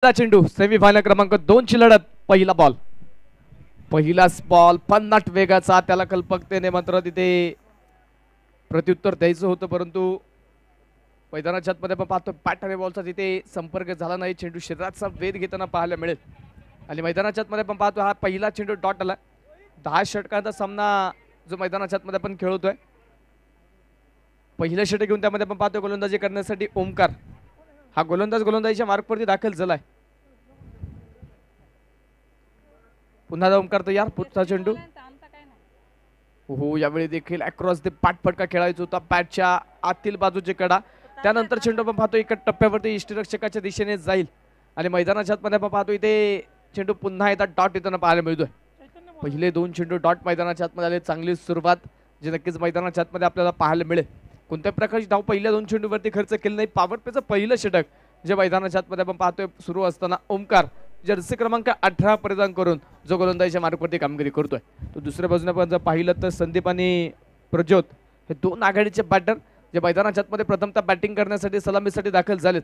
चेंडू सेमीफायनल क्रमांक 2 ची लढत. पहिलाच बॉल पन्नाट वेगाचा. त्याला कल्पकतेने मात्र तिथे प्रत्युत्तर द्यायचं होतं, परंतु मैदानाच्या आतमध्ये आपण पाहतो पॅटर्न बॉलचा तिथे संपर्क झाला नाही. चेंडू शरीराचा वेध घेताना पाहायला मिळेल आणि मैदानाच्या आतमध्ये आपण पाहतो हा पहिला चेंडू डॉट आला. 10 षटकांचा सामना जो मैदानाच्या आतमध्ये आपण खेळतोय. पहिलं षटक घेऊन त्यामध्ये आपण पाहतो गोलंदाजी करण्यासाठी ओमकार हा गोलंदाजीच्या मार्कवरती दाखल झालाय. पुन्हा ओमकार तयार. पुढचा चेंडू हो यावेळी देखील अक्रॉस द पाठपटका खेळायचा होता पॅटच्या आतील बाजूची कडा. त्यानंतर चेंडू आपण पाहतो एका टप्प्यावरती इष्टरक्षकाच्या दिशेने जाईल आणि मैदानाच्या आतमध्ये आपण पाहतो इथे चेंडू पुन्हा एकदा डॉट येताना पाहायला मिळतोय. पहिले 2 चेंडू डॉट मैदानाच्या आतमध्ये आले. चांगली सुरुवात जी नक्कीच मैदानाच्या आतमध्ये आपल्याला पाहायला मिळेल. कोणत्या प्रकारची धाव पहिल्या 2 चेंडूवरती खर्च केली नाही. पॉवर प्लेचं पहिलं षटक जे मैदानाच्या आतमध्ये आपण पाहतोय सुरू असताना ओमकार जर्सी क्रमांक 18 परिधान करून जो गोलंदाजीच्या मार्कवरती कामगिरी करतोय. तो दुसऱ्या बाजूने आपण जर पाहिलं तर संदीप आणि प्रज्योत हे 2 आघाडीचे बॅटर जे मैदानाच्या आतमध्ये प्रथमतः बॅटिंग करण्यासाठी सलामीसाठी दाखल झालेत.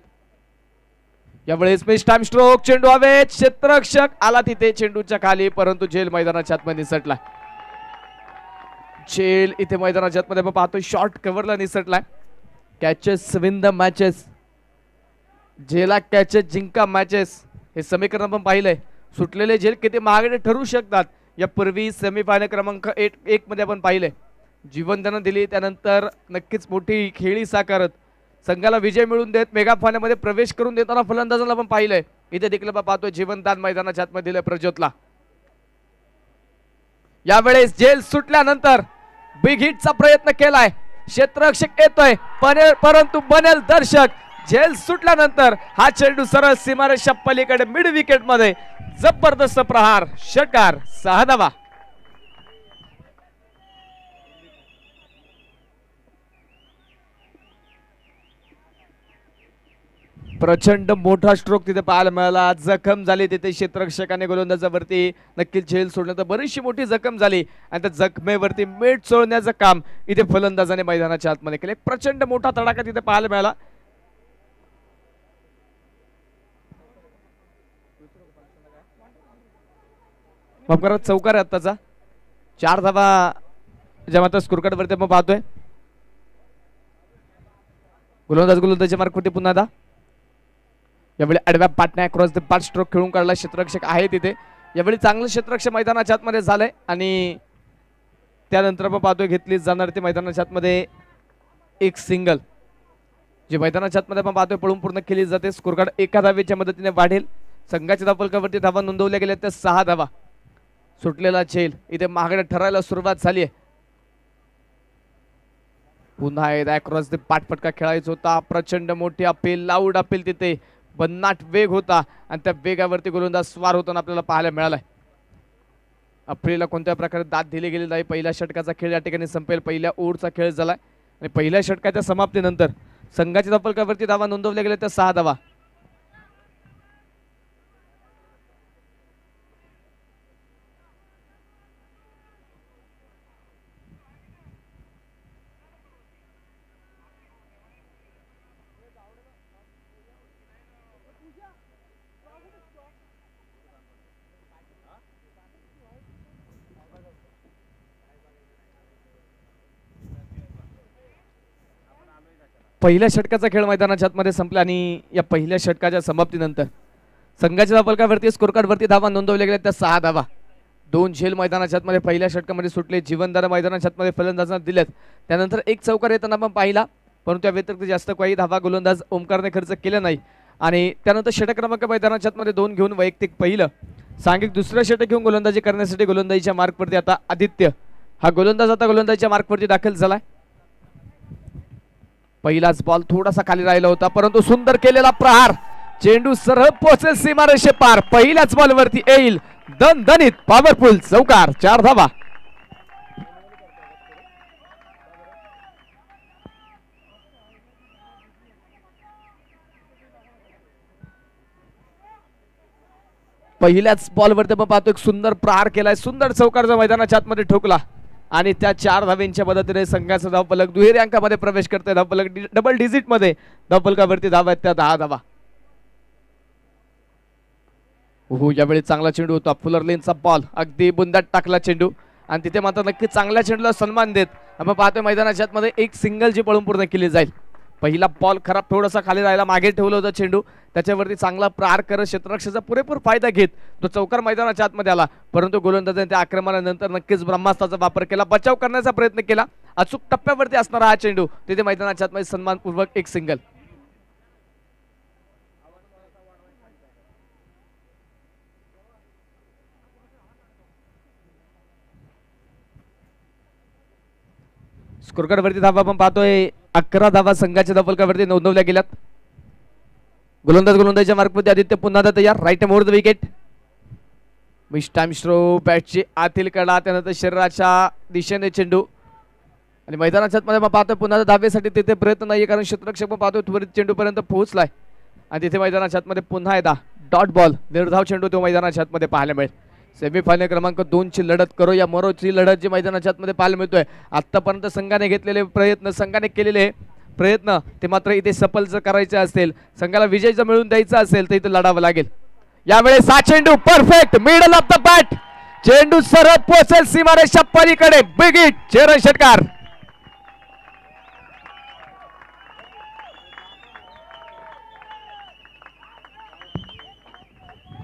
यावेळेस मिस टाइम स्ट्रोक. चेंडू हवेत. क्षेत्ररक्षक आला तिथे चेंडूच्या खाली, परंतु झेल मैदानाच्या आतमध्ये निसटला. झेल इथे मैदानाच्या आतमध्ये आपण पाहतो शॉर्ट कव्हरला निसटलाय. Catches win the matches. झेला कॅचेस जिंका मॅचेस हे समीकरण आपण पाहिलंय. सुटलेले झेल किती महागडे ठरू शकतात यापूर्वी सेमीफायनल क्रमांक 1 मध्ये आपण पाहिले. जीवनदान दिली त्यानंतर नक्कीच मोठी खेळी साकारत संघाला विजय मिळवून देत मेगा फायनल मध्ये प्रवेश करून देताना फलंदाजाला आपण पाहिलंय. इथे देखील आपण पाहतोय जीवनदान मैदानाच्या आतमध्ये दिलंय प्रज्योतला. यावेळेस झेल सुटल्यानंतर बिग हिटचा प्रयत्न केलाय. क्षेत्ररक्षक येतोय परंतु बनेल दर्शक. झेल सुटल्यानंतर हा चेंडू सरळ सीमारेषा पलीकडे मिड विकेट मध्ये जबरदस्त प्रहार. षटकार 6 धावा. प्रचंड मोठा स्ट्रोक तिथे पाहायला मिळाला. जखम झाली तिथे क्षेत्ररक्षकाने गोलंदाजावरती. नक्कीच झेल सोडण्यात बरीचशी मोठी जखम झाली आणि त्या जखमेवरती मीठ चोळण्याचं काम इथे फलंदाजाने मैदानाच्या आतमध्ये केले. प्रचंड मोठा तडाखा तिथे पाहायला मिळाला. चौकार आहे आत्ताचा. 4 धावा जेव्हा आता स्कोर कार्डवरती आपण पाहतोय. गोलंदाजी मार्कवरती पुन्हा एकदा. यावेळी आडव्या पाटण्या क्रॉस द पाच स्ट्रोक खेळून काढला. क्षेत्ररक्षक आहे तिथे. यावेळी चांगलं क्षेत्ररक्षक मैदानाच्या आतमध्ये झालंय आणि त्यानंतर आपण पाहतोय घेतली जाणार ते मैदानाच्या आतमध्ये एक सिंगल जे मैदानाच्या आतमध्ये आपण पाहतोय पळून पूर्ण केली जाते. स्कोर कार्ड 1 धावेच्या मदतीने वाढेल. संघाच्या धावफलकावरती धावा नोंदवल्या गेल्या त्या 6 धावा. सुटलेला झेल इथे महागडे ठरायला सुरुवात झाली आहे. पुन्हा एकदा क्रॉस द पाठपटका खेळायचा होता. प्रचंड मोठी अपील लाऊड अपील तिथे भन्नाट वेग होता आणि त्या वेगावरती गोलंदाज स्वार होताना आपल्याला पाहायला मिळालाय. अपीलला कोणत्या प्रकारे दाद दिली गेली नाही. पहिल्या षटकाचा खेळ या ठिकाणी संपेल. पहिल्या ओव्हरचा खेळ झालाय आणि पहिल्या षटकाच्या समाप्तीनंतर संघाच्या धावफलकावरती धावा नोंदवल्या गेल्या त्या 6 धावा. पहिल्या षटकाचा खेळ मैदानाच्या आतमध्ये संपला आणि या पहिल्या षटकाच्या समाप्तीनंतर संघाच्या धावफलकावरती स्कोर कार्डवरती धावा नोंदवल्या गेल्या त्या 6 धावा. 2 झेल मैदानाच्या आतमध्ये पहिल्या षटकामध्ये सुटले. जीवनदान मैदानाच्या आतमध्ये फलंदाजांना दिलेत. त्यानंतर एक चौकार येताना आपण पाहिला, परंतु त्या व्यतिरिक्त जास्त काही धावा गोलंदाज ओमकारने खर्च केला नाही. आणि त्यानंतर षटक क्रमांक मैदानाच्या आतमध्ये 2 घेऊन वैयक्तिक पहिलं सांघिक दुसरं षटक घेऊन गोलंदाजी करण्यासाठी गोलंदाजीच्या मार्कवरती आता आदित्य हा गोलंदाज आता गोलंदाजीच्या मार्कवरती दाखल झालाय. पहिलाच बॉल थोडासा खाली राहिला होता, परंतु सुंदर केलेला प्रहार. चेंडू सरळ पोहोचेल सीमारेषे पार. पहिल्याच बॉलवरती येईल दणदणीत पॉवरफुल चौकार. 4 धावा. पहिल्याच बॉलवरती आपण पाहतो एक सुंदर प्रहार केलाय. सुंदर चौकार मैदानाच्या आतमध्ये ठोकला आणि त्या 4 धावेंच्या मदतीने संघाचा धावफलक दुहेरी अंकामध्ये प्रवेश करते. धावफलक डबल डिजिट मध्ये धावफलकावरती धावा आहेत त्या 10 धावा. हो यावेळी चांगला चेंडू होता, फुलर लेनचा बॉल अगदी बुंदात टाकला चेंडू आणि तिथे मात्र नक्की चांगल्या चेंडूला सन्मान देत आपण पाहतोय मैदानाच्या आतमध्ये एक सिंगल जी पळून पूर्ण केली जाईल. पहिला बॉल खराब थोडासा खाली राहिला, मागे ठेवलं होतं चेंडू, त्याच्यावरती चांगला प्रहार करत क्षेत्ररक्षकाचा पुरेपूर फायदा घेत तो चौकार मैदानाच्या आतमध्ये आला, परंतु गोलंदाजाने त्या आक्रमणानंतर नक्कीच ब्रह्मास्त्राचा वापर केला, बचाव करण्याचा प्रयत्न केला. अचूक टप्प्यावरती असणारा हा चेंडू तिथे मैदानाच्या आतमध्ये सन्मानपूर्वक एक सिंगल. स्कोरकार्ड वरती धावा आपण पाहतोय 11 धावा संघाच्या धावफलकावरती नोंदवल्या गेल्यात. गोलंदाजच्या मार्कमध्ये आदित्य पुन्हा तयार, right more the wicket. Miss time stroke बॅटची आतील कडा, त्यानंतर शरीराच्या दिशेने चेंडू आणि मैदानाच्या आतमध्ये आपण पाहतोय पुन्हा धावेसाठी तिथे प्रयत्न नाहीये, कारण क्षेत्ररक्षक पण पाहतोय त्वरित चेंडू पर्यंत पोहोचलाय आणि तिथे मैदानाच्या आतमध्ये पुन्हा एकदा डॉट बॉल निर्धाव चेंडू तो मैदानाच्या आतमध्ये पाहायला मिळेल. सेमीफायनल क्रमांक 2 ची लढत करो या मरोची लढत जी मैदानाच्या आतमध्ये पाहायला मिळतोय. आतापर्यंत संघाने घेतलेले प्रयत्न, संघाने केलेले प्रयत्न ते मात्र इथे सफल जर करायचे असेल, संघाला विजय जर मिळवून द्यायचा असेल तर इथे लढावं लागेल. यावेळेस हा चेंडू perfect middle of the bat, चेंडू सरळ पोहोचेल सीमारेषा पलीकडे, बिग हिट चेतन षटकार.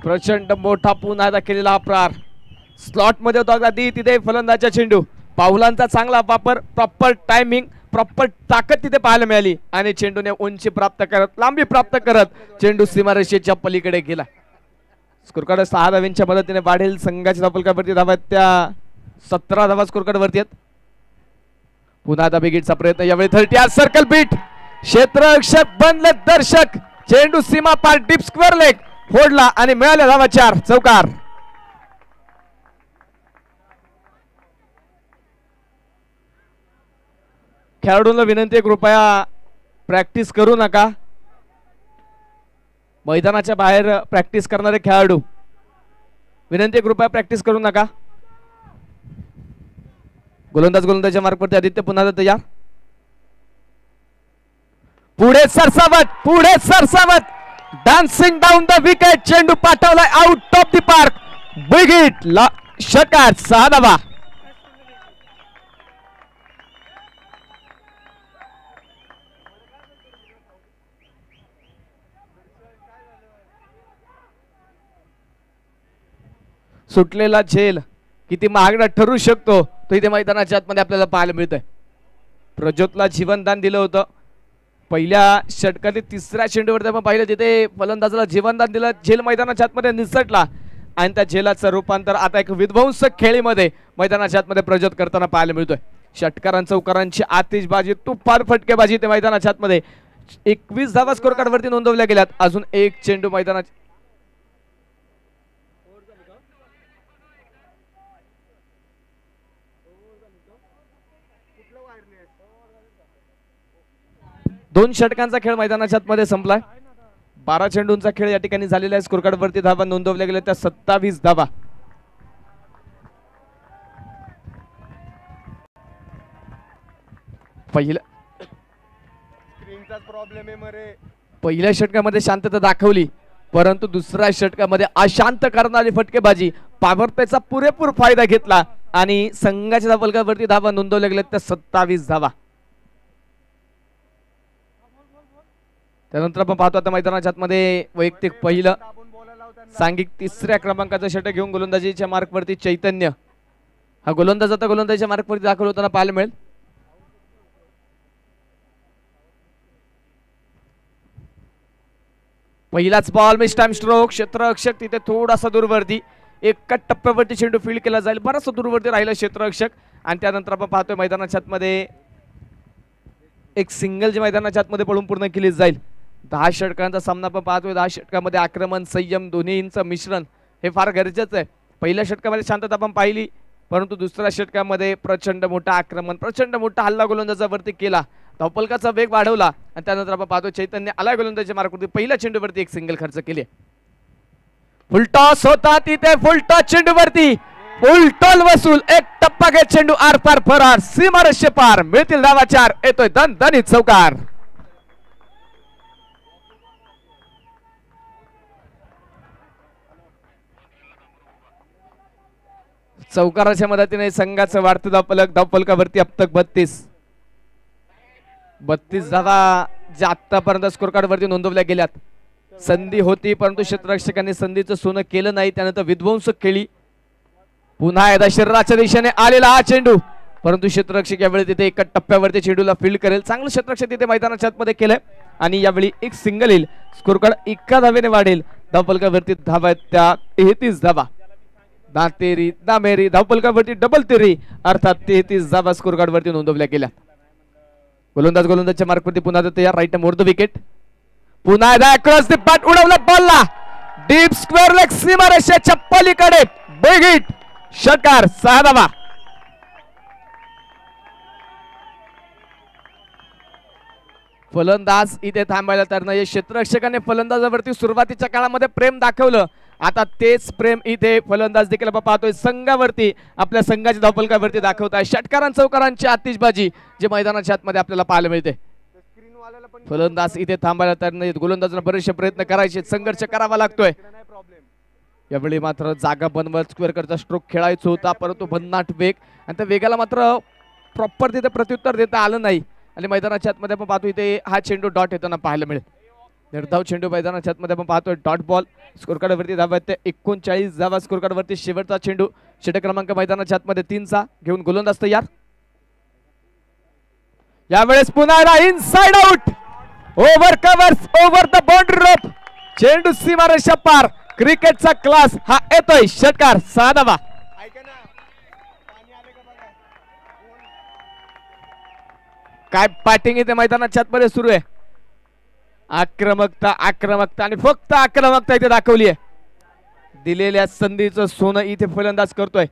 प्रचंड मोठा पुन्हा एकदा केलेला हा प्रहार स्लॉट मध्ये होता अगदी तिथे फलंदाजा चेंडू, पावलांचा चांगला वापर, प्रॉपर टायमिंग, प्रॉपर ताकद तिथे पाहायला मिळाली आणि चेंडूने उंची प्राप्त करत, लांबी प्राप्त करत चेंडू सीमारेषेच्या पलीकडे गेला. स्कोरकार्ड 6 धावांच्या मदतीने वाढेल संघाच्या धावफलकावरती धावा त्या 17 धावा स्कोरकार्ड वरती आहेत. पुन्हा आता बिगिटचा प्रयत्न, यावेळी 30 सर्कल बीट, क्षेत्ररक्षक बनले दर्शक, चेंडू सीमा पार डीप स्क्वेअर लेग फोडला आणि मिळाल्या धावा 4, चौकार. खेळाडूंना विनंती आहे कृपया प्रॅक्टिस करू नका, मैदानाच्या बाहेर प्रॅक्टिस करणारे खेळाडू विनंती आहे कृपया प्रॅक्टिस करू नका. गोलंदाजच्या मार्कवरती आदित्य पुन्हा तयार, पुढे सरसावत डान्सिंग डाऊन द विकेट, चेंडू पाठवलाय out of the park, big hit षटकार. 6 धावा. सुटलेला झेल किती महागडा ठरू शकतो तो इथे मैदानाच्या आतमध्ये आपल्याला पाहायला मिळतंय. प्रज्योतला जीवनदान दिलं होतं पहिल्या षटकातील 3ऱ्या चेंडूवरती आपण पाहिलं, तिथे फलंदाजाला जीवनदान दिलं, झेल मैदानाच्या आतमध्ये निसटला आणि त्या झेलाचं रूपांतर आता एक विध्वंसक खेळीमध्ये मैदानाच्या आतमध्ये प्रज्योत करताना पाहायला मिळतोय. षटकारां चौकारांची आतिषबाजी, तुफान फटकेबाजी ते मैदानाच्या आतमध्ये 21 धावा स्कोरकार्ड वरती नोंदवल्या गेल्यात. अजून एक चेंडू मैदानाच्या 2 षटकांचा खेळ मैदानाच्या आतमध्ये संपलाय. 12 चेंडूंचा खेळ या ठिकाणी झालेला आहे. स्कोरकार्ड वरती धावा नोंदवल्या गेल्या त्या 27 धावा. पहिल्या षटकामध्ये शांतता दाखवली, परंतु दुसऱ्या षटकामध्ये अशांत करणारी फटकेबाजी, पावरप्लेचा पुरेपूर फायदा घेतला आणि संघाच्या धावफलकावरती धावा नोंदवल्या गेल्या त्या 27 धावा. त्यानंतर आपण पाहतो आता मैदानाच्या आतमध्ये वैयक्तिक पहिलं सांघिक 3ऱ्या क्रमांकाचं षटक घेऊन गोलंदाजीच्या मार्कवरती चैतन्य, हा गोलंदाज आता गोलंदाजीच्या मार्कवरती दाखल होताना पाहायला मिळेल. पहिलाच बॉल, मिस टाइम स्ट्रोक, क्षेत्ररक्षक तिथे थोडासा दूरवरती, एका टप्प्यावरती चेंडू फील्ड केला जाईल, बराचसा दूरवरती राहिला क्षेत्ररक्षक आणि त्यानंतर आपण पाहतोय मैदानाच्या आतमध्ये एक सिंगल जी मैदानाच्या आतमध्ये पळून पूर्ण केली जाईल. 10 षटकांचा सामना आपण पाहतोय. 10 षटकामध्ये आक्रमण, संयम दोन्हींचं मिश्रण हे फार गरजेचं आहे. पहिल्या षटकामध्ये शांतता आपण पाहिली, परंतु दुसऱ्या षटकामध्ये प्रचंड मोठा आक्रमण, प्रचंड मोठा हल्ला गोलंदाजावरती केला, धावफलकाचा वेग वाढवला आणि त्यानंतर आपण पाहतो चैतन्य आला गोलंदाजीच्या मार्कवरती पहिल्या चेंडूवरती एक सिंगल खर्च केली. फुल टॉस होता तिथे, फुल टॉस चेंडूवरती फुल टॉल वसूल, एक टप्पा घेत चेंडू आर पार फरार, सीमारेषे पार, मिळतील धावा 4, येतोय दणदणीत चौकार. चौकाराच्या मदतीने संघाचं वाढतं धावफलक, धावफलकावरती अब तक 32 धावा ज्या आतापर्यंत स्कोर कार्ड वरती नोंदवल्या गेल्यात. संधी होती परंतु क्षेत्ररक्षकांनी संधीचं सोनं केलं नाही, त्यानंतर विध्वंसक खेळी. पुन्हा एकदा शरीराच्या दिशेने आलेला हा चेंडू, परंतु क्षेत्ररक्षक यावेळी तिथे एका टप्प्यावरती चेंडूला फील्ड करेल. चांगलं क्षेत्ररक्षक तिथे मैदानाच्या आतमध्ये केलंय आणि यावेळी एक सिंगल येईल. स्कोर कार्ड एका धावेने वाढेल. धावफलकावरती धावा आहेत त्या 33 धावा. दातेरी दामेरी धावफलकावरती डबल तेरी अर्थात 33 धावा स्कोर कार्ड वरती नोंदवल्या गेल्या. गोलंदाजच्या मार्कवरती पुन्हा तयार. Right more the wicket. पुन्हा एकदा अक्रॉस द बॅट उडवला बॉलला डीप स्क्वेअर लेग सीमारेषेच्या पलीकडे बिग हिट. षटकार 6 धावा. फलंदाज इथे थांबायला तर नाही. क्षेत्ररक्षकाने फलंदाजावरती सुरुवातीच्या काळामध्ये प्रेम दाखवलं, आता तेच प्रेम इथे फलंदाज देखील आपण पाहतोय संघावरती, आपल्या संघाच्या धावफलकावरती दाखवत आहे. षटकारां चौकारांची आतिषबाजी जे मैदानाच्या आतमध्ये आपल्याला पाहायला मिळते. फलंदाज इथे थांबायला तर नाही. गोलंदाजांना बरेचसे प्रयत्न करायचे, संघर्ष करावा लागतोय. यावेळी मात्र जागा बनवत स्क्वेअर करता स्ट्रोक खेळायचा होता, परंतु भन्नाट वेग आणि त्या वेगाला मात्र प्रॉपर तिथे प्रत्युत्तर देता आलं नाही आणि मैदानाच्या आतमध्ये आपण पाहतो इथे हा चेंडू डॉट येताना पाहायला मिळेल. निर्धाव चेंडू मैदानाच्या आतमध्ये आपण पाहतोय डॉट बॉल. स्कोर कार्ड वरती धावा आहेत 39 धावा स्कोर कार्ड वरती. शेवटचा चेंडू षटक क्रमांक मैदानाच्या आतमध्ये 3चा घेऊन गोलंदाज तयार. यावेळेस पुन्हा inside out. Over covers over the boundary रोप. चेंडू सीमारेषा पार. क्रिकेटचा क्लास हा येतोय. षटकार 6 धावा. काय बॅटिंग इथे मैदानाच्या आतमध्ये सुरू आहे. आक्रमकता आक्रमकता आणि फक्त आक्रमकता इथे दाखवली आहे. दिलेल्या संधीचं सोनं इथे फलंदाज करतोय.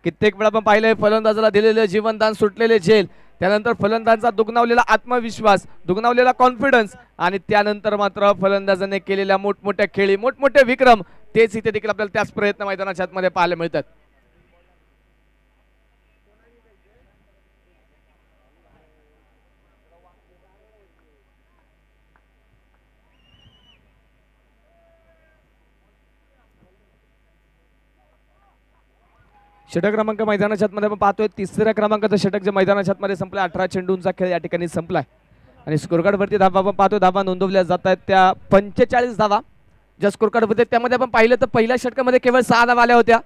कित्येक वेळा आपण पाहिलंय फलंदाजाला दिलेलं जीवनदान, सुटलेले झेल, त्यानंतर फलंदाजांचा दुगनावलेला आत्मविश्वास, दुगनावलेला कॉन्फिडन्स आणि त्यानंतर मात्र फलंदाजाने केलेल्या मोठमोठ्या खेळी, मोठमोठे विक्रम, तेच इथे देखील आपल्याला त्याच प्रयत्न मैदानाच्या आतमध्ये पाहायला मिळतात. षटक क्रमांक मैदानाच्या आतमध्ये आपण पाहतोय 3ऱ्या क्रमांकाचं षटक जे मैदानाच्या आतमध्ये संपलाय. 18 चेंडूंचा खेळ या ठिकाणी संपलाय आणि स्कोर कार्ड वरती धावा आपण पाहतोय. धावा नोंदवल्या जात आहेत त्या 45 धावा ज्या स्कोर कार्ड वरती. त्यामध्ये आपण पाहिलं तर पहिल्या षटकामध्ये केवळ 6 धावा आल्या होत्या,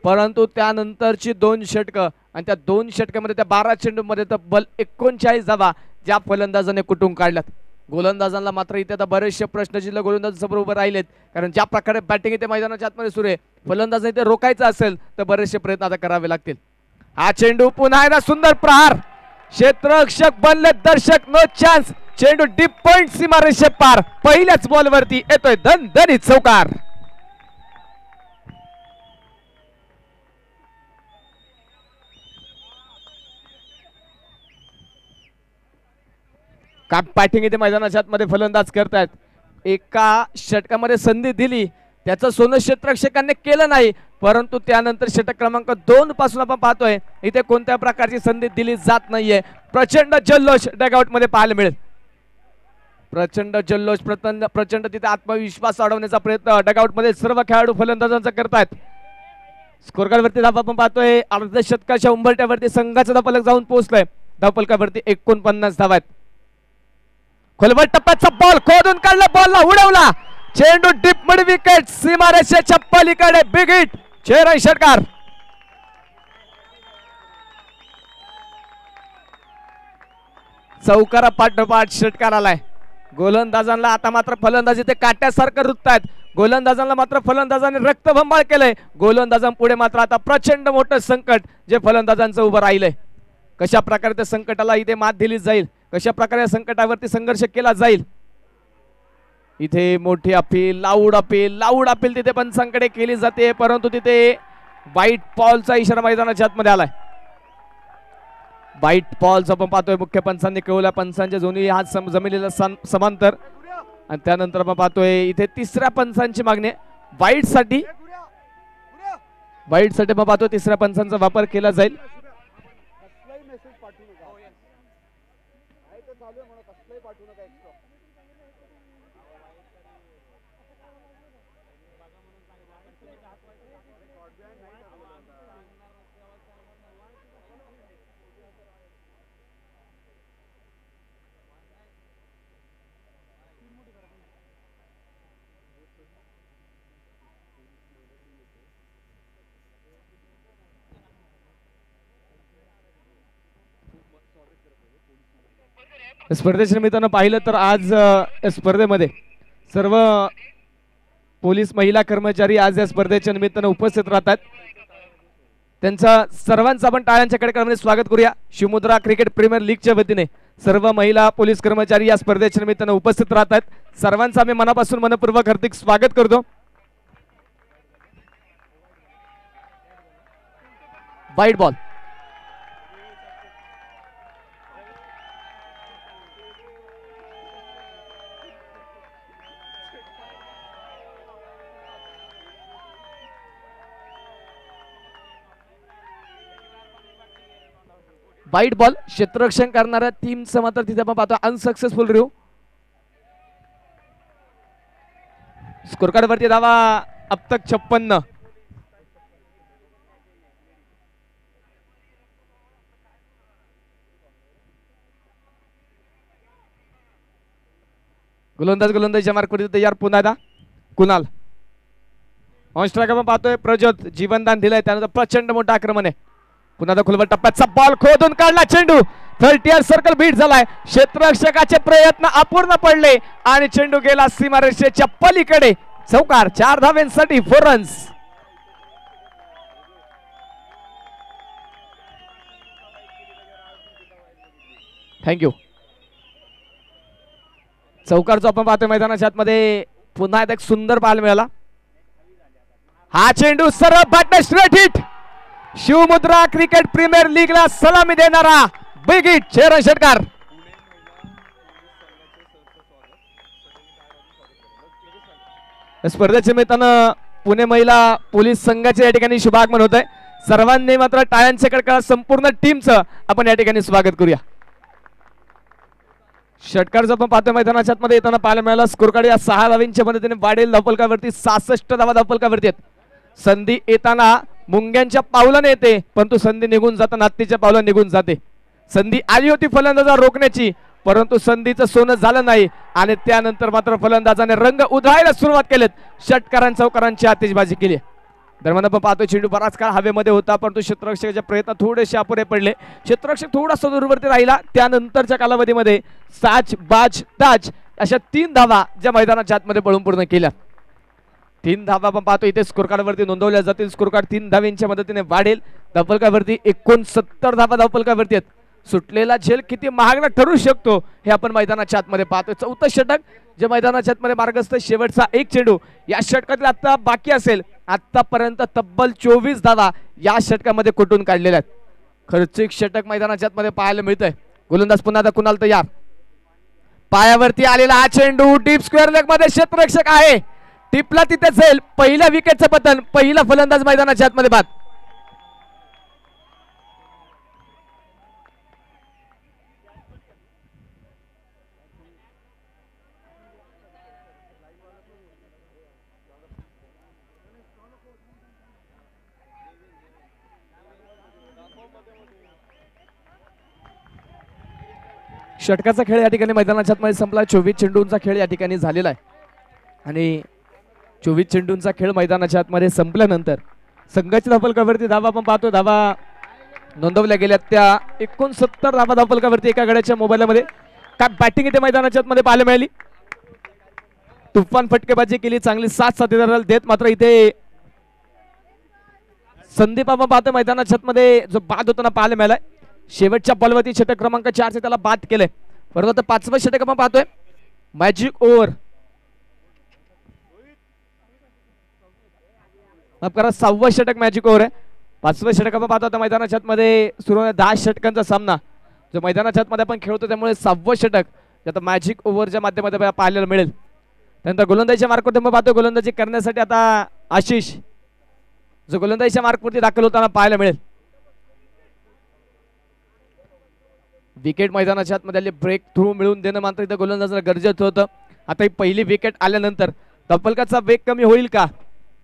परंतु त्यानंतरची 2 षटकं आणि त्या 2 षटकामध्ये त्या 12 चेंडूमध्ये तब्बल 39 धावा ज्या फलंदाजाने कुटुंब काढल्यात. गोलंदाजांना मात्र इथे आता बरेचसे प्रश्न जिल्हा गोलंदाजासमोर उभे राहिलेत, कारण ज्या प्रकारे बॅटिंग इथे मैदानाच्या आतमध्ये सुरू आहे, फलंदाजाने इथे रोखायचं असेल तर बरेचसे प्रयत्न आता करावे लागतील. हा चेंडू पुन्हा एकदा सुंदर प्रहार. क्षेत्ररक्षक बनले दर्शक, नो चान्स. चेंडू डीप पॉइंट सीमारेषे पार. पहिल्याच बॉल वरती येतोय दणदणीत चौकार. का बॅटिंग इथे मैदानाच्या आतमध्ये फलंदाज करतायत. एका षटकामध्ये संधी दिली, त्याचं सोनं क्षेत्ररक्षकांनी केलं नाही, परंतु त्यानंतर षटक क्रमांक 2 पासून आपण पाहतोय इथे कोणत्या प्रकारची संधी दिली जात नाहीये. प्रचंड जल्लोष डगआउट मध्ये पाहायला मिळेल. प्रचंड जल्लोष, प्रचंड तिथे आत्मविश्वास वाढवण्याचा प्रयत्न डगआउट मध्ये सर्व खेळाडू फलंदाजांचा करतायत. स्कोर कार्ड वरती धावा आपण पाहतोय अर्धशतकाच्या उंबरट्यावरती संघाचा धावफलक जाऊन पोहोचलाय. धावफलकावरती 49 धावा आहेत. खोलवर टप्प्याचा बॉल खोदून काढला, बॉलला उडवला. चेंडू डीप मिड विकेट सीमारेषेच्या पलीकडे. Big hit. चेहरा षटकार. चौकारा पाठोपाठ षटकार आलाय. गोलंदाजांना आता मात्र फलंदाजी ते काट्यासारखं रुततायत. गोलंदाजांना मात्र फलंदाजांनी रक्तबंबाळ केलंय. गोलंदाजांपुढे मात्र आता प्रचंड मोठं संकट जे फलंदाजांचं उभं राहिलंय. कशा प्रकारे त्या संकटाला इथे मात दिली जाईल, कशा प्रकारे संकटावरती संघर्ष केला जाईल. इथे मोठी अपील, लाऊड अपील तिथे पंचांकडे केली जाते, परंतु तिथे वाईट बॉलचा इशारा मैदानाच्या आतमध्ये आलाय. वाईट बॉलचा आपण पाहतोय मुख्य पंचांनी कळवल्या. पंचांच्या दोन्ही हात जमिनीला समांतर आणि त्यानंतर आपण पाहतोय इथे 3ऱ्या पंचांची मागणी वाईट साठी आपण पाहतोय 3ऱ्या पंचांचा वापर केला जाईल. स्पर्धेच्या निमित्तानं पाहिलं तर आज या स्पर्धेमध्ये सर्व पोलीस महिला कर्मचारी आज या स्पर्धेच्या निमित्तानं उपस्थित राहतात. त्यांचा सर्वांचं आपण टाळ्यांच्या कडकडामध्ये स्वागत करूया. शिवमुद्रा क्रिकेट प्रीमियर लीगच्या वतीने सर्व महिला पोलीस कर्मचारी या स्पर्धेच्या निमित्तानं उपस्थित राहतात. सर्वांचं आम्ही मनापासून मनपूर्वक हार्दिक स्वागत करतो. वाईट बॉल. वाईट बॉल. क्षेत्ररक्षण करणाऱ्या टीमचं मात्र तिथे आपण पाहतो अनसक्सेसफुल रिव्ह्यू. स्कोर कार्ड वरती धावा अब तक 56. गोलंदाजच्या मार्कवरती तयार पुन्हा एकदा कुणाल. ऑन स्ट्राइक आपण पाहतोय प्रज्योत जीवनदान दिलंय. त्यानंतर प्रचंड मोठं आक्रमण आहे. पुन्हा खोलवर टप्प्याचा बॉल खोदून काढला. चेंडू 30 सर्कल बीट झालाय. क्षेत्ररक्षकाचे प्रयत्न अपूर्ण पडले आणि चेंडू गेला सीमारेषेच्या पलीकडे. चौकार. 4 धावांसाठी 4 रन्स. थँक्यू. चौकार जो आपण पाहतोय मैदानाच्या आतमध्ये पुन्हा एक सुंदर पाहायला मिळाला. हा चेंडू सरळ बॅटने straight hit. Shivmudra cricket premier लीगला सलामी देणारा बिग हिट. चेहरा षटकार. स्पर्धेच्या निमित्तानं पुणे महिला पोलीस संघाचे या ठिकाणी शुभागमन होत आहे. सर्वांनी मात्र टाळ्यांच्या कडकडाट संपूर्ण टीमचं आपण या ठिकाणी स्वागत करूया. षटकार जो आपण पाहतोय मैदानाच्या आतमध्ये येताना पाहायला मिळाला. स्कोर कार्ड या 6 धावांच्या मदतीने वाढेल धावफलकावरती 66 धावा धावफलकावरती आहेत. संधी येताना मुंग्यांच्या पावलाने येते परंतु संधी निघून जाताना हत्तीच्या पावला निघून जाते. संधी आली होती फलंदाजा रोखण्याची परंतु संधीचं सोनं झालं नाही आणि त्यानंतर मात्र फलंदाजाने रंग उधळायला सुरुवात केलेत. षटकारां चौकारांची आतिषबाजी केली. दरम्यान आपण पाहतोय चेंडू बराच काळ हवेमध्ये होता परंतु क्षेत्ररक्षकाच्या प्रयत्न थोडेसे अपुरे पडले. क्षेत्ररक्षक थोडासा दूरवरती राहिला. त्यानंतरच्या कालावधीमध्ये साच बाज ताज अशा 3 धावा ज्या मैदानाच्या आतमध्ये पळून पूर्ण केल्या. 3 धावा आपण पाहतो इथे स्कोर कार्डवरती नोंदवल्या जातील. स्कोर कार्ड 3 धावांच्या मदतीने वाढेल. धावफलकावरती 69 धावा धावफलकावरती आहेत. सुटलेला झेल किती महागडा ठरू शकतो हे आपण मैदानाच्या आतमध्ये पाहतोय. 4थं षटक जे मैदानाच्या आतमध्ये मार्गस्थ. शेवटचा एक चेंडू या षटकातील आता बाकी असेल. आतापर्यंत तब्बल 24 धावा या षटकामध्ये कुठून काढलेल्या आहेत. खर्चिक षटक मैदानाच्या आतमध्ये पाहायला मिळतंय. गोलंदाज पुन्हा एकदा कुणाल तयार. पायावरती आलेला हा चेंडू डीप स्क्वेअर लेग मध्ये क्षेत्ररक्षक आहे. टिपला तिथे जाईल. पहिल्या विकेटचं पतन. पहिला फलंदाज मैदानाच्या आतमध्ये बाद. षटकाचा खेळ या ठिकाणी मैदानाच्या आतमध्ये संपला. 24 चेंडूंचा खेळ या ठिकाणी झालेला आहे आणि 24 चेंडूंचा खेळ मैदानाच्या आतमध्ये संपल्यानंतर संघाच्या धावफलकावरती धावा आपण पाहतो. धावा नोंदवल्या गेल्या त्या 69 धावा धावफलकावरती एका गड्याच्या मोबाईलमध्ये. काय बॅटिंग इथे मैदानाच्या आतमध्ये पाहायला मिळाली. तुफान फटकेबाजी केली. चांगली साथ साथीदाराला देत मात्र इथे संदीप आपण पाहतो मैदानाच्या आतमध्ये जो बाद होताना पाहायला मिळालाय. शेवटच्या बॉलवरती षटक क्रमांक 4 चे त्याला बाद केलंय. परंतु 5वं षटक आपण पाहतोय. मॅजिक ओव्हर माफ करा 6वं षटक मॅजिक ओव्हर आहे. 5वं षटक आपण पाहतो आता मैदानाच्या आतमध्ये सुरू आहे. 10 षटकांचा सामना जो मैदानाच्या आतमध्ये आपण खेळतो त्यामुळे 6वं षटक आता मॅजिक ओव्हरच्या माध्यमातून पाहायला मिळेल. त्यानंतर गोलंदाजीच्या मार्कवरती आपण पाहतो. गोलंदाजी करण्यासाठी आता आशिष जो गोलंदाजीच्या मार्कवरती दाखल होताना पाहायला मिळेल. विकेट मैदानाच्या आतमध्ये आली. ब्रेक थ्रू मिळवून देणं मात्र इथं गोलंदाजाला गरजेचं होतं. आता ही पहिली विकेट आल्यानंतर धावफलकाचा वेग कमी होईल का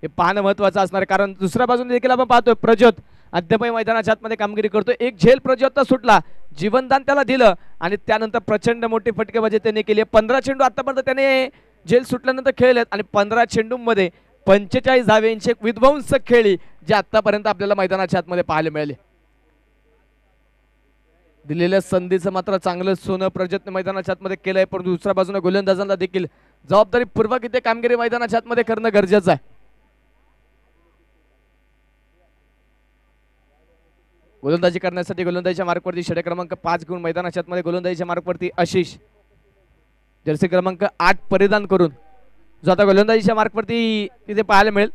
हे पाहणं महत्वाचं असणार आहे. कारण दुसऱ्या बाजूने देखील आपण पाहतोय प्रज्योत अद्यापही मैदानाच्या आतमध्ये कामगिरी करतोय. एक झेल प्रज्योतचा सुटला. जीवनदान त्याला दिलं आणि त्यानंतर प्रचंड मोठी फटकेबाजी त्याने केली. 15 चेंडू आतापर्यंत त्याने झेल सुटल्यानंतर खेळलेत आणि 15 चेंडूंमध्ये 45 धाव्यांची एक विध्वंसक खेळी जे आतापर्यंत आपल्याला मैदानाच्या आतमध्ये पाहायला मिळाले. दिलेल्या संधीचं मात्र चांगलं सोनं प्रजतने मैदानाच्या आतमध्ये केलंय, परंतु दुसऱ्या बाजूने गोलंदाजांना देखील जबाबदारीपूर्वक इथे कामगिरी मैदानाच्या आतमध्ये करणं गरजेचं आहे. गोलंदाजी करण्यासाठी गोलंदाजीच्या मार्कवरती षटक क्रमांक 5 घेऊन मैदानाच्या आतमध्ये गोलंदाजीच्या मार्कवरती आशिष जर्सी क्रमांक 8 परिधान करून जो आता गोलंदाजीच्या मार्कवरती तिथे पाहायला मिळेल.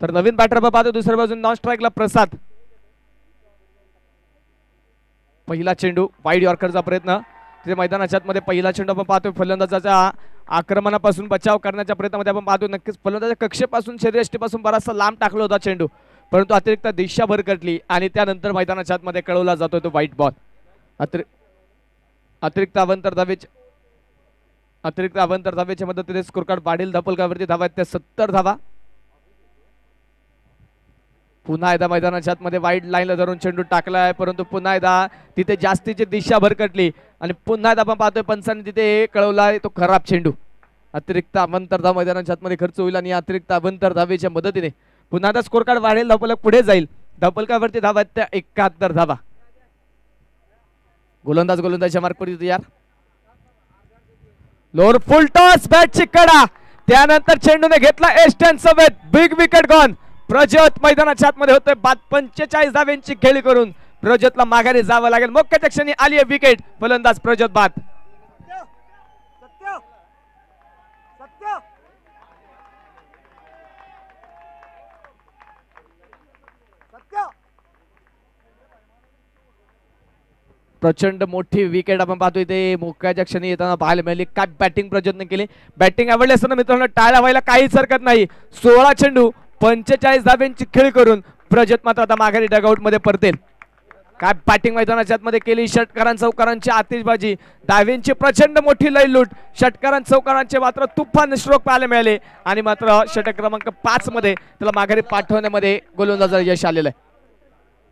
तर नवीन बॅटर पाहतो दुसऱ्या बाजून नॉन स्ट्राईकला प्रसाद. पहिला चेंडू वाईड यॉर्करचा प्रयत्न तिथे मैदानाच्या आतमध्ये पहिला चेंडू आपण पाहतोय. फलंदाजाच्या आक्रमणापासून बचाव करण्याच्या प्रयत्नामध्ये आपण पाहतो. नक्कीच फलंदाजाच्या कक्षेपासून शरीरयष्टीपासून बराचसा लांब टाकला होता चेंडू, परंतु अतिरिक्त दिशा भरकटली आणि त्यानंतर मैदानाच्या आतमध्ये कळवला जातोय तो व्हाईट बॉल. अतिरिक्त अवांतर धावेच्या मदतीने स्कोर कार्ड वाढेल. धपलकावरती धावा आहेत त्या 70 धावा. पुन्हा एकदा मैदानाच्या आतमध्ये वाईड लाईनला धरून चेंडू टाकलाय, परंतु पुन्हा एकदा तिथे जास्तीची दिशा भरकटली आणि पुन्हा एकदा आपण पाहतोय पंचांनी तिथे कळवलाय तो खराब चेंडू. अतिरिक्त अवांतर धाव मैदानाच्या आतमध्ये खर्च होईल आणि अतिरिक्त अवांतर धावेच्या मदतीने पुन्हा एकदा स्कोर कार्ड वाढेल. धपलक पुढे जाईल. धपलकावरती धावा आहेत त्या 71 धावा. गोलंदाजच्या मार्कवरती तयार. लोअर फुल टॉस बॅटची कडा, त्यानंतर चेंडूने घेतला एस्टन सवेत. Big wicket gone. प्रजत मैदानाच्या आतमध्ये होतोय बाद. 45 धाव्यांची खेळी करून प्रजतला माघारी जावं लागेल. मोक्याच्या क्षणी आली आहे विकेट. फलंदाज प्रजत बाद. प्रचंड मोठी विकेट आपण पाहतोय ते मोक्याच्या क्षणी येताना पाहायला मिळाली. काय बॅटिंग प्रजतने केली. बॅटिंग आवडली असताना मित्रांनो टाळ्या व्हायला काहीच हरकत नाही. 16 चेंडू 45 धाब्यांची खेळी करून प्रजत मात्र आता माघारी डगआउट मध्ये परतेल. काय बॅटिंग मैदानाच्या आतमध्ये केली. षटकारां चौकारांची आतिषबाजी, धाव्यांची प्रचंड मोठी लयलूट. षटकारां चौकारांचे मात्र तुफान स्ट्रोक पाहायला मिळाले आणि मात्र षटक क्रमांक 5 मध्ये त्याला माघारी पाठवण्यामध्ये गोलंदाजाला यश आलेलं आहे.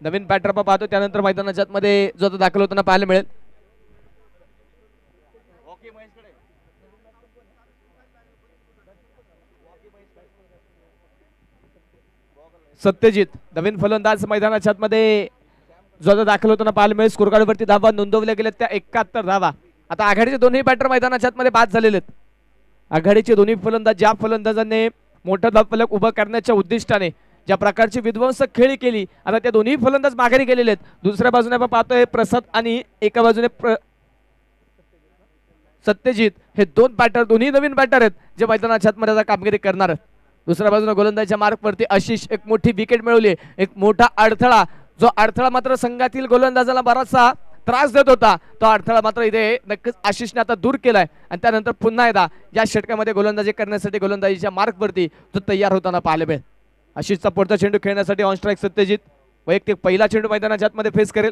नवीन बॅटर आपण पाहतो त्यानंतर मैदानाच्या आतमध्ये जो दाखल होताना पाहायला मिळेल. सत्यजित नवीन फलंदाज मैदानाच्या आतमध्ये जो दाखल होताना पाहायला मिळेल. स्कोर कार्डवरती धावा नोंदवल्या गेल्या त्या 71 धावा. आता आघाडीचे दोन्ही बॅटर मैदानाच्या आतमध्ये बाद झालेले आहेत. आघाडीचे दोन्ही फलंदाज ज्या फलंदाजांनी मोठा धावफलक उभा करण्याच्या उद्दिष्टाने ज्या प्रकारची विध्वंसक खेळी केली, आता त्या दोन्ही फलंदाज माघारी गेलेले आहेत. दुसऱ्या बाजूने आपण पाहतोय प्रसाद आणि एका बाजूने सत्यजित. हे दोन बॅटर दोन्ही नवीन बॅटर आहेत जे मैदानाच्या आतमध्ये कामगिरी करणार आहेत. दुसऱ्या बाजूने गोलंदाजीच्या मार्कवरती आशिष एक मोठी विकेट मिळवली. एक मोठा अडथळा, जो अडथळा मात्र संघातील गोलंदाजाला बराचसा त्रास देत होता, तो अडथळा मात्र इथे नक्कीच आशिषने आता दूर केलाय आणि त्यानंतर पुन्हा एकदा या षटकामध्ये गोलंदाजी करण्यासाठी गोलंदाजीच्या मार्कवरती तो तयार होताना पाहायला मिळेल. आशिषचा पुढचा चेंडू खेळण्यासाठी ऑन स्ट्राईक सत्यजित. वैयक्तिक पहिला चेंडू मैदानाच्या आतमध्ये फेस करेल.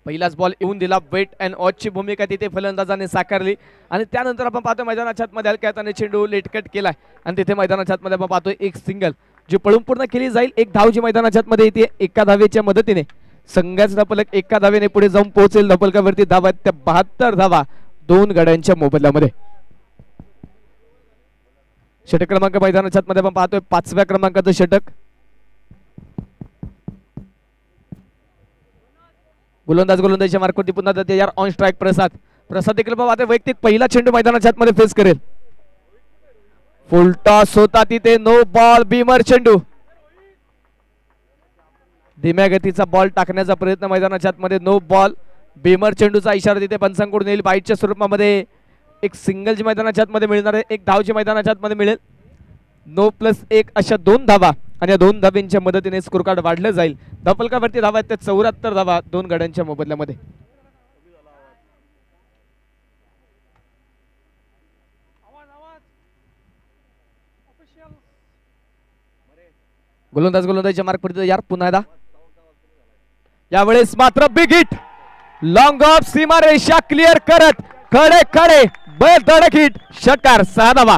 पहिलाच बॉल येऊन दिला. वेट अँड वॉचची भूमिका तिथे फलंदाजाने साकारली आणि त्यानंतर आपण पाहतो मैदानाच्या आतमध्ये हलक्या हाताने चेंडू लेटकट केलाय आणि तिथे मैदानाच्या आतमध्ये आपण पाहतोय एक सिंगल जी पळून पूर्ण केली जाईल. एक धाव जी मैदानाच्या आतमध्ये येते एका धावेच्या मदतीने संघाचा धपलक एका धावेने पुढे जाऊन पोहोचेल. धपलकावरती धावा त्या 72 धावा 2 गड्यांच्या मोबदल्यामध्ये. षटक क्रमांक मैदानाच्या आतमध्ये आपण पाहतोय 5व्या क्रमांकाचं षटक. गोलंदाजीच्या मार्कवरती पुन्हा तयार ऑन स्ट्राईक प्रसाद देखील बाबा वैयक्तिक पहिला चेंडू मैदानाच्या आतमध्ये फेस करेल. फुल टॉस होता तिथे नो बॉल. बीमर चेंडू धीम्या गतीचा बॉल टाकण्याचा प्रयत्न मैदानाच्या आतमध्ये नो बॉल. बीमर चेंडूचा इशारा तिथे पंचांकडून येईल. बाईटच्या स्वरूपामध्ये एक सिंगल जी मैदानाच्या आतमध्ये मिळणार आहे. एक धाव जी मैदानाच्या आतमध्ये मिळेल. 9+1 अशा 2 धावा आणि या 2 धाव्यांच्या मदतीने स्कोर कार्ड वाढलं जाईल. धपलकावरती धावा आहेत त्या 74 धावा 2 गड्यांच्या मोबदल्यामध्ये. गोलंदाजीच्या मार्कवरती यार पुन्हा एकदा यावेळेस मात्र बिग हिट. लॉंग ऑफ सीमारेषा क्लिअर करत खडे धडक हिट. षटकार 6 धावा.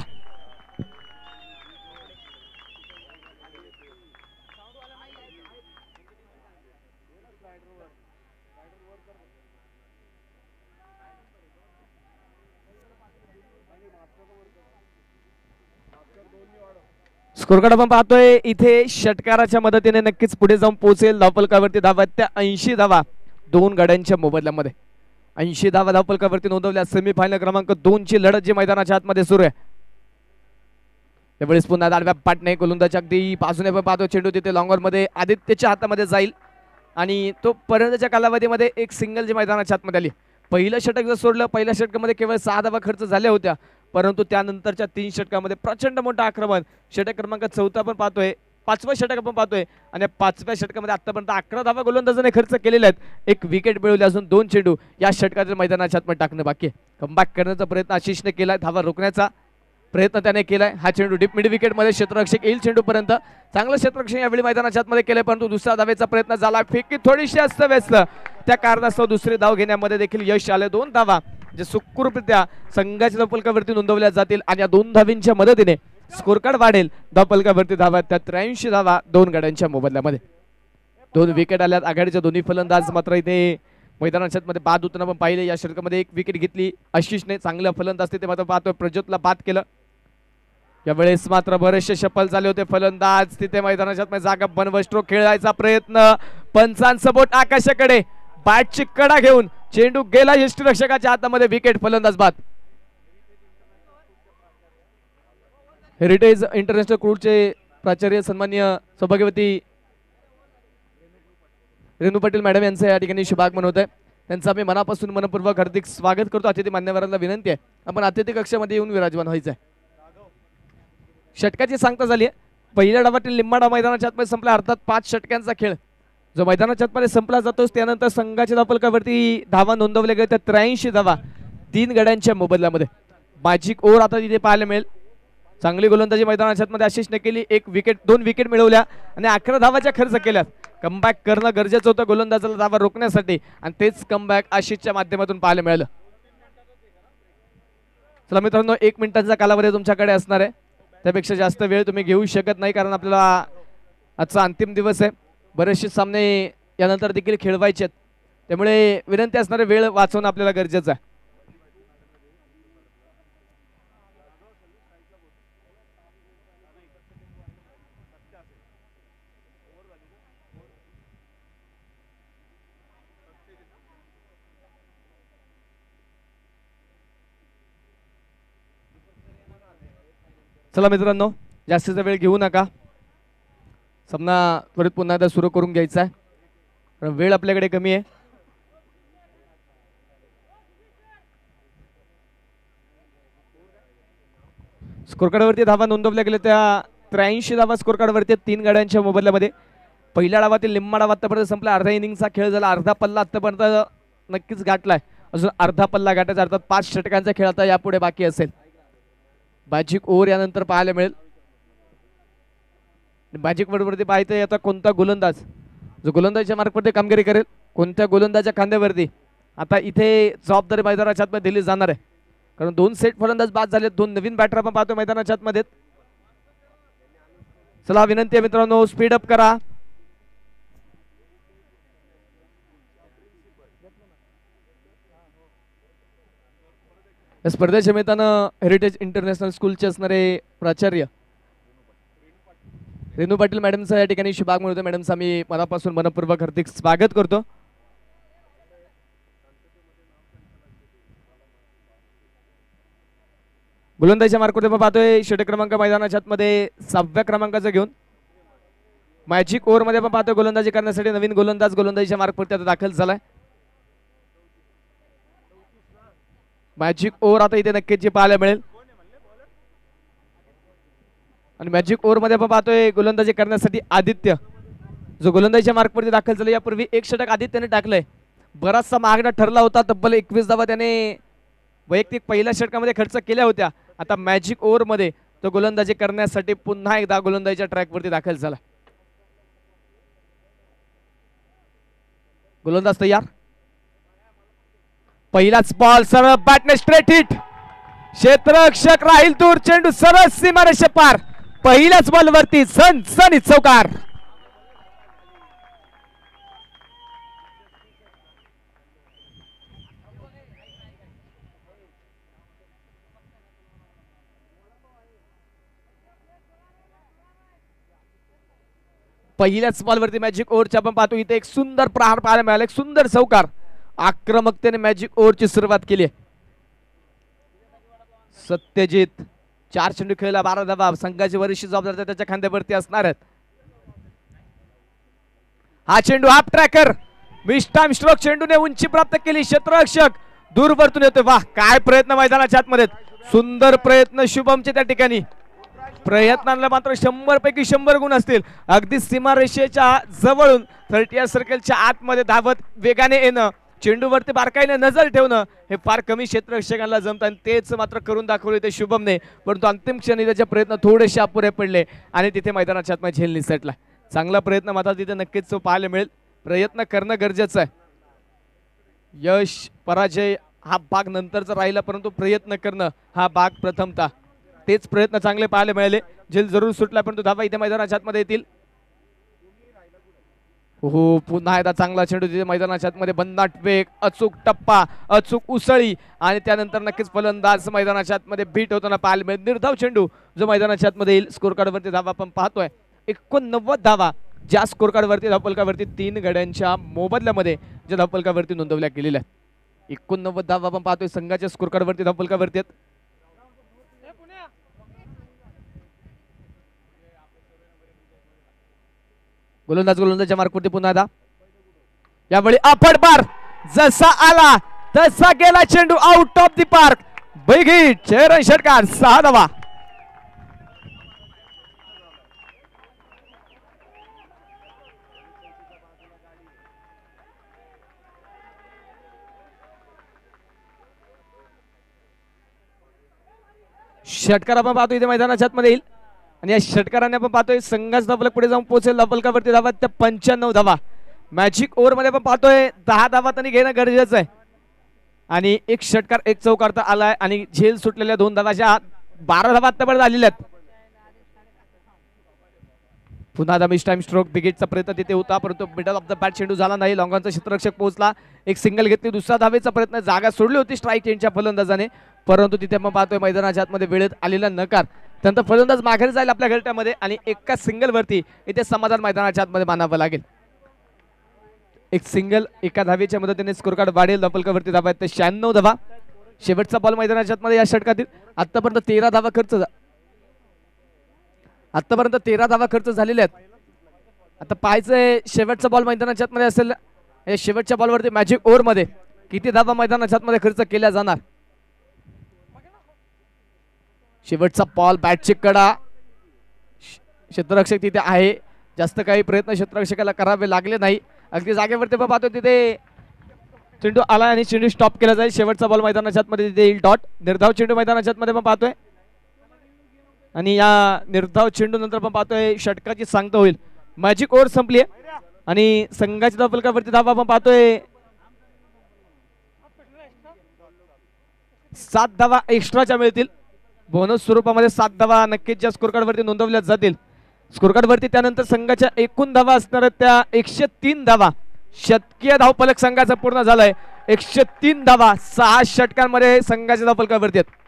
स्कोर कार्ड आपण पाहतोय इथे षटकाराच्या मदतीने नक्कीच पुढे जाऊन पोहोचेल. धावफलकावरती धावा त्या 80 धावा दोन गाड्यांच्या मोबदल्यामध्ये. 80 धावा धावफलकावरती नोंदवल्या. सेमीफायनल क्रमांक 2 ची लढत जी मैदानाच्या आतमध्ये सुरू आहे. त्यावेळेस पुन्हा दालव्या पाटणे गोलंदाज अगदी बाजूने पण पाहतो. चेंडू तिथे लॉंगॉन मध्ये आदित्यच्या हातामध्ये जाईल आणि तो पर्यंतच्या कालावधीमध्ये एक सिंगल जी मैदानाच्या आतमध्ये आली. पहिलं षटक जर सोडलं, पहिल्या षटकामध्ये केवळ 6 धावा खर्च झाल्या होत्या, परंतु त्यानंतरच्या 3 षटकामध्ये प्रचंड मोठं आक्रमण. षटक क्रमांक 4 पण पाहतोय, 5वं षटक आपण पाहतोय आणि 5व्या षटकामध्ये आतापर्यंत 11 धावा गोलंदाजाने खर्च केलेल्या आहेत. एक विकेट मिळवली, अजून 2 चेंडू या षटकातील मैदानाच्या आतमध्ये टाकणं बाकी आहे. कमबॅक करण्याचा प्रयत्न आशिषने केलाय, धावा रोखण्याचा प्रयत्न त्याने केलाय. हा चेंडू डीप मिड विकेट मध्ये क्षेत्ररक्षक येईल चेंडू पर्यंत. चांगलं क्षेत्ररक्षण यावेळी मैदानाच्या आतमध्ये केलंय, परंतु दुसरा धावेचा प्रयत्न झाला. फेकी थोडीशी अस्तव्यस्त, त्या कारणास्तव दुसरी धाव घेण्यामध्ये देखील यश आले. 2 धावा जे सुखरूपरित्या संघाच्या धावफलकावरती नोंदवल्या जातील आणि या 2 धावींच्या मदतीने स्कोर कार्ड वाढेल. धावफलकावरती धावा त्या 83 धावा 2 गाड्यांच्या मोबदल्यामध्ये. 2 विकेट आल्यात. आघाडीचे दोन्ही फलंदाज मात्र इथे मैदानाच्या मध्ये बाद होताना पण पाहिले. या षटकामध्ये 1 विकेट घेतली आशिषने. चांगलं फलंदाज तिथे मात्र पाहतोय प्रज्योतला बाद केलं. यावेळेस मात्र बरेचसे शफल झाले होते फलंदाज तिथे मैदानाच्या जागा बनवत स्ट्रोक खेळायचा प्रयत्न. पंचांचं बोट आकाशाकडे, बॅटची कडा घेऊन चेंडू गेला यष्टीरक्षकाच्या हातामध्ये. विकेट, फलंदाज बाद. हेरिटेज इंटरनॅशनल स्कूलचे प्राचार्य सन्माननीय सौभाग्यवती रेणू पाटील मॅडम यांचं या ठिकाणी शुभागमन होत आहे. त्यांचं आम्ही मनापासून मनपूर्वक हार्दिक स्वागत करतो. अतिथी मान्यवरांना विनंती आहे आपण अतिथी कक्षामध्ये येऊन विराजमान व्हायचं आहे. षटकाची सांगता झाली आहे. पहिल्या डावातील लिंबाडा मैदानाच्या आतमध्ये संपला, अर्थात 5 षटकांचा खेळ जो मैदानाच्या आतमध्ये संपला जातोच. त्यानंतर संघाच्या धावफलकावरती धावा नोंदवल्या गेल्या त्या 83 धावा 3 गड्यांच्या मोबदल्यामध्ये. मॅजिक ओव्हर आता तिथे पाहायला मिळेल. चांगली गोलंदाजी मैदानाच्या आतमध्ये आशिषने केली. 1 विकेट 2 विकेट मिळवल्या आणि 11 धावाच्या खर्च केल्यात. कमबॅक करणं गरजेचं होतं गोलंदाजाला धावा रोखण्यासाठी आणि तेच कमबॅक आशिषच्या माध्यमातून पाहायला मिळालं. चला मित्रांनो, 1 मिनिटांचा कालावधी तुमच्याकडे असणार आहे. त्यापेक्षा जास्त वेळ तुम्ही घेऊ शकत नाही, कारण आपल्याला आजचा अंतिम दिवस आहे. बरेचसे सामने यानंतर देखील खेळवायचे आहेत, त्यामुळे विनंती असणारे वेळ वाचवणं आपल्याला गरजेचं आहे. चला मित्रांनो, जास्तीचा वेळ घेऊ नका. सामना त्वरित पुन्हा एकदा सुरू करून घ्यायचा आहे, कारण वेळ आपल्याकडे कमी आहे. स्कोर कार्डवरती धावा नोंदवल्या गेल्या त्या 83 धावा स्कोर कार्डवरती 3 गाड्यांच्या मोबदल्यामध्ये. पहिल्या डावातील लिंबा डाव आतापर्यंत संपला. अर्धा इनिंगचा खेळ झाला. अर्धा पल्ला आतापर्यंत नक्कीच गाठलाय. अजून अर्धा पल्ला गाठायचा, अर्थात 5 षटकांचा खेळ आता यापुढे बाकी असेल. मॅजिक ओव्हर यानंतर पाहायला मिळेल. मॅजिक वरती पाहायचं आता कोणता गोलंदाज जो गोलंदाजीच्या मार्गावरती कामगिरी करेल, कोणत्या गोलंदाजाच्या खांद्यावरती आता इथे जबाबदारी मैदानाच्या आतमध्ये दिली जाणार आहे, कारण 2 सेट फलंदाज बाद झाले. 2 नवीन बॅटर आपण पाहतो मैदानाच्या आतमध्ये. चला विनंती आहे मित्रांनो, स्पीड अप करा. या स्पर्धेच्या निमित्तानं हेरिटेज इंटरनॅशनल स्कूलचे असणारे प्राचार्य रेणू पाटील मॅडमचं या ठिकाणी शुभागमन होतं. मॅडमचं आम्ही मनापासून मनपूर्वक हार्दिक स्वागत करतो. गोलंदाजीच्या मार्कवरती आपण पाहतोय षटक क्रमांक मैदानाच्या आतमध्ये 6व्या क्रमांकाचं घेऊन मॅजिक ओव्हर मध्ये आपण पाहतोय गोलंदाजी करण्यासाठी नवीन गोलंदाज गोलंदाजीच्या मार्कवरती आता दाखल झालाय. मॅजिक ओव्हर आता इथे नक्कीच पाहायला मिळेल. आणि मॅजिक ओव्हर मध्ये आपण पाहतोय गोलंदाजी करण्यासाठी आदित्य जो गोलंदाजीच्या मार्कवरती दाखल झाला. यापूर्वी 1 षटक आदित्यने टाकलंय. बराचसा महागडा ठरला होता. तब्बल 21 धावा त्याने वैयक्तिक पहिल्या षटकामध्ये खर्च केल्या होत्या. आता मॅजिक ओव्हर मध्ये तो गोलंदाजी करण्यासाठी पुन्हा एकदा गोलंदाजीच्या ट्रॅकवरती दाखल झाला. गोलंदाज तयार. पहिलाच बॉल सरळ बॅटने स्ट्रेट हिट. क्षेत्ररक्षक राहील दूर. चेंडू सरळ सीमारेषे पार. पहिल्याच बॉल वरती सनसनीत चौकार. पहिल्याच बॉलवरती मॅजिक ओव्हरची आपण पाहतो इथे एक सुंदर प्रहार पाहायला मिळाला, एक सुंदर चौकार. आक्रमकतेने मॅजिक ओव्हरची सुरुवात केली आहे. सत्यजित 4 चेंडू खेळला, 12 धावा. संघाची वरिष्ठ जबाबदारी त्याच्या खांद्यावरती असणार आहेत. हा चेंडू हाफ ट्रॅकर, विस्टाम स्ट्रोक चेंडूने उंची प्राप्त केली. क्षेत्ररक्षक दूरवरतून येतोय. वाह, काय प्रयत्न मैदानाच्या आतमध्ये, सुंदर प्रयत्न शुभमचे त्या ठिकाणी. प्रयत्नांना मात्र 100 पैकी 100 गुण असतील. अगदी सीमारेषेच्या जवळून 30 सर्कलच्या आतमध्ये धावत वेगाने येणं, चेंडूवरती बारकाईने नजर ठेवणं हे फार कमी क्षेत्ररक्षकांना जमतं आणि तेच मात्र करून दाखवले ते शुभमने. परंतु अंतिम क्षणी त्याचे प्रयत्न थोडेसे अपुरे पडले आणि तिथे मैदानाच्या आतमध्ये झेल निसटला. चांगला प्रयत्न मात्र तिथे नक्कीच पाहायला मिळेल. प्रयत्न करणं गरजेचं आहे. यश पराजय हा भाग नंतरचा राहिला, परंतु प्रयत्न करणं हा भाग प्रथमता. तेच प्रयत्न चांगले पाहायला मिळाले. झेल जरूर सुटला, परंतु धावा इथे मैदानाच्या आतमध्ये येतील. हो, पुन्हा एकदा चांगला चेंडू तिथे मैदानाच्या आतमध्ये. भन्नाट वेग, अचूक टप्पा, अचूक उसळी आणि त्यानंतर नक्कीच फलंदाज मैदानाच्या आतमध्ये बीट होताना पाहायला मिळेल. निर्धाव चेंडू जो मैदानाच्या आतमध्ये येईल. स्कोर कार्डवरती धावा आपण पाहतोय 89 धावा, ज्या स्कोर कार्डवरती धावफलकावरती 3 गड्यांच्या मोबदल्यामध्ये ज्या धावफलकावरती नोंदवल्या गेलेल्या आहेत. 89 धावा आपण पाहतोय संघाच्या स्कोर कार्डवरती धावफलकावरती आहेत. गोलंदाजाच्या मार्कवरती पुन्हा एकदा. यावेळी आपण बार जसा आला तसा गेला चेंडू out of the park. Baggy Cheran षटकार, 6 धावा. षटकार आपण पाहतो इथे मैदानाच्या आतमध्ये येईल आणि या षटकाराने आपण पाहतोय संघाचा धावफलक पुढे जाऊन पोहोचेल. धावफलकावरती धावा त्या 95 धावा. मॅजिक ओव्हर मध्ये आपण पाहतोय 10 धावा त्यांनी घेणं गरजेचं आहे आणि एक षटकार एक चौकार तर आलाय आणि झेल सुटलेल्या 2 धावाच्या 12 धावा आतापर्यंत आलेल्या आहेत. पुन्हा एकदा मिस टाइम स्ट्रोक बिगेटचा प्रयत्न तिथे होता, परंतु मिडल ऑफ द बॅट चेंडू झाला नाही. लॉंगॉनचा क्षेत्ररक्षक पोहोचला, एक सिंगल घेतली. दुसरा धावेचा प्रयत्न, जागा सोडली होती स्ट्राईक रेंजच्या फलंदाजाने, परंतु तिथे आपण पाहतोय मैदानाच्या आतमध्ये वेळेत आलेला नकार. त्यानंतर फलंदाज माघारी जाईल आपल्या घरट्यामध्ये आणि एका सिंगल वरती इथे समाधान मैदानाच्या आतमध्ये मानावं लागेल. एक सिंगल एका धावेच्या मदतीने स्कोर कार्ड वाढेल. धावफलकावरती धावा आहेत 96 धावा. शेवटचा बॉल मैदानाच्या आतमध्ये या षटकातील. आतापर्यंत 13 धावा खर्च झालेले आहेत. आता पाहायचंय शेवटचा बॉल मैदानाच्या आतमध्ये असेल. या शेवटच्या बॉलवरती मॅजिक ओव्हर मध्ये किती धावा मैदानाच्या आतमध्ये खर्च केल्या जाणार. शेवटचा बॉल, बॅटची कडा, क्षेत्ररक्षक तिथे आहे. जास्त काही प्रयत्न क्षेत्ररक्षकाला करावे लागले नाही. अगदी जागेवरती पाहतो तिथे चेंडू आला आणि चेंडू स्टॉप केला जाईल. शेवटचा बॉल मैदानाच्या आतमध्ये तिथे येईल डॉट. निर्धाव चेंडू मैदानाच्या आतमध्ये पण पाहतोय आणि या निर्धाव चेंडू नंतर पण पाहतोय षटकाची सांगता होईल. मॅजिक ओव्हर संपली आणि संघाच्या धावफलकावरती धावा आपण पाहतोय 7 धावा एक्स्ट्राच्या मिळतील. बोनस स्वरूपामध्ये 7 धावा नक्कीच ज्या स्कोर कार्डवरती नोंदवल्या जातील. स्कोर कार्डवरती त्यानंतर संघाच्या एकूण धावा असणार त्या 103 धावा. शतकीय धावफलक संघाचा पूर्ण झालाय. 103 धावा 6 षटकांमध्ये संघाच्या धावफलकावरती आहेत.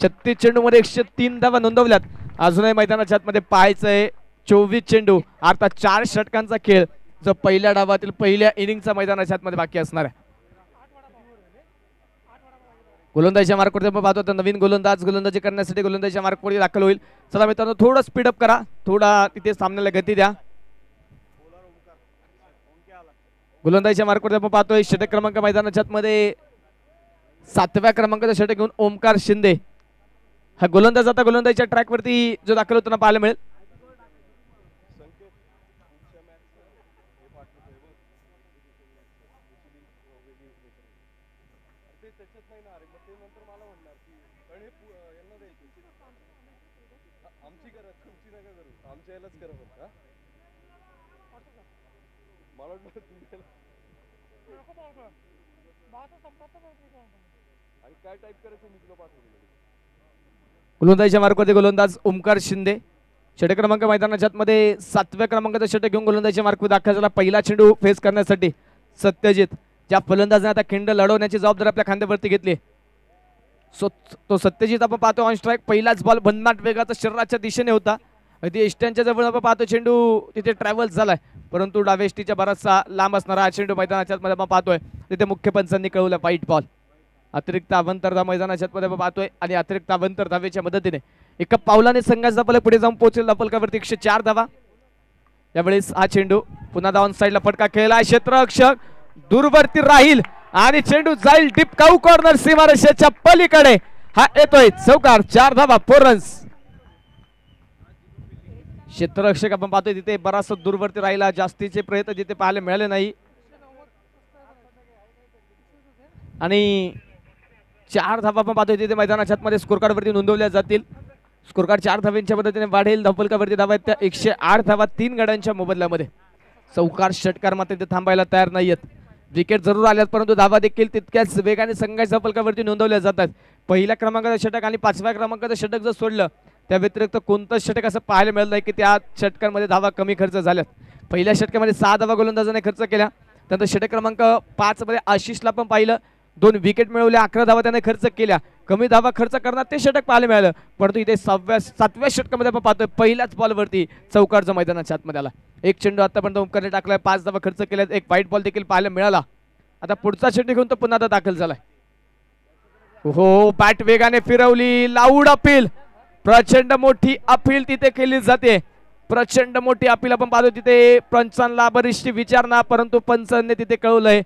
36 चेंडू मध्ये 103 धावा नोंदवल्यात. अजूनही मैदानाच्या आतमध्ये पाहायचंय 24 चेंडू, अर्थात 4 षटकांचा खेळ जो पहिल्या डावातील पहिल्या इनिंगचा मैदानाच्या आतमध्ये बाकी असणार आहे. गोलंदाजीच्या मार्कवरती आपण पाहतो तर नवीन गोलंदाजी करण्यासाठी गोलंदाजीच्या मार्कवरती दाखल होईल. चला मित्रांनो, थोडं स्पीडअप करा, थोडा तिथे सामन्याला गती द्या. गोलंदाजीच्या मार्कवरती आपण पाहतोय षटक क्रमांक मैदानाच्या आतमध्ये 7व्या क्रमांकाचा षटक घेऊन ओमकार शिंदे हा गोलंदाज आता गोलंदाजीच्या ट्रॅकवरती जो दाखल होताना पाहायला मिळेल. गोलंदाजीच्या मार्कवरती गोलंदाज ओमकार शिंदे षटक क्रमांक मैदानाच्या आतमध्ये 7व्या क्रमांकाचा षटक घेऊन गोलंदाजीच्या मार्कवर दाखल झाला. पहिला चेंडू फेस करण्यासाठी सत्यजित, ज्या फलंदाजाने आता खिंड लढवण्याची जबाबदारी आपल्या खांद्यावरती घेतली. तो सत्यजित आपण पाहतो ऑन स्ट्राईक. पहिलाच बॉल भन्नाट वेगाचा शरीराच्या दिशेने होता. अगदी इष्टांच्या जवळ आपण पाहतो चेंडू तिथे ट्रॅव्हल झालाय, परंतु डावेष्टीच्या बराचसा लांब असणारा हा चेंडू मैदानाच्या मध्ये आपण पाहतोय. तिथे मुख्य पंचांनी कळवलं व्हाईट बॉल. अतिरिक्त अवंतर मैदानाच्या मध्ये आपण पाहतोय आणि अतिरिक्त अवंतर धावेच्या मदतीने एका पावलाने संघाचा फलक पुढे जाऊन पोहोचेल. फलकावरती 104 धावा. यावेळेस हा चेंडू पुन्हा डाऊन साईडला फटका खेळला, क्षेत्ररक्षक दूरवरती राहील आणि चेंडू जाईल डिपकाऊ कॉर्नर सीमारेषेच्या पलीकडे. हा येतोय चौकार. 4 धावा, 4 रन्स. क्षेत्ररक्षक आपण पाहतोय तिथे बराचसा दूरवरती राहिला, जास्तीचे प्रयत्न तिथे पाहायला मिळाले नाही आणि 4 धावा आपण पाहतोय तिथे मैदानाच्या आतमध्ये स्कोर कार्ड वरती नोंदवल्या जातील. स्कोर कार्ड 4 धावांच्या मदतीने वाढेल. धावफलकावरती धावा आहेत त्या 108 धावा 3 गड्यांच्या मोबदल्यामध्ये. चौकार षटकार मात्र ते थांबायला तयार नाहीयेत. विकेट जरूर आल्यात परंतु धावा देखील तितक्याच वेगाने संघाच्या फलकावरती नोंदवल्या जातात. पहिल्या क्रमांकाचं षटक आणि 5व्या क्रमांकाचं षटक जर सोडलं त्या व्यतिरिक्त कोणतंच षटक असं पाहायला मिळत नाही की त्या षटकांमध्ये धावा कमी खर्च झाल्यात. पहिल्या षटकामध्ये 6 धावा गोलंदाजाने खर्च केल्या. त्यानंतर षटक क्रमांक 5 मध्ये आशिषला पण पाहिलं, 2 विकेट मिळवल्या, 11 धावा त्याने खर्च केल्या. कमी धावा खर्च करणार ते षटक पाहायला मिळालं, परंतु इथे 7व्या षटकामध्ये आपण पाहतोय पहिल्याच बॉलवरती चौकारचा मैदानाच्या आतमध्ये आला. एक चेंडू आतापर्यंत ओमकारने टाकलाय, 5 धावा खर्च केल्यात, एक व्हाईट बॉल देखील पाहायला मिळाला. आता पुढचा चेंडू घेऊन तो पुन्हा दाखल झालाय. हो, बॅट वेगाने फिरवली, लाऊड अपील, प्रचंड मोठी अपील तिथे केली जाते. प्रचंड मोठी अपील आपण पाहतो तिथे. पंचांना बरीचशी विचारणा, परंतु पंचांनी तिथे कळवलंय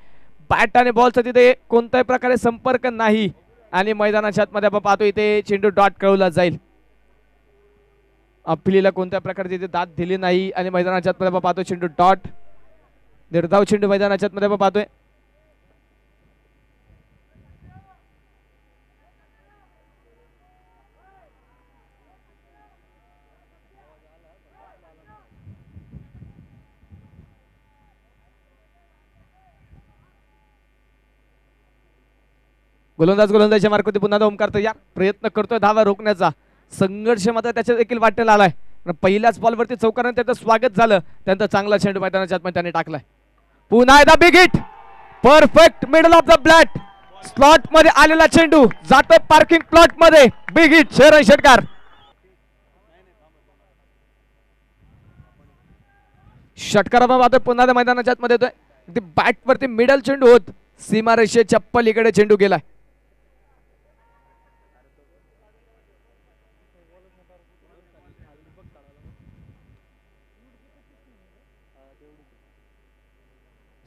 बॅट आणि बॉलचा तिथे कोणत्याही प्रकारे संपर्क नाही आणि मैदानाच्या आतमध्ये आपण पाहतो इथे चेंडू डॉट कळवला जाईल. अपीलीला कोणत्या प्रकारे तिथे दाद दिली नाही आणि मैदानाच्या आतमध्ये आपण पाहतो चेंडू डॉट. निर्धाव चेंडू मैदानाच्या आतमध्ये आपण पाहतोय. गोलंदाजच्या मार्गावरती पुन्हा ओमकार तयार, प्रयत्न करतोय धावा रोखण्याचा. संघर्ष मात्र त्याच्या देखील वाटेला आलाय. पहिल्याच बॉलवरती चौकाराने त्याचं स्वागत झालं, त्यानंतर चांगला चेंडू मैदानाच्या आतमध्ये त्याने टाकलाय. पुन्हा एकदा big hit, perfect middle of the ब्लॅट स्लॉट मध्ये आलेला चेंडू जातो पार्किंग प्लॉट मध्ये. बिग हिट, शेर षटकार. षटकार पुन्हा मैदानाच्या आतमध्ये येतोय. बॅट वरती मिडल चेंडू होत सीमारेषेच्या पलीकडे चेंडू गेलाय.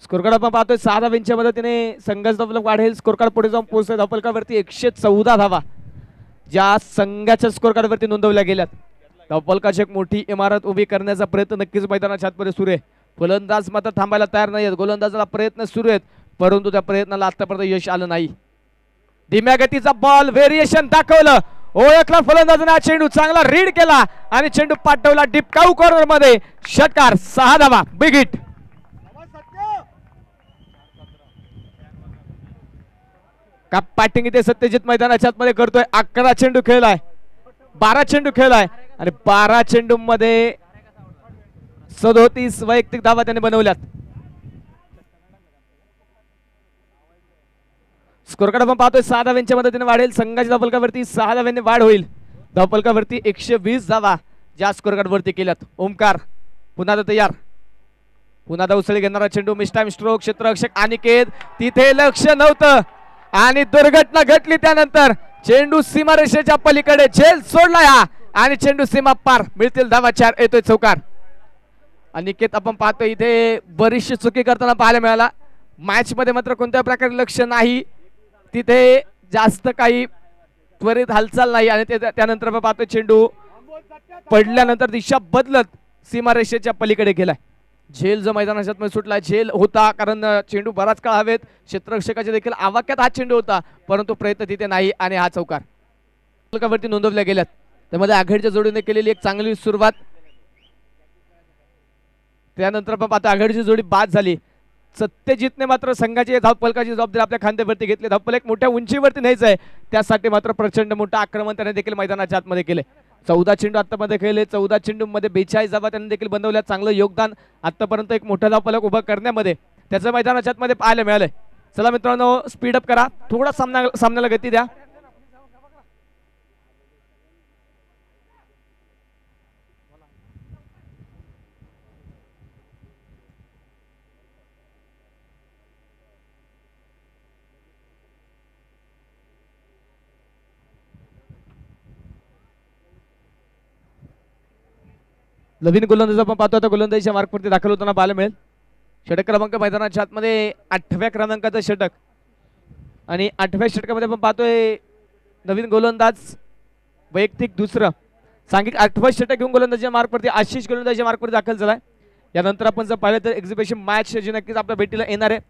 स्कोर कार्ड आपण पाहतोय 6 धावांच्या मदतीने संघाचा फलक वाढेल. स्कोर कार्ड पुढे जाऊन पोहोचतोय धावफलकावरती 114 धावा ज्या संघाच्या स्कोर कार्ड वरती नोंदवल्या गेल्यात. धावफलकाची एक मोठी इमारत उभी करण्याचा प्रयत्न नक्कीच मैदानाच्या आतमध्ये सुरू आहे. फलंदाज मात्र थांबायला तयार नाहीयेत. गोलंदाजाला प्रयत्न सुरू आहेत, परंतु त्या प्रयत्नाला आतापर्यंत यश आलं नाही. धीम्या गतीचा बॉल व्हेरिएशन दाखवलं, ओळखला फलंदाजाने, हा चेंडू चांगला रीड केला आणि चेंडू पाठवला डिपकाऊ कॉर्नर मध्ये. षटकार, 6 धावा, बिग हिट. कप बॅटिंग इथे सत्यजित मैदानाच्या आतमध्ये करतोय. 11 चेंडू खेळलाय, 12 चेंडू खेळलाय आणि 12 चेंडू मध्ये 37 वैयक्तिक धावा त्याने बनवल्यात. स्कोर कार्ड आपण पाहतोय 6 धावांच्या मदतीने वाढेल. संघाच्या धावफलकावरती 6 धावांनी वाढ होईल. धावफलकावरती 120 धावा ज्या स्कोर कार्ड वरती केल्यात. ओमकार पुन्हा तयार, पुन्हा धावसळी घेणारा चेंडू, मिस टाइम स्ट्रोक. क्षेत्ररक्षक अनिकेत तिथे लक्ष नव्हतं आणि दुर्घटना घडली. त्यानंतर चेंडू सीमारेषेच्या पलीकडे झेल सोडला या आणि चेंडू सीमा पार. मिळतील धावा 4. येतोय चौकार. अनिकेत आपण पाहतोय इथे बरीचशी चुकी करताना पाहायला मिळाला. मॅच मध्ये मात्र कोणत्या प्रकारे लक्ष नाही, तिथे जास्त काही त्वरित हालचाल नाही आणि त्यानंतर आपण पाहतोय चेंडू पडल्यानंतर दिशा बदलत सीमारेषेच्या पलीकडे गेलाय. झेल जो मैदानाच्या आतमध्ये सुटला, झेल होता कारण चेंडू बराच काळ हवेत. क्षेत्ररक्षकाच्या देखील आवाक्यात हा चेंडू होता, परंतु प्रयत्न तिथे नाही आणि हा चौकार वरती नोंदवल्या गेल्यात. त्यामध्ये आघाडीच्या जोडीने केलेली एक चांगली सुरुवात, त्यानंतर आपण पाहतो आघाडीची जोडी बाद झाली. सत्यजितने मात्र संघाची धावफलकाची जबाबदारी आपल्या खांद्यावरती घेतली. धावफलक मोठ्या उंचीवरती न्यायचं आहे, त्यासाठी मात्र प्रचंड मोठं आक्रमण त्याने देखील मैदानाच्या आतमध्ये केले. 14 चेंडू आतामध्ये खेळले, 14 चेंडू मध्ये 42 धावा त्यांनी देखील बनवल्या. चांगलं योगदान आतापर्यंत एक मोठा धावफलक उभा करण्यामध्ये त्याचं मैदानाच्या आतमध्ये पाहायला मिळालंय. चला मित्रांनो, स्पीड अप करा, थोडा सामन्याला गती द्या. नवीन गोलंदाज आपण पाहतो आता गोलंदाजीच्या मार्कवरती दाखल होताना पाहायला मिळेल. षटक क्रमांक मैदानाच्या आतमध्ये 8व्या क्रमांकाचं षटक आणि 8व्या षटकामध्ये आपण पाहतोय नवीन गोलंदाज वैयक्तिक दुसरं सांघिक 8वं षटक घेऊन गोलंदाजीच्या मार्कवरती आशिष गोलंदाजीच्या मार्कवरती दाखल झालाय. यानंतर आपण जर पाहिलं तर एक्झिबिशन मॅच जी नक्कीच आपल्या भेटीला येणार आहे.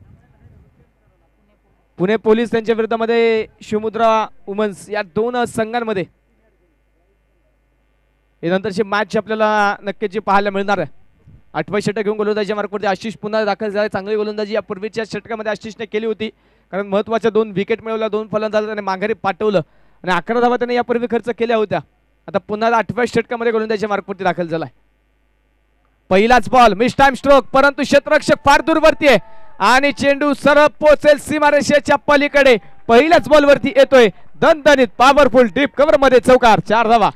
पुणे पोलीस त्यांच्या विरुद्धमध्ये शिवमुद्रा वुमन्स या दोन संघांमध्ये यानंतरची मॅच आपल्याला नक्कीच पाहायला मिळणार आहे. 8वं षटक घेऊन गोलंदाजीच्या मार्कवरती आशिष पुन्हा दाखल झाला. चांगली गोलंदाजी या पूर्वीच्या षटकामध्ये आशिषने केली होती कारण महत्त्वाच्या 2 विकेट मिळवल्या, 2 फलंदाज त्याने माघारी पाठवलं आणि 11 धावा त्याने यापूर्वी खर्च केल्या होत्या. आता पुन्हा 8व्या षटकामध्ये गोलंदाजीच्या मार्कवरती दाखल झालाय. पहिलाच बॉल मिस टाइम स्ट्रोक परंतु क्षेत्ररक्षक फार दूरवरती आहे आणि चेंडू सरळ पोहोचेल सीमारेषेच्या पलीकडे. पहिल्याच बॉल वरती येतोय दणदणीत पॉवरफुल डीप कव्हर मध्ये चौकार. 4 धावा.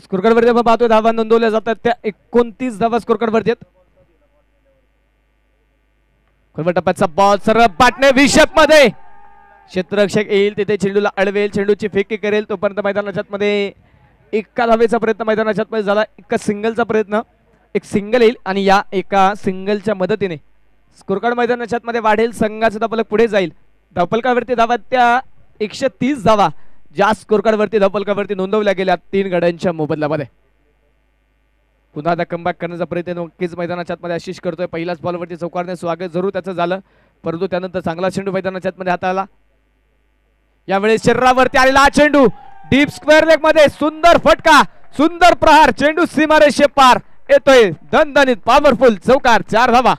स्कोरकार्ड वरती आपण पाहतोय धावा नोंदवल्या जातात त्या 29 धावा स्कोरकार्ड वरती आहेत. टप्प्याचा बॉल सरळ पाटणे विषप मध्ये क्षेत्ररक्षक येईल तिथे चेंडूला अडवेल, चेंडूची फेकी करेल तोपर्यंत मैदानाच्या मध्ये एका धावेचा प्रयत्न मैदानाच्या मध्ये झाला. एका सिंगलचा प्रयत्न, एक सिंगल येईल आणि या एका सिंगलच्या मदतीने स्कोरकार्ड मैदानाच्या मध्ये वाढेल. संघाचा धावफलक पुढे जाईल. धावफलकावरती धावा त्या 130 धावा ज्या स्कोरकार्ड वरती धावफलकावरती नोंदवल्या गेल्या 3 गड्यांच्या मोबदल्यामध्ये. पुन्हा आता कमबॅक करण्याचा प्रयत्न नक्कीच मैदानाच्या आतमध्ये आशिष करतोय. पहिल्याच बॉलवरती चौकारने स्वागत जरूर त्याचं झालं परंतु त्यानंतर चांगला चेंडू मैदानाच्या आतमध्ये हाताळला. यावेळेस शरीरावरती आलेला हा चेंडू डीप स्क्वेअर लेग मध्ये सुंदर फटका, सुंदर प्रहार, चेंडू सीमारेषे पार येतोय दणदणीत पॉवरफुल चौकार. 4 धावा.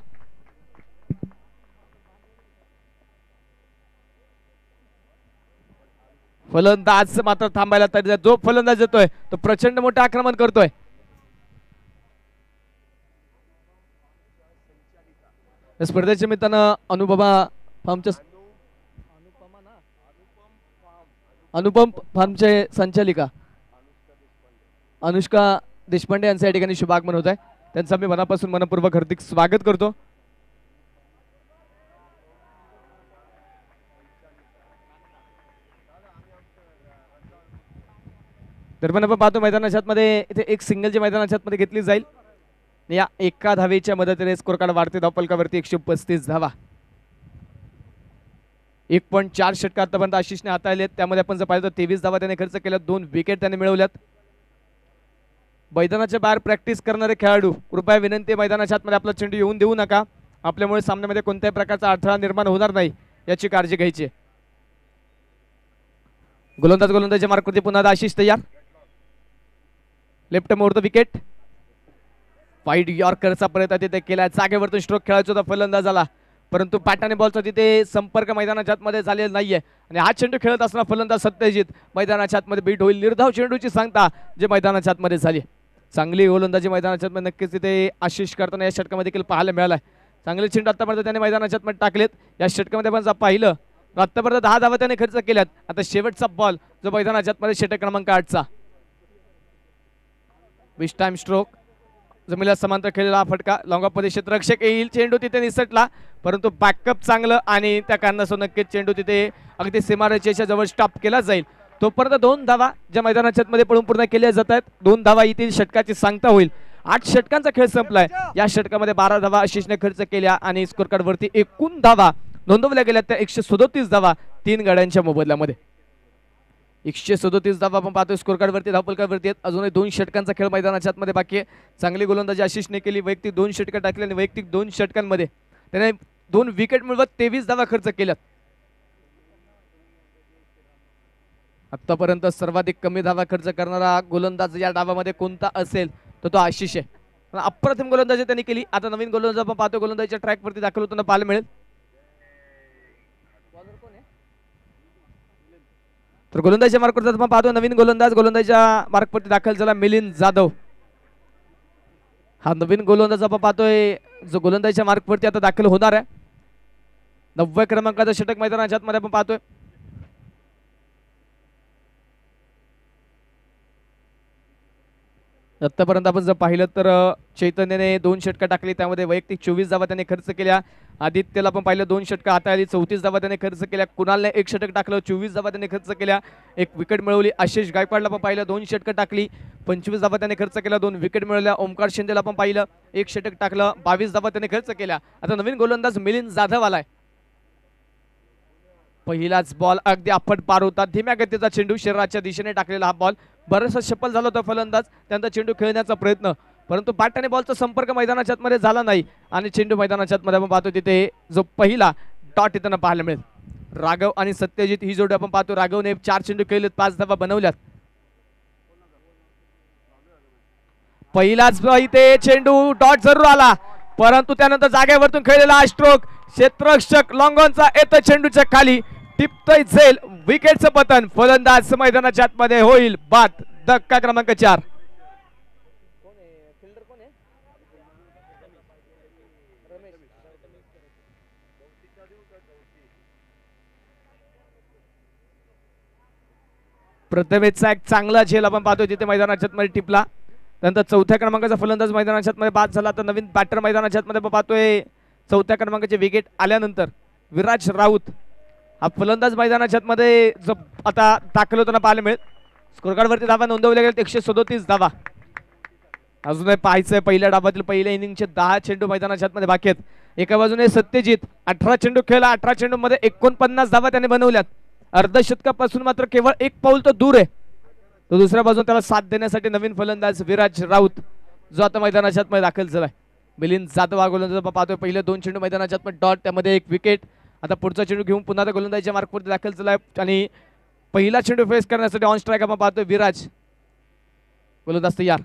फलंदाज मात्र थांबायला तयार. जो फलंदाज येतोय तो प्रचंड मोठं आक्रमण करतोय. स्पर्धेच्या निमित्तानं अनुपम फार्मचे संचालिका अनुष्का देशपांडे यांचं या ठिकाणी शुभागमन होत आहे. त्यांचं मी मनापासून मनपूर्वक हार्दिक स्वागत करतो. दरम्यान आपण पाहतो मैदानाच्या मध्ये इथे एक सिंगल जी मैदानाच्या मध्ये घेतली जाईल. या एका धावेच्या मदतीने स्कोर कार्ड वाढते धावफलकावरती 135 धावा. 1.4 षटक आतापर्यंत आशिषने हाताळले. त्यामध्ये आपण जर पाहिलं तर 23 धावा त्याने खर्च केल्या, 2 विकेट त्याने मिळवल्यात. मैदानाच्या बाहेर प्रॅक्टिस करणारे खेळाडू कृपया विनंती मैदानाच्या आतमध्ये आपला चेंडू येऊन देऊ नका. आपल्यामुळे सामन्यामध्ये कोणत्याही प्रकारचा अडथळा निर्माण होणार नाही याची काळजी घ्यायची. गोलंदाजीच्या मार्कवरती पुन्हा आशिष तयार. Left more the wicket. Wide यॉर्करचा प्रयत्न तिथे केला. जागेवरतून स्ट्रोक खेळायचा होता फलंदाजाला परंतु पॅटाने बॉलचा तिथे संपर्क मैदानाच्या आतमध्ये झालेला नाहीये आणि हा चेंडू खेळत असताना फलंदाज सत्यजित मैदानाच्या आतमध्ये बीट होईल. निर्धाव चेंडूची सांगता जे मैदानाच्या आतमध्ये झाली. चांगली गोलंदाजी मैदानाच्या आतमध्ये नक्कीच तिथे आशिष करताना या षटकामध्ये देखील पाहायला मिळालाय. चांगले चेंडू आतापर्यंत त्याने मैदानाच्या आतमध्ये टाकलेत. या षटकामध्ये आपण पाहिलं आतापर्यंत 10 धावा त्याने खर्च केल्यात. आता शेवटचा बॉल जो मैदानाच्या आतमध्ये षटक क्रमांक 8चा विश टाइम स्ट्रोक जमिनीला समांतर खेळलेला हा फटका लॉंग ऑफ मध्ये क्षेत्ररक्षक येईल. चेंडू तिथे निसटला परंतु बॅकअप चांगलं आणि त्या कारणासह नक्कीच चेंडू तिथे अगदी सीमारेषेच्या जवळ स्टॉप केला जाईल. तोपर्यंत 2 धावा ज्या मैदानाच्या मध्ये पडून पूर्ण केल्या जात आहेत. 2 धावा येतील षटकाची सांगता होईल. 8 षटकांचा खेळ संपलाय. या षटकामध्ये 12 धावा आशिषने खर्च केल्या आणि स्कोर कार्ड वरती एकूण धावा नोंदवल्या गेल्या त्या 137 धावा 3 गड्यांच्या मोबदल्यामध्ये. 137 धावा आपण पाहतोय स्कोर कार्ड वरती धावफलकावरती आहेत. अजूनही 2 षटकांचा खेळ मैदानाच्या आतमध्ये बाकी आहे. चांगली गोलंदाजी आशिषने केली. वैयक्तिक 2 षटकं टाकली आणि वैयक्तिक 2 षटकांमध्ये त्याने 2 विकेट मिळवत 23 धावा खर्च केल्यात. आतापर्यंत सर्वाधिक कमी धावा खर्च करणारा गोलंदाज या डावामध्ये कोणता असेल तर तो आशिष आहे. अप्रतिम गोलंदाजी त्यांनी केली. आता नवीन गोलंदाज आपण पाहतो गोलंदाजीच्या ट्रॅक वरती दाखल होताना पाहायला मिळेल. तर गोलंदाजीच्या मार्कवरती आपण पाहतो नवीन गोलंदाजीच्या मार्कवरती दाखल झाला मिलिंद जाधव. हा नवीन गोलंदाज आपण पाहतोय जो गोलंदाजीच्या मार्कवरती आता दाखल होणार आहे. 90 क्रमांकाचा षटक मैदानाच्या आतमध्ये आपण पाहतोय. आतापर्यंत आपण जर पाहिलं तर चैतन्यने 2 षटकं टाकली, त्यामध्ये वैयक्तिक 24 धावा त्याने खर्च केल्या. आदित्यला पण पाहिलं 2 षटकं हाताळली, 34 धावा त्याने खर्च केल्या. कुणालने 1 षटक टाकलं, 24 धावा त्याने खर्च केल्या, 1 विकेट मिळवली. आशिष गायकवाडला पण पाहिलं 2 षटकं टाकली, 25 धावा त्याने खर्च केल्या, 2 विकेट मिळवल्या. ओमकार शिंदेला पण पाहिलं 1 षटक टाकलं, 22 धावा त्याने खर्च केल्या. आता नवीन गोलंदाज मिलिंद जाधव आलाय. पहिलाच बॉल अगदी आपट पार होता, धीम्या गतीचा चेंडू शरीराच्या दिशेने टाकलेला हा बॉल बराचसा सफल झाला होता फलंदाज त्यांचा चेंडू खेळण्याचा प्रयत्न, परंतु बॅट आणि बॉलचा संपर्क मैदानाच्या आतमध्ये झाला नाही आणि चेंडू मैदानाच्या आतमध्ये आपण पाहतो तिथे जो पहिला डॉट इथं पाहायला मिळेल. राघव आणि सत्यजित ही जोडी आपण पाहतो. राघवने 4 चेंडू खेळलेत, 5 धावा बनवल्यात. पहिलाच इथे चेंडू डॉट जरूर आला, परंतु त्यानंतर जागेवरतून खेळलेला हा स्ट्रोक क्षेत्ररक्षक लॉंगॉनचा येतो चेंडूच्या खाली, टिपतोय झेल, विकेटचं पतन. फलंदाज मैदानाच्या आतमध्ये होईल बाद. धक्का क्रमांक 4. प्रथमेशचा एक चांगला झेल आपण पाहतोय तिथे मैदानाच्या आतमध्ये टिपला. नंतर 4थ्या क्रमांकाचा फलंदाज मैदानाच्या आतमध्ये बाद झाला. तर नवीन बॅटर मैदानाच्या आतमध्ये आपण पाहतोय 4थ्या क्रमांकाचे विकेट आल्यानंतर विराज राऊत हा फलंदाज मैदानाच्या आतमध्ये जो आता दाखल होताना पाहायला मिळेल. स्कोरकार्डवरती धावा नोंदवल्या गेल्या 137 धावा. अजूनही पाहायचंय पहिल्या डावातील पहिल्या इनिंगचे 10 चेंडू मैदानाच्या आतमध्ये बाकी आहेत. एका बाजूने सत्यजित 18 चेंडू खेळला, 18 चेंडू मध्ये 49 धावा त्याने बनवल्यात. अर्धशतकापासून मात्र केवळ 1 पाऊल तो दूर आहे. तो दुसऱ्या बाजूने त्याला साथ देण्यासाठी नवीन फलंदाज विराज राऊत जो आता मैदानाच्या आतमध्ये दाखल झालाय. मिलिंद जाधव गोलंदाज पाहतोय. पहिले 2 चेंडू मैदानाच्या आतमध्ये डॉट, त्यामध्ये 1 विकेट. आता पुढचा चेंडू घेऊन पुन्हा त्या गोलंदाजीच्या मार्कवरती दाखल झालाय आणि पहिला चेंडू फेस करण्यासाठी ऑन स्ट्राईक आपण पाहतोय विराज. गोलंदाज तयार.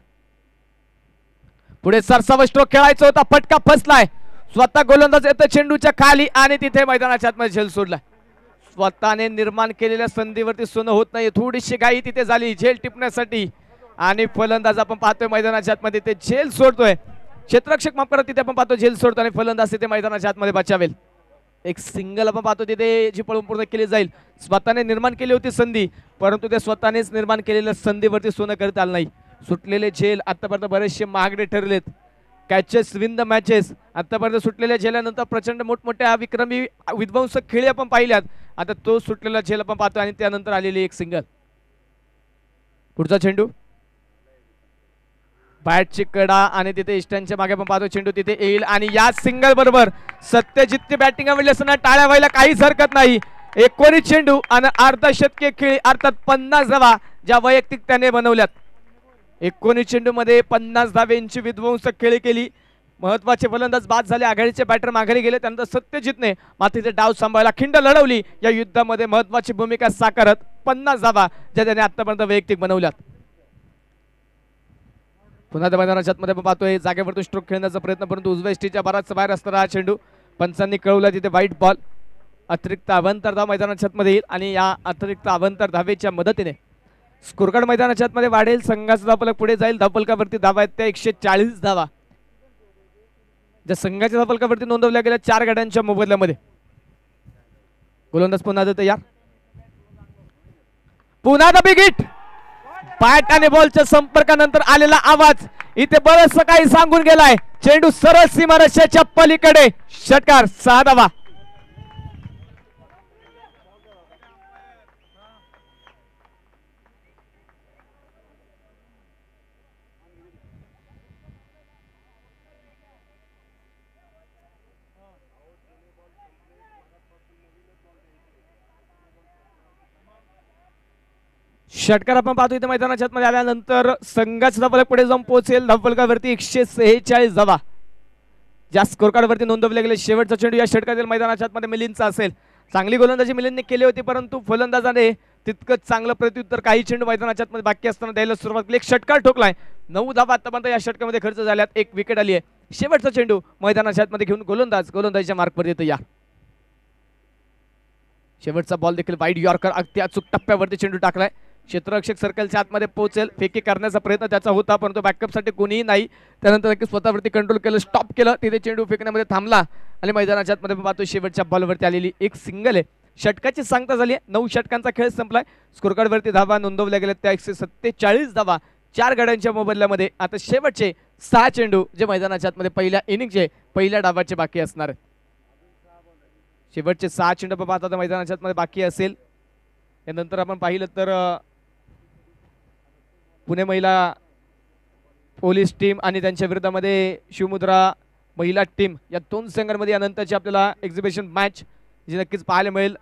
पुढे सरसावा स्ट्रोक खेळायचा होता, फटका फसलाय. स्वतः गोलंदाज येतो चेंडूच्या खाली आणि तिथे मैदानाच्या आतमध्ये झेल सोडलाय. स्वतःने निर्माण केलेल्या संधीवरती सोनं होत नाही, थोडीशी घाई तिथे झाली झेल टिपण्यासाठी आणि फलंदाज आपण पाहतोय मैदानाच्या आतमध्ये ते झेल सोडतोय. क्षेत्ररक्षक माफ करा, तिथे आपण पाहतो झेल सोडतो आणि फलंदाज तिथे मैदानाच्या आतमध्ये बचावेल. एक सिंगल आपण पाहतो तिथे जी पळून पूर्ण केली जाईल. स्वतःने निर्माण केली होती संधी, परंतु ते स्वतःनेच निर्माण केलेल्या संधीवरती सोनं करता आलं नाही. सुटलेले झेल आतापर्यंत बरेचसे महागडे ठरलेत. कॅचेस विन द मॅचेस आतापर्यंत सुटलेल्या झेल्यानंतर प्रचंड मोठमोठ्या विक्रमी विध्वंसक खेळी आपण पाहिल्यात. आता तो सुटलेला झेल आपण पाहतो आणि त्यानंतर आलेली एक सिंगल. पुढचा चेंडू बॅटची कडा आणि तिथे इष्टांच्या मागे आपण पाहतो चेंडू तिथे येईल आणि या सिंगल बरोबर सत्यजितची बॅटिंग आवडली असताना टाळ्या व्हायला काहीच हरकत नाही. 19 चेंडू आणि अर्धशतकीय खेळी अर्थात 50 धावा ज्या वैयक्तिक त्याने बनवल्यात. 19 चेंडू मध्ये 50 धावेंची विध्वंसक खेळी केली. महत्वाचे फलंदाज बाद झाले, आघाडीचे बॅटर माघारी गेले. त्यानंतर सत्यजितने मातीचे डाव सांभाळला, खिंड लढवली. या युद्धामध्ये महत्वाची भूमिका साकारत 50 धावा ज्या त्याने आतापर्यंत वैयक्तिक बनवल्यात. पुन्हा त्या मैदानाच्या आतमध्ये आपण पाहतोय जागेवरतून स्ट्रोक खेळण्याचा प्रयत्न, परंतु उजव्या स्टीच्या बराच बाहेर असताना हा चेंडू पंचांनी कळवला तिथे वाईट बॉल. अतिरिक्त अवांतर धाव मैदानाच्या आतमध्ये येईल आणि या अतिरिक्त अवांतर धावेच्या मदतीने स्कोरकार्ड मैदानाच्या आतमध्ये वाढेल. संघाचा धावफलक पुढे जाईल. धावफलकावरती धावा आहेत त्या 140 धावा ज्या संघाच्या धावफलकावरती नोंदवल्या गेल्या 4 गाड्यांच्या मोबदल्यामध्ये. गोलंदाज पुन्हा तयार. पुन्हा द बिग हिट. बॅट आणि बॉलच्या संपर्कानंतर आलेला आवाज इथे बरंच काही सांगून गेलाय. चेंडू सरळ सीमारेषेच्या पलीकडे, षटकार 6 धावा. षटकार आपण पाहतो इथे मैदानाच्या आतमध्ये आल्यानंतर संघाचा धावफलक पुढे जाऊन पोहोचेल. धावफलकावरती 146 धावा ज्या स्कोरकार्डवरती नोंदवले गेले. शेवटचा चेंडू या षटकातील मैदानाच्या आतमध्ये मिलिंदचा असेल. चांगली गोलंदाजी मिलिंदने केली होती, परंतु फलंदाजाने तितकंच चांगलं प्रत्युत्तर काही चेंडू मैदानाच्या आतमध्ये बाकी असताना द्यायला सुरुवात केली. एक षटकार ठोकलाय. 9 धावा आतापर्यंत या षटकामध्ये खर्च झाल्यात. 1 विकेट आली आहे. शेवटचा चेंडू मैदानाच्या आतमध्ये घेऊन गोलंदाजीच्या मार्कवर येतो. या शेवटचा बॉल देखील वाईड यॉर्कर अगदी अचूक टप्प्यावरती चेंडू टाकलाय. क्षेत्ररक्षक सर्कलच्या आतमध्ये पोहोचेल. फेकी करण्याचा प्रयत्न त्याचा होता, परंतु बॅकअपसाठी कोणीही नाही. त्यानंतर स्वतःवरती कंट्रोल केलं, स्टॉप केलं. तिथे चेंडू फेकण्यामध्ये थांबला आणि मैदानाच्या आतमध्ये पाहतो शेवटच्या बॉलवरती आलेली एक सिंगल आहे. षटकाची सांगता झाली. 9 षटकांचा खेळ संपलाय. स्कोरकार्डवरती धावा नोंदवल्या गेल्या त्या 147 धावा 4 गड्यांच्या मोबदल्यामध्ये आता शेवटचे 6 चेंडू जे मैदानाच्या आतमध्ये पहिल्या इनिंगचे पहिल्या डावाचे बाकी असणार आहेत. शेवटचे 6 चेंडू बाबा आता मैदानाच्या आतमध्ये बाकी असेल. त्यानंतर आपण पाहिलं तर पुणे महिला पोलीस टीम आणि त्यांच्या विरोधामध्ये शिवमुद्रा महिला टीम या 2 संघांमध्ये यानंतरची आपल्याला एक्झिबिशन मॅच जी नक्कीच पाहायला मिळेल.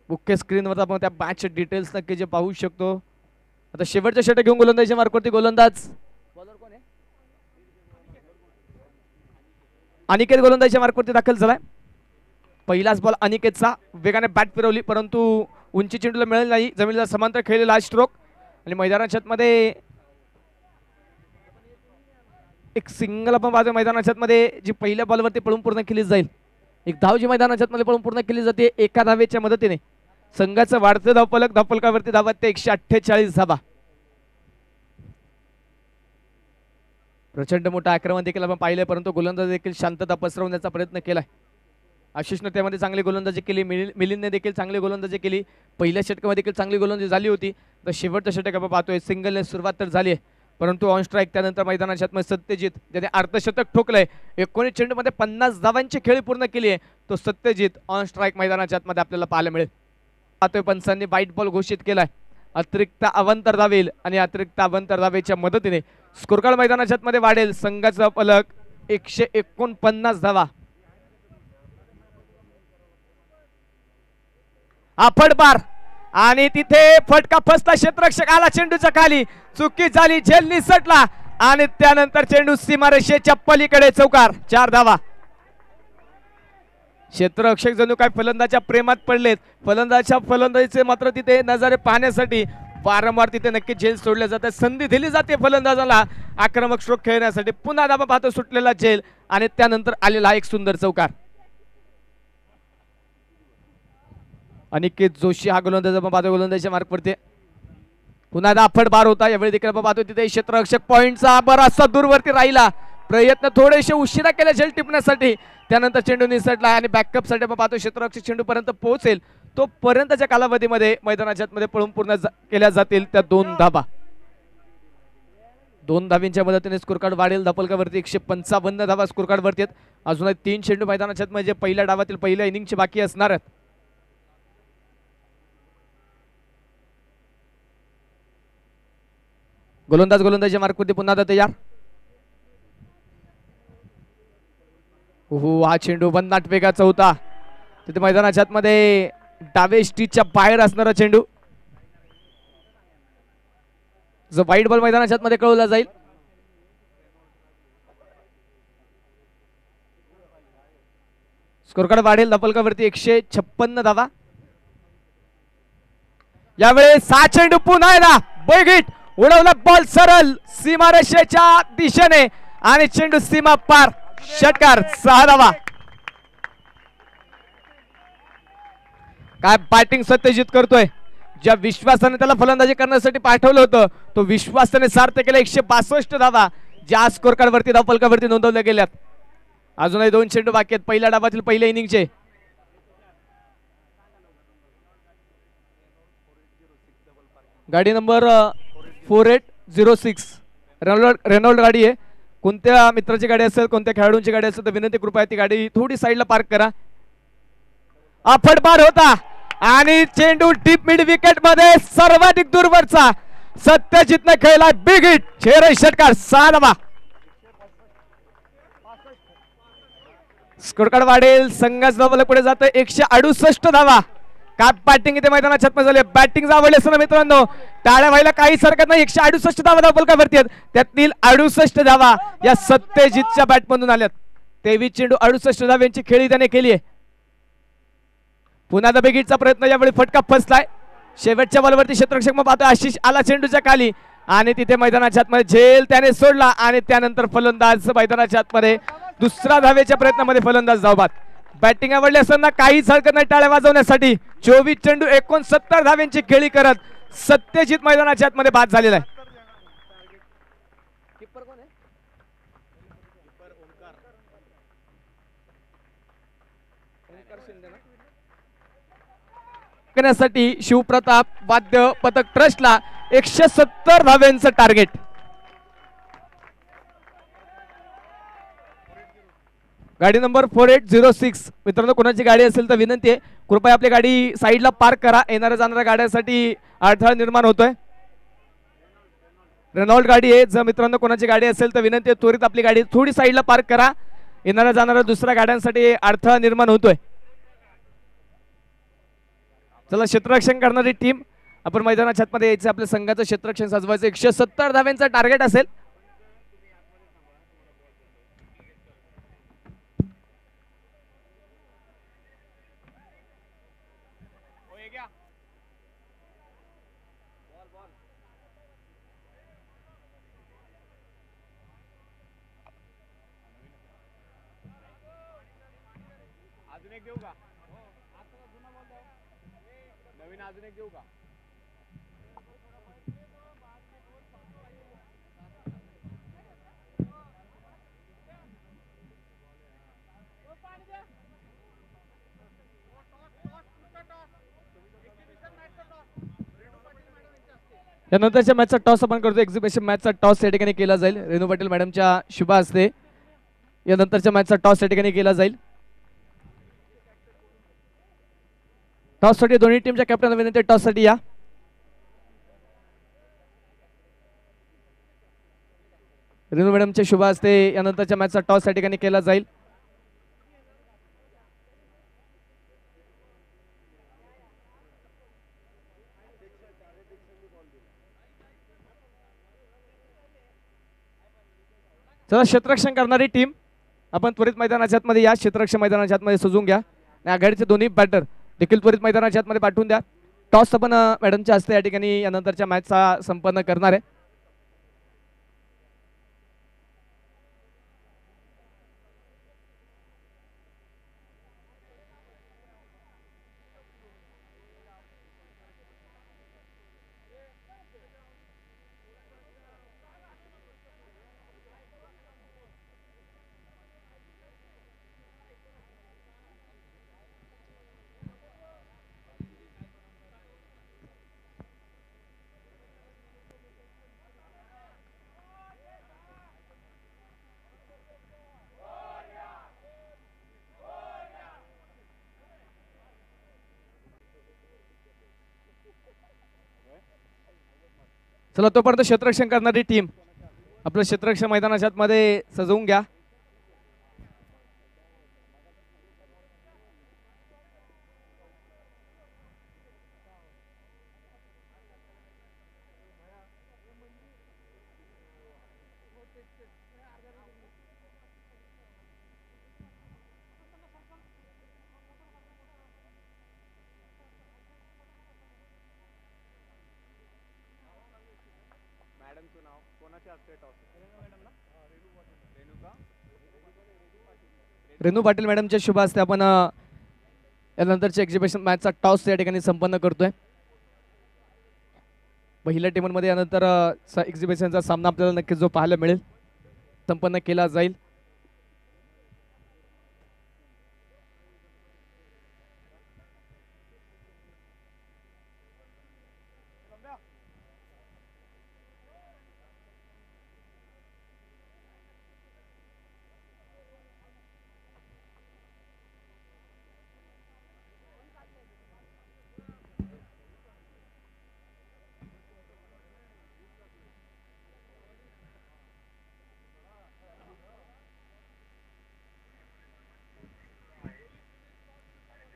मुख्य स्क्रीनवर आपण त्या मॅच डिटेल्स नक्की जे पाहू शकतो. आता शेवटच्या षटक घेऊन गोलंदाजीच्या मार्कवरती गोलंदाज अनिकेत गोलंदाजीच्या मार्कवरती दाखल झालाय. पहिलाच बॉल अनिकेतचा वेगाने बॅट फिरवली परंतु उंची चेंडूला मिळाली नाही. जमिनीला समांतर खेळलेला स्ट्रोक आणि मैदानाच्या आतमध्ये एक सिंगल आपण पाहतो. मैदानाच्या आतमध्ये जी पहिल्या बॉलवरती पळून पूर्ण केली जाईल. एक धाव जी मैदानाच्या आतमध्ये पळून पूर्ण केली जाते एका धावेच्या मदतीने. संघाचं वाढतं धावफलक धावफलकावरती धावत ते 148 धावा. प्रचंड मोठा आक्रमण देखील आपण पाहिले परंतु गोलंदाज देखील शांतता पसरवण्याचा प्रयत्न केलाय. आशिषने त्यामध्ये चांगली गोलंदाजी केली. मिलिंदने देखील चांगली गोलंदाजी केली. पहिल्या षटकामध्ये देखील चांगली गोलंदाजी झाली होती. तर शेवटचं षटक आपण पाहतोय सिंगलने सुरुवात तर झाली आहे परंतु ऑन स्ट्राईक त्यानंतर मैदानाच्या आतमध्ये सत्यजित ज्याने अर्धशतक ठोकलंय. 19 चेंडूमध्ये 50 धावांची खेळी पूर्ण केली आहे. तो सत्यजित ऑन स्ट्राईक मैदानाच्या आतमध्ये आपल्याला पाहायला मिळेल. पाहतोय पंचांनी वाईट बॉल घोषित केलाय. अतिरिक्त अवांतर धावेल आणि अतिरिक्त अवांतर धावेच्या मदतीने स्कोर कार्ड मैदानाच्या आतमध्ये वाढेल. संघाचा फलक 149 धावा. फटबार आणि तिथे फटका फसला. क्षेत्ररक्षक आला चेंडूच्या खाली. चुकी झाली. झेल निसटला आणि त्यानंतर चेंडू सीमारेषेच्या पलीकडे चौकार. 4 धावा. क्षेत्ररक्षक जणू काय फलंदाच्या प्रेमात पडलेत. फलंदाजीचे मात्र तिथे नजारे पाहण्यासाठी वारंवार तिथे नक्की झेल सोडले जाते. संधी दिली जाते फलंदाजाला आक्रमक स्ट्रोक खेळण्यासाठी. पुन्हा धावा पाहतो सुटलेला झेल आणि त्यानंतर आलेला एक सुंदर चौकार. अनिकेत जोशी हा गोलंदाज आपण पाहतो गोलंदाजीच्या मार्कवरती. पुन्हा दाफड बार होता. यावेळी देखील आपण पाहतो तिथे क्षेत्ररक्षक पॉइंटचा बराचसा दूरवरती राहिला. प्रयत्न थोडेसे उशिरा केले झेल टिपण्यासाठी. त्यानंतर चेंडू निसटला आणि बॅकअप साठी आपण पाहतो क्षेत्ररक्षक चेंडू पर्यंत पोहोचेल तो पर्यंतच्या कालावधीमध्ये मैदानाच्या आतमध्ये पळून पूर्ण केल्या जातील त्या 2 धावा. 2 धावींच्या मदतीने स्कोर कार्ड वाढेल. धापलकावरती 155 धावा स्कोर कार्ड वरती आहेत. अजूनही 3 चेंडू मैदानाच्या आतमध्ये पहिल्या डावातील पहिल्या इनिंगचे बाकी असणार आहेत. गोलंदाज गोलंदाजीच्या मार्कवरती पुन्हा तयार. हा चेंडू भन्नाट वेगाचा होता. तिथे मैदानाच्या आतमध्ये डावे स्टिचच्या बाहेर असणारा चेंडू जो वाईट बॉल मैदानाच्या आतमध्ये कळवला जाईल. स्कोर कार्ड वाढेल. धापलकावरती 156 धावा. यावेळी 6 चेंडू पुन्हा एकदा बैगिट उडवला बॉल सरळ सीमारेषेच्या दिशेने आणि चेंडू सीमा पार. षटकार. 6 धावा. काय बॅटिंग सत्यजित करतोय. ज्या विश्वासाने त्याला फलंदाजी करण्यासाठी पाठवलं होतं तो विश्वासाने सार्थ केला. 162 धावा ज्या स्कोर कार्ड वरती धावफलकावरती नोंदवल्या गेल्यात. अजूनही 2 चेंडू बाकी आहेत पहिल्या डावातील पहिल्या इनिंगचे. गाडी नंबर 4806 रेनॉल्ड गाडी आहे. कोणत्या मित्राची गाडी असेल कोणत्या खेळाडूंची गाडी असेल तर विनंती कृपया ती गाडी थोडी साईडला पार्क करा. फटबार होता आणि चेंडू डीप मिड विकेट मध्ये सर्वाधिक दूरवरचा सत्यजितने खेळला. Big hit. 6 षटकार. 6 धावा. स्कोर कार्ड वाढेल. संघाच धावफलक पुढे जातं 168 धावा. काय बॅटिंग इथे मैदानात छत्म झाले. बॅटिंग आवडली असं ना मित्रांनो टाळ्या व्हायला काहीच हरकत नाही. 168 धावा धावफलकावरती आहेत. त्यातील 68 धावा या सत्यजितच्या बॅटमधून आल्यात. 23 चेंडू 68 धाव्यांची खेळी त्याने केली आहे. पुन्हा बिगिटचा प्रयत्न. यावेळी फटका फसलाय. शेवटच्या बॉलवरती क्षेत्ररक्षक मग पाहतो आशिष आला चेंडूच्या खाली आणि तिथे मैदानाच्या आतमध्ये झेल त्याने सोडला आणि त्यानंतर फलंदाज मैदानाच्या आतमध्ये दुसरा धावेच्या प्रयत्नामध्ये फलंदाज धावबाद. बॅटिंग आवडली असताना काहीच हरकत नाही टाळ्या वाजवण्यासाठी. 24 चेंडू 69 धाव्यांची खेळी करत सत्यजित मैदानाच्या आतमध्ये बाद झालेला आहे. करण्यासाठी शिवप्रताप वाद्य पथक ट्रस्टला 170 धाव्यांचं टार्गेट. गाडी नंबर 4806. मित्रांनो कोणाची गाडी असेल तर विनंती आहे कृपया आपली गाडी साईडला पार्क करा. येणाऱ्या जाणाऱ्या गाड्यांसाठी अडथळा निर्माण होतोय. रेनॉल्ड गाडी आहे. जर मित्रांनो कोणाची गाडी असेल तर विनंती आहे त्वरित आपली गाडी थोडी साईडला पार्क करा. येणाऱ्या जाणाऱ्या दुसऱ्या गाड्यांसाठी अडथळा निर्माण होतोय. चला क्षेत्ररक्षण करणारी टीम आपण मैदानाच्या आतमध्ये यायचं. आपल्या संघाचं क्षेत्ररक्षण सजवायचं. 170 धाव्यांचा टार्गेट असेल. यानंतरच्या मॅचचा टॉस आपण करतो. एक्झिबिशन मॅचचा टॉस या ठिकाणी केला जाईल. रेणू पाटील मॅडमच्या शुभ हस्ते यानंतरच्या मॅचचा टॉस या ठिकाणी केला जाईल. टॉस साठी दोन्ही टीमच्या कॅप्टनला विनंती टॉस साठी या. रेणू मॅडमच्या शुभ हस्ते यानंतरच्या मॅचचा टॉस या ठिकाणी केला जाईल. चला क्षेत्ररक्षण करणारी टीम आपण त्वरित मैदानाच्या आतमध्ये या. क्षेत्ररक्षण मैदानाच्या आतमध्ये सजवून घ्या. आणि आघाडीचे दोन्ही बॅटर देखील त्वरित मैदानाच्या आतमध्ये पाठवून द्या. टॉस आपण मॅडमच्या हस्ते या ठिकाणी यानंतरच्या मॅचचा संपन्न करणार आहे. चला तोपर्यंत क्षेत्ररक्षण करणारी टीम आपलं क्षेत्ररक्षण मैदानाच्या आतमध्ये सजवून घ्या. रेणू पाटील मॅडमच्या शुभ हस्ते आपण यानंतरच्या एक्झिबिशन मॅचचा टॉस या ठिकाणी संपन्न करतोय. पहिल्या टीममध्ये यानंतर एक्झिबिशनचा सामना आपल्याला नक्कीच जो पाहायला मिळेल संपन्न केला जाईल.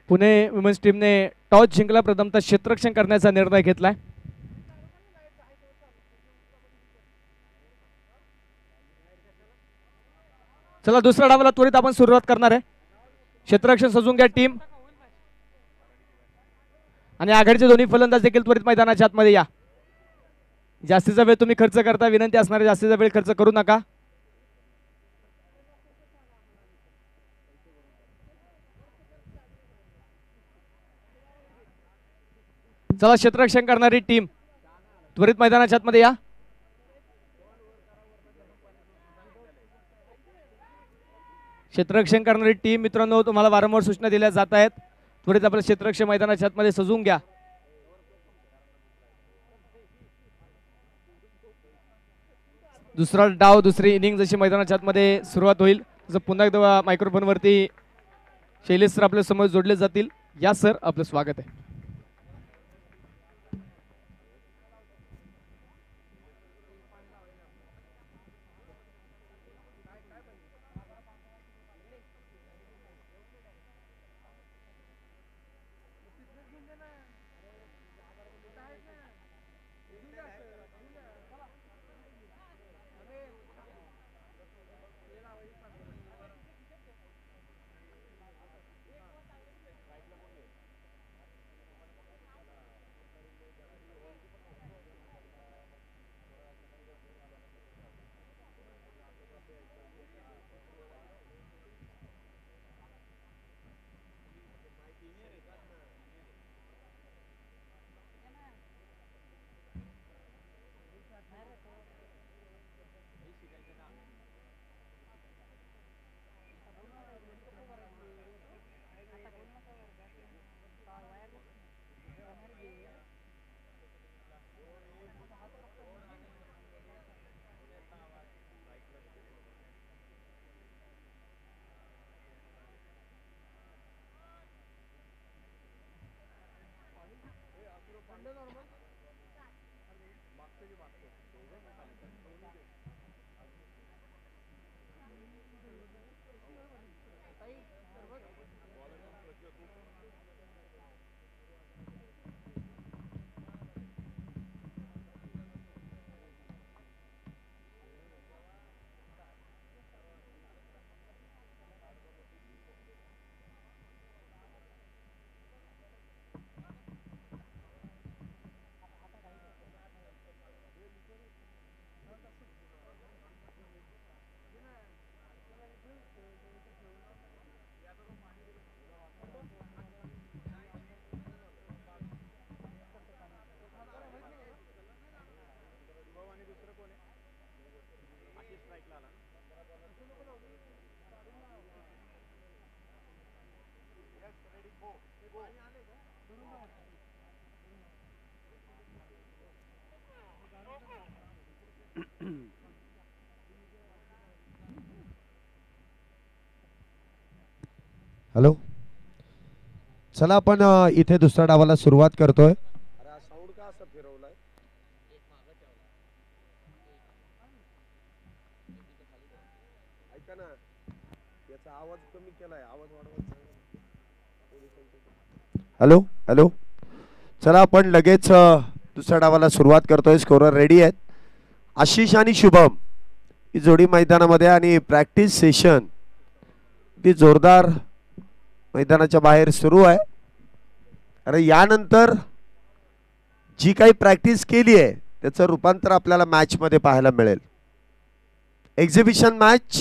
पुणे वुमेन्स टीमने टॉस जिंकला. प्रथमतः क्षेत्ररक्षण करण्याचा निर्णय घेतलाय. चला दुसऱ्या डावाला त्वरित आपण सुरुवात करणार आहे. क्षेत्ररक्षण सजवून घ्या टीम. आणि आघाडीचे दोन्ही फलंदाज देखील त्वरित मैदानाच्या आतमध्ये या. जास्तीचा वेळ तुम्ही खर्च करता विनंती असणारे जास्तीचा वेळ खर्च करू नका. चला क्षेत्ररक्षण करणारी टीम त्वरित मैदानाच्या आतमध्ये या. क्षेत्ररक्षण करणारी टीम मित्रांनो तुम्हाला वारंवार सूचना दिल्या जात आहेत. त्वरित आपल्या क्षेत्ररक्षक मैदानाच्या आतमध्ये सजवून घ्या. दुसरा डाव दुसरी इनिंग जशी मैदानाच्या आतमध्ये सुरुवात होईल तसं पुन्हा एकदा मायक्रोफोन वरती शैलेश सर आपल्या समोर जोडले जातील. या सर आपलं स्वागत आहे. हॅलो, चला आपण इथे दुसऱ्या डावाला सुरुवात करतोय. हॅलो हॅलो, चला आपण लगेच दुसऱ्या डावाला सुरुवात करतोय. स्कोरर रेडी आहेत. आशिष आणि शुभम ही जोडी मैदानामध्ये आणि प्रॅक्टिस सेशन ती जोरदार मैदानाच्या बाहेर सुरू आहे. अरे यानंतर जी काही प्रॅक्टिस केली आहे त्याचं रूपांतर आपल्याला मॅच मध्ये पाहायला मिळेल. एक्झिबिशन मॅच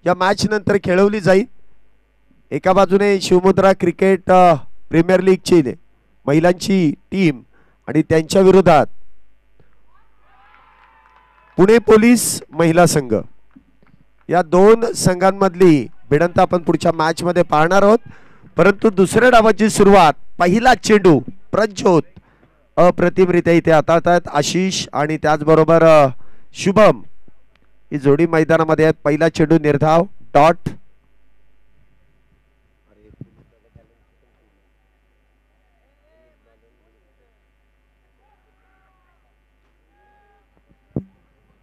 या मॅच नंतर खेळवली जाईल. एका बाजूने शिवमुद्रा क्रिकेट प्रीमियर लीगची महिलांची टीम आणि त्यांच्या विरोधात पुणे पोलीस महिला संघ, या दोन संघांमधली भिडंत आपण पुढच्या मॅच मध्ये पाहणार आहोत. परंतु दुसऱ्या डावाची सुरुवात, पहिला चेंडू प्रज्योत अप्रतिमरित्या इथे हाताळतात आशिष आणि त्याचबरोबर शुभम ही जोडी मैदानामध्ये आहेत. पहिला चेंडू निर्धाव डॉट.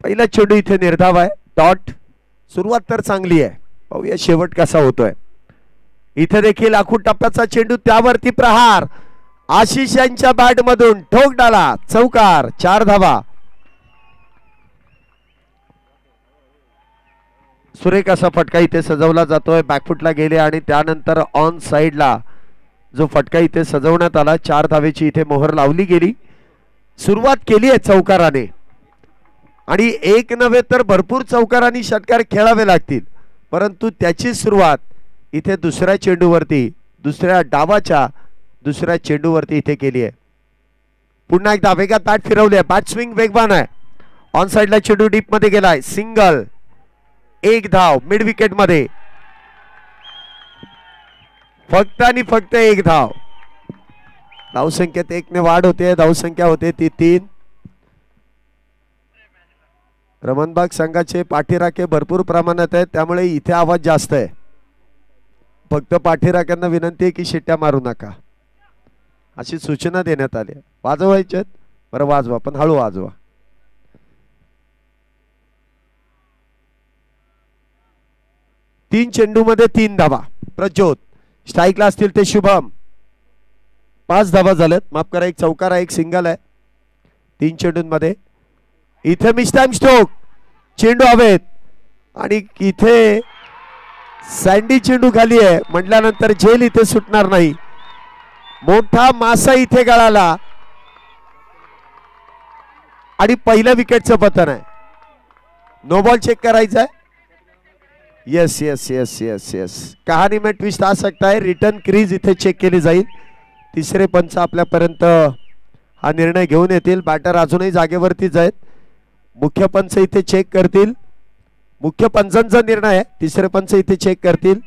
पहिला चेंडू इथे निर्धाव आहे डॉट. सुरुवात तर चांगली आहे, पाहूया शेवट कसा होतोय. इथे देखील आखूड टप्प्याचा चेंडू, त्यावरती प्रहार आशिष यांच्या बॅट मधून ठोक डाला, चौकार, 4 धावा. सुरेख असा फटका इथे सजवला जातोय. बॅकफुटला गेले आणि त्यानंतर ऑन साइडला जो फटका इथे सजवण्यात आला, 4 धावेची इथे मोहर लावली गेली. सुरुवात केली आहे चौकाराने आणि एक नव्हे तर भरपूर चौकारांनी षटकार खेळावे लागतील. परंतु त्याची सुरुवात इथे दुसऱ्या चेंडूवरती, दुसऱ्या डावाच्या दुसऱ्या चेंडूवरती इथे केली आहे. पुन्हा एकदा वेगात बॅट फिरवली आहे. बॅट स्विंग वेगवान आहे. ऑन साइडला चेंडू डीप मध्ये गेलाय. सिंगल, 1 धाव मिड विकेट मध्ये. फक्त आणि फक्त एक धाव. धावसंख्येत 1 ने वाढ होते. धावसंख्या होते ती 3. रमणबाग संघाचे पाठीराखे भरपूर प्रमाणात आहेत, त्यामुळे इथे आवाज जास्त आहे. फक्त पाठीराख्यांना विनंती आहे की शिट्ट्या मारू नका अशी सूचना देण्यात आली. वाजवायच्यात बरं वाजवा, पण हळू वाजवा. तीन चेंडूमध्ये 3 धावा. प्रज्योत स्ट्राईकला असतील ते शुभम. 5 धावा झाल्यात. माफ करा, एक चौकार आहे, एक सिंगल आहे 3 चेंडूंमध्ये. इथे मिस टाइम स्ट्रोक. चेंडू हवेत आणि इथे सँडी चेंडू खाली आहे म्हटल्यानंतर झेल इथे सुटणार नाही. मोठा मासा इथे गळाला आणि पहिल्या विकेटचं पतन आहे. नो बॉल चेक करायचा आहे. Yes yes yes yes yes, कहाणी में ट्विस्ट आ सकता है. रिटर्न क्रीज इथे चेक केली जाईल. तिसरे पंच आपल्यापर्यंत हा निर्णय घेऊन येतील. बॅटर अजूनही जागेवरतीच आहेत. मुख्य पंच इथे चेक करतील. मुख्य पंचांचा निर्णय आहे. तिसरे पंच इथे चेक करतील.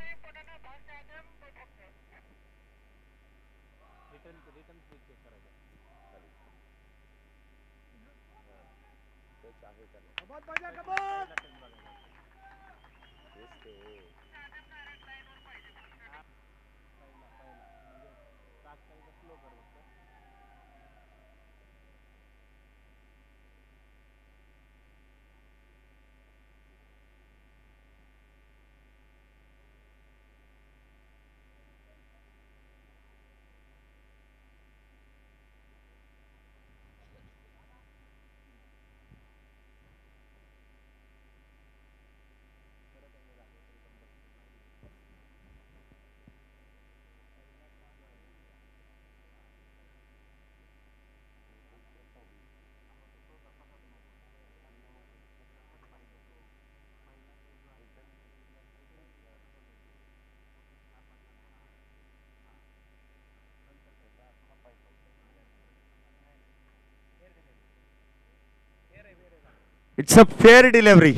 It's a fair delivery.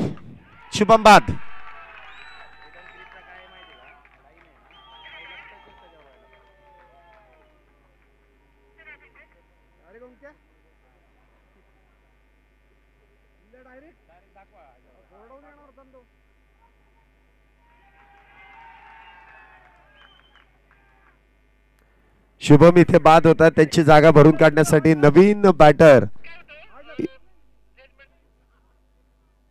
Shubham बाद. शुभम इथे बाद होता. त्यांची जागा भरून काढण्यासाठी नवीन बॅटर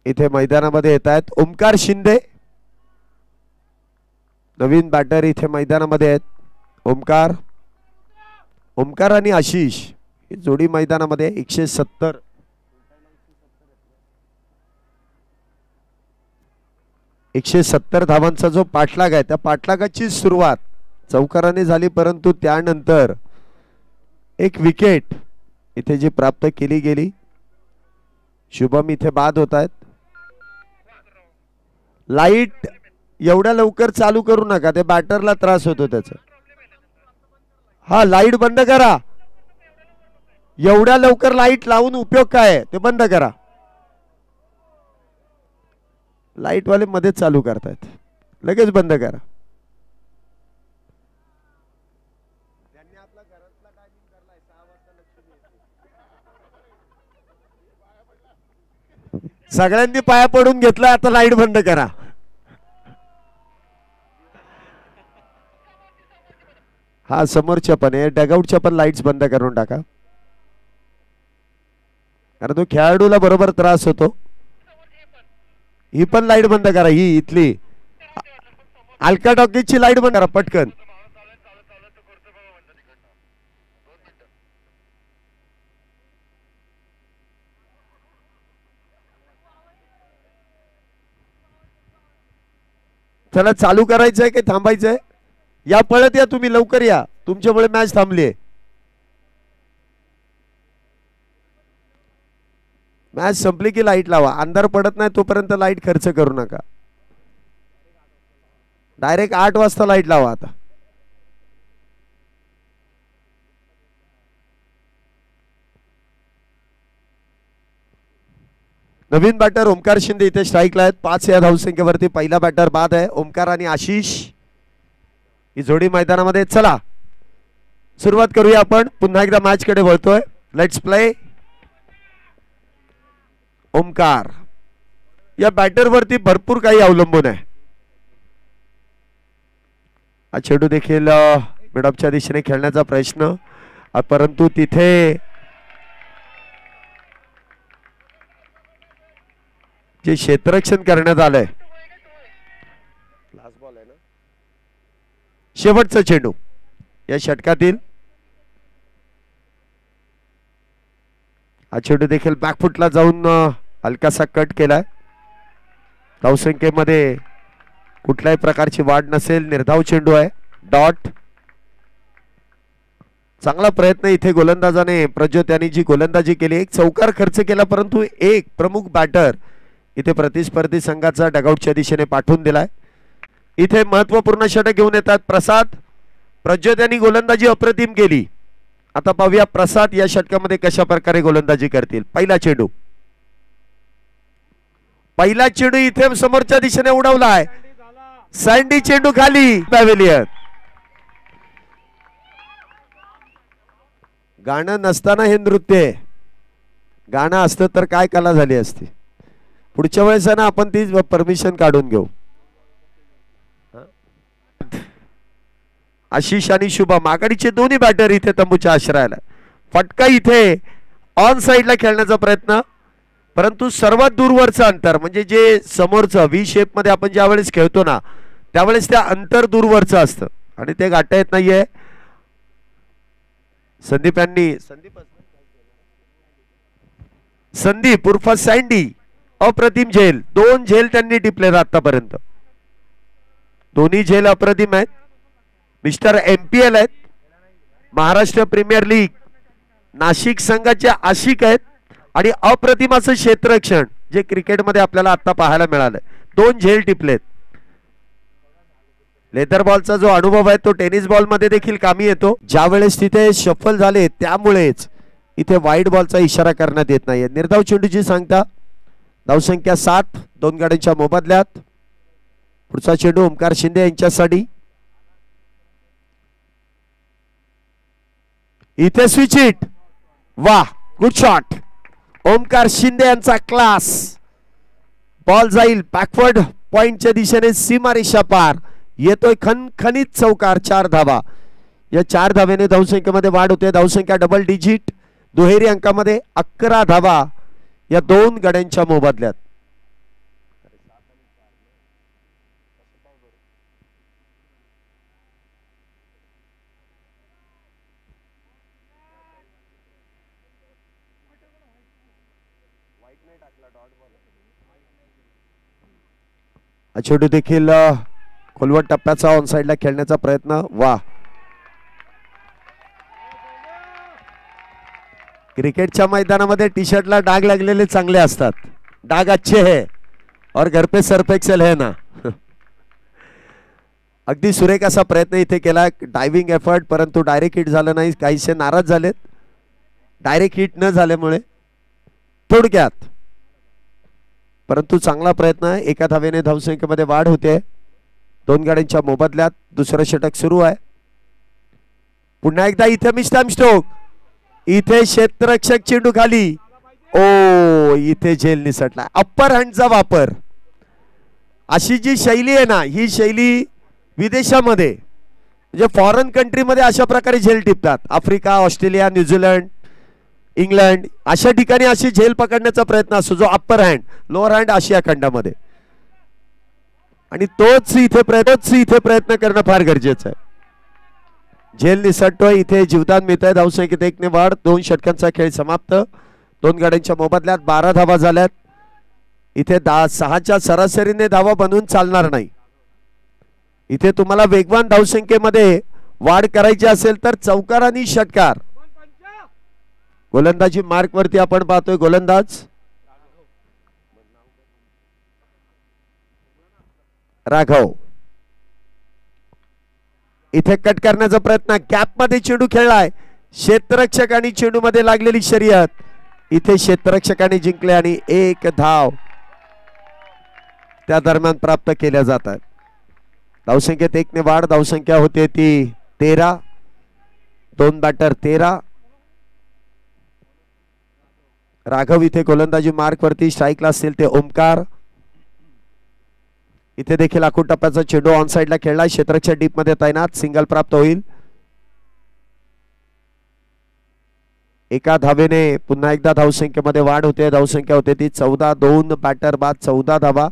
इथे मैदानामध्ये येत आहेत. ओमकार शिंदे नवीन बॅटर इथे मैदानामध्ये आहेत. ओमकार आणि आशिष ही जोडी मैदानामध्ये 170 धावांचा जो पाठलाग आहे त्या पाठलागाची सुरुवात चौकाराने झाली, परंतु त्यानंतर एक विकेट इथे जी प्राप्त केली गेली. शुभम इथे बाद होत आहेत. लाईट एवढ्या लवकर चालू करू नका, ते बॅटरला त्रास होतो त्याचा. हा लाईट बंद करा. एवढ्या लवकर लाईट लावून उपयोग काय, ते बंद करा. लाईट वाले मध्ये चालू करतायत, लगेच बंद करा. सगळ्यांनी पाया पडून घेतला, आता लाईट बंद करा. हा समोरच्या पण आहे, डगआउटच्या पण लाईट्स बंद करून टाका, कारण तो खेळाडूला बरोबर त्रास होतो. ही पण लाईट बंद करा. ही इथली अलका टॉकीजची लाईट बंद करा पटकन. चला चालू करायचंय की थांबायचंय? या पळत या, तुम्ही लवकर या, तुमच्यामुळे मॅच थांबली. मॅच संपली की लाईट लावा. अंधार पडत नाही तोपर्यंत लाईट खर्च करू नका. डायरेक्ट 8 वाजता लाईट लावा. आता नवीन बॅटर ओमकार शिंदे इथे स्ट्राईकला आहेत. 5 या धावसंख्येवरती पहिला बॅटर बाद आहे. ओमकार आणि आशिष ही जोडी मैदानामध्ये. चला सुरुवात करूया आपण. पुन्हा एकदा मॅच कडे वळतोय. Let's play. ओमकार या बॅटर वरती भरपूर काही अवलंबून आहे. हा चेंडू देखील मिडअपच्या दिशेने खेळण्याचा प्रयत्न, परंतु तिथे जे क्षेत्ररक्षण करण्यात आलंय. शेवटचा चेंडू या षटकातील. हा चेंडू देखील बॅकफुटला जाऊन हलकासा कट केलाय. धावसंख्येमध्ये कुठल्याही प्रकारची वाढ नसेल. निर्धाव चेंडू आहे. डॉट. चांगला प्रयत्न इथे गोलंदाजाने प्रज्योत यांनी जी गोलंदाजी केली. एक चौकार खर्च केला, परंतु एक प्रमुख बॅटर इथे प्रतिस्पर्धी संघाचा डगआउटच्या दिशेने पाठवून दिलाय. इथे महत्वपूर्ण षटक घेऊन येतात प्रसाद. प्रज्योत यांनी गोलंदाजी अप्रतिम केली. आता पाहूया प्रसाद या षटकामध्ये कशा प्रकारे गोलंदाजी करतील. पहिला चेंडू इथे समोरच्या दिशेने उडवलाय. सँडी चेंडू खाली. पॅव्हेलियन. गाणं नसताना हे नृत्य. गाणं असतं तर काय कला झाली असती. पुढच्या वेळेस ना आपण ती परमिशन काढून घेऊ. आशिष आणि शुभम आघाडीचे दोन्ही बॅटर इथे तंबूच्या आश्रयाला. फटका इथे ऑन साइडला खेळण्याचा प्रयत्न, परंतु सर्वात दूरवरचं अंतर म्हणजे जे समोरचं व्ही शेप मध्ये आपण ज्या वेळेस खेळतो ना त्यावेळेस त्या अंतर दूरवरचं असतं आणि ते गाठता येत नाहीये. संदीप उर्फ सँडी अप्रतिम झेल. 2 झेल त्यांनी टिपलेत आतापर्यंत. दोन्ही झेल अप्रतिम आहेत. मिस्टर MPL आहेत. महाराष्ट्र प्रीमियर लीग नाशिक संघाचे आशिक आहेत आणि अप्रतिम असं क्षेत्ररक्षण जे क्रिकेटमध्ये आपल्याला आता पाहायला मिळालंय. 2 झेल टिपलेत. लेदर बॉलचा जो अनुभव आहे तो टेनिस बॉल मध्ये देखील कामी येतो. ज्या वेळेस तिथे शफल झाले त्यामुळेच इथे वाईड बॉलचा इशारा करण्यात येत नाहीये. निर्धाव चेंडूची सांगता. धावसंख्या 7. 2 गाड्यांच्या मोबदल्यात. पुढचा चेंडू ओमकार शिंदे यांच्यासाठी. इथे स्विच हिट. वाह, गुड शॉट. ओमकार शिंदे यांचा क्लास. बॉल जाईल बॅकवर्ड पॉइंटच्या दिशेने. सीमारेषा पार. येतोय खणखणीत चौकार. 4 धावा. या 4 धावेने धावसंख्येमध्ये वाढ होते. धावसंख्या डबल डिजिट दुहेरी अंकामध्ये 11 धावा या 2 गड्यांच्या मोबदल्यात. चेंडू देखील खोलवट टप्प्याचा ऑन साइडला खेळण्याचा प्रयत्न. वा, क्रिकेटच्या मैदानामध्ये टी शर्टला डाग लागलेले चांगले असतात. डाग अच्छे है और घर पे सर्फ एक्सेल है ना. अगदी सुरेख असा प्रयत्न इथे केला. डायव्हिंग एफर्ट, परंतु डायरेक्ट हिट झालं नाही. काहीसे नाराज झालेत डायरेक्ट हिट न झाल्यामुळे. थोडक्यात परंतु चांगला प्रयत्न. एका धावेने धावसंख्येमध्ये वाढ होते. 2 गाड्यांच्या मोबदल्यात दुसरं षटक सुरू आहे. पुन्हा एकदा इथे मिस्टर स्टोक. इथे क्षेत्ररक्षक चेंडू खाली. ओ, इथे झेल निसटला. अप्पर हँडचा वापर. अशी जी शैली आहे ना, ही शैली विदेशामध्ये म्हणजे फॉरेन कंट्रीमध्ये अशा प्रकारे झेल टिपतात. आफ्रिका, ऑस्ट्रेलिया, न्यूझीलंड, इंग्लंड अशा ठिकाणी अशी झेल पकडण्याचा प्रयत्न असतो जो अप्पर हँड, लोअर हँड आशिया खंडामध्ये. आणि तोच इथे प्रयत्न करणं फार गरजेचं आहे. झेल निसटतोय. इथे जीवदान मिळत आहे. धावसंख्येत 1 ने वाढ. 2 षटकांचा खेळ समाप्त. 2 गाड्यांच्या मोबदल्यात 12 धावा झाल्यात. इथे 6च्या सरासरीने धावा बनवून चालणार नाही. इथे तुम्हाला वेगवान धावसंख्येमध्ये वाढ करायची असेल तर चौकार आणि षटकार. गोलंदाजी मार्क वरती आपण पाहतोय. गोलंदाज राघव. इथे कट करण्याचा प्रयत्न. गॅप मध्ये चेंडू खेळलाय. क्षेत्ररक्षक आणि चेंडू मध्ये लागलेली शर्यत. इथे क्षेत्ररक्षकाने जिंकले आणि 1 धाव त्या दरम्यान प्राप्त केल्या जातात. धावसंख्येत 1 ने वाढ. धावसंख्या होते ती 13. 2 बॅटर 13. राघव इथे गोलंदाजी मार्क वरती. स्ट्राईकला असतील ते ओमकार. इथे देखील आखूड टप्प्याचा चेंडू ऑन साइडला खेळला. क्षेत्ररक्षक डीप मध्ये तैनात. सिंगल प्राप्त होईल. एका धावेने पुन्हा एकदा धावसंख्येमध्ये वाढ होते. धावसंख्या होते ती 14. 2 बॅटर बाद 14 धावा.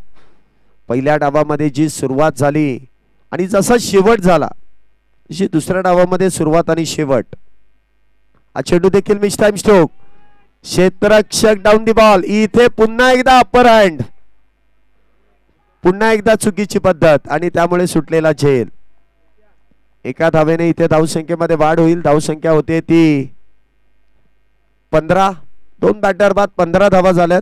पहिल्या डावामध्ये जी सुरुवात झाली आणि जसा शेवट झाला तशी दुसऱ्या डावामध्ये सुरुवात आणि शेवट. हा चेंडू देखील मिस टाइम स्ट्रोक. क्षेत्ररक्षक डाऊन दी बॉल. इथे पुन्हा एकदा अपर हँड. पुन्हा एकदा चुकीची पद्धत आणि त्यामुळे सुटलेला झेल. एका धावेने इथे धावसंख्येमध्ये वाढ होईल. धावसंख्या होते ती 15. 2 बॅटर बाद 15 धावा झाल्यात.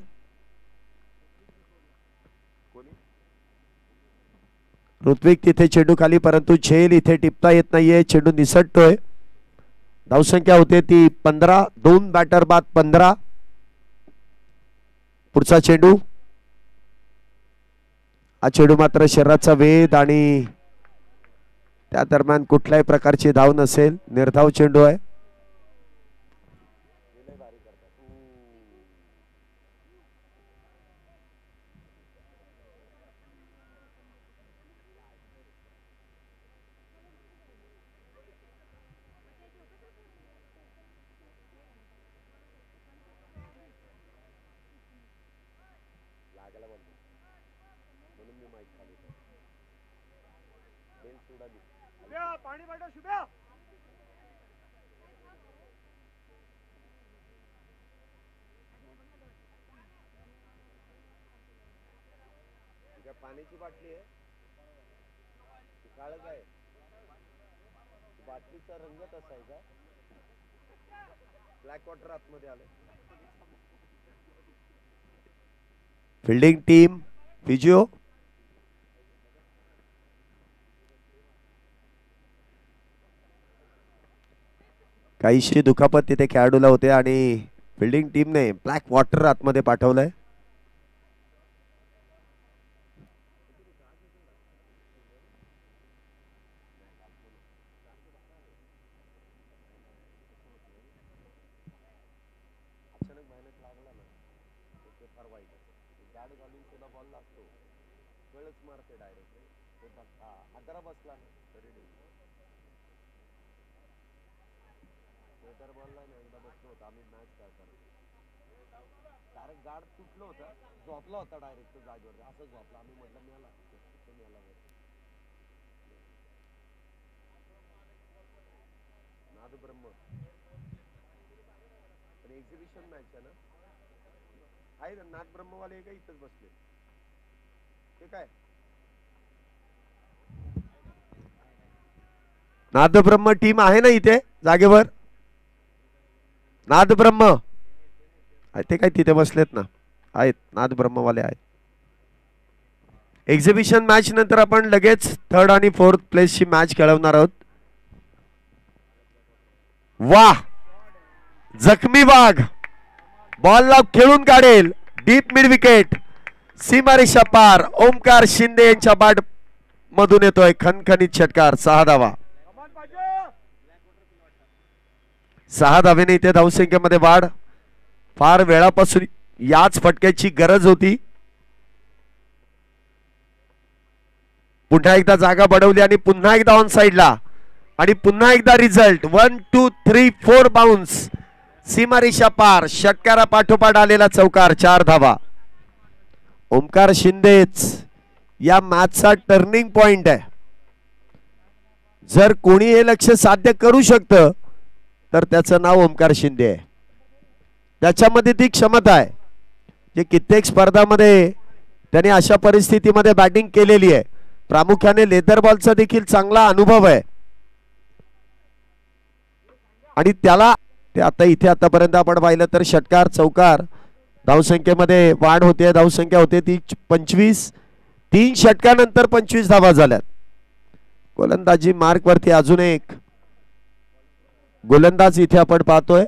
ऋत्विक तिथे चेंडू खाली, परंतु झेल इथे टिपता येत नाहीये. चेंडू निसटतोय. धावसंख्या होते ती 15. 2 बॅटर बाद 15. पुढचा चेंडू. हा चेंडू मात्र शरीराचा वेध आणि त्या दरम्यान कुठल्याही प्रकारची धाव नसेल. निर्धाव चेंडू आहे. पाणी पाठव शुभ्या. पाण्याची बाटली आहे. काळच आहे. बाटलीचा रंग तसा आहे का? ब्लॅक वॉटर आतमध्ये आले. Fielding team physio. काहीशी दुखापत तिथे खेळाडूला होते आणि फिल्डिंग टीमने ब्लॅक वॉटर आतमध्ये पाठवलंय. गाड तुटलं होतं. झोपला होता डायरेक्ट जागेवर. असं झोपला. आम्ही म्हटलं मेला. नाद ब्रह्म एक्झिबिशन मॅच आहे ना. आहे ना नाद ब्रह्मवाले का इथंच बसले. ते काय नाद ब्रह्म टीम आहे ना इथे जागेवर. नाद ब्रह्म ते काय तिथे बसलेत ना. आहेत नाद ब्रह्मवाले आहेत. एक्झिबिशन मॅच नंतर आपण लगेच 3rd आणि 4th प्लेसची मॅच खेळवणार आहोत. वाह, जखमी वाघ बॉलला खेळून काढेल. Deep mid wicket. सीमारेषा पार. ओमकार शिंदे यांच्या बॅट मधून येतोय खणखणीत षटकार. 6 धावा. 6 धावेने इथे धावसंख्येमध्ये वाढ. फार वेळापासून याच फटक्याची गरज होती. पुन्हा एकदा जागा बडवली आणि पुन्हा एकदा ऑन साइडला आणि पुन्हा एकदा रिझल्ट. 1 2 3 4 बाउन्स. सीमारेषा पार. षटकारा पाठोपाठ आलेला चौकार. 4 धावा. ओमकार शिंदेच या मॅचचा टर्निंग पॉइंट आहे. जर कोणी हे लक्ष्य साध्य करू शकतं तर त्याचं नाव ओमकार शिंदे आहे. त्याच्यामध्ये ती क्षमता आहे. जे कित्येक स्पर्धामध्ये त्याने अशा परिस्थितीमध्ये बॅटिंग केलेली आहे. प्रामुख्याने लेदर बॉलचा देखील चांगला अनुभव आहे आणि त्याला ते आता इथे आतापर्यंत आपण पाहिलं तर षटकार चौकार. धावसंख्येमध्ये वाढ होते. धावसंख्या होते ती 25. 3 षटकानंतर 25 धावा झाल्यात. गोलंदाजी मार्क वरती अजून एक गोलंदाज इथे आपण पाहतोय.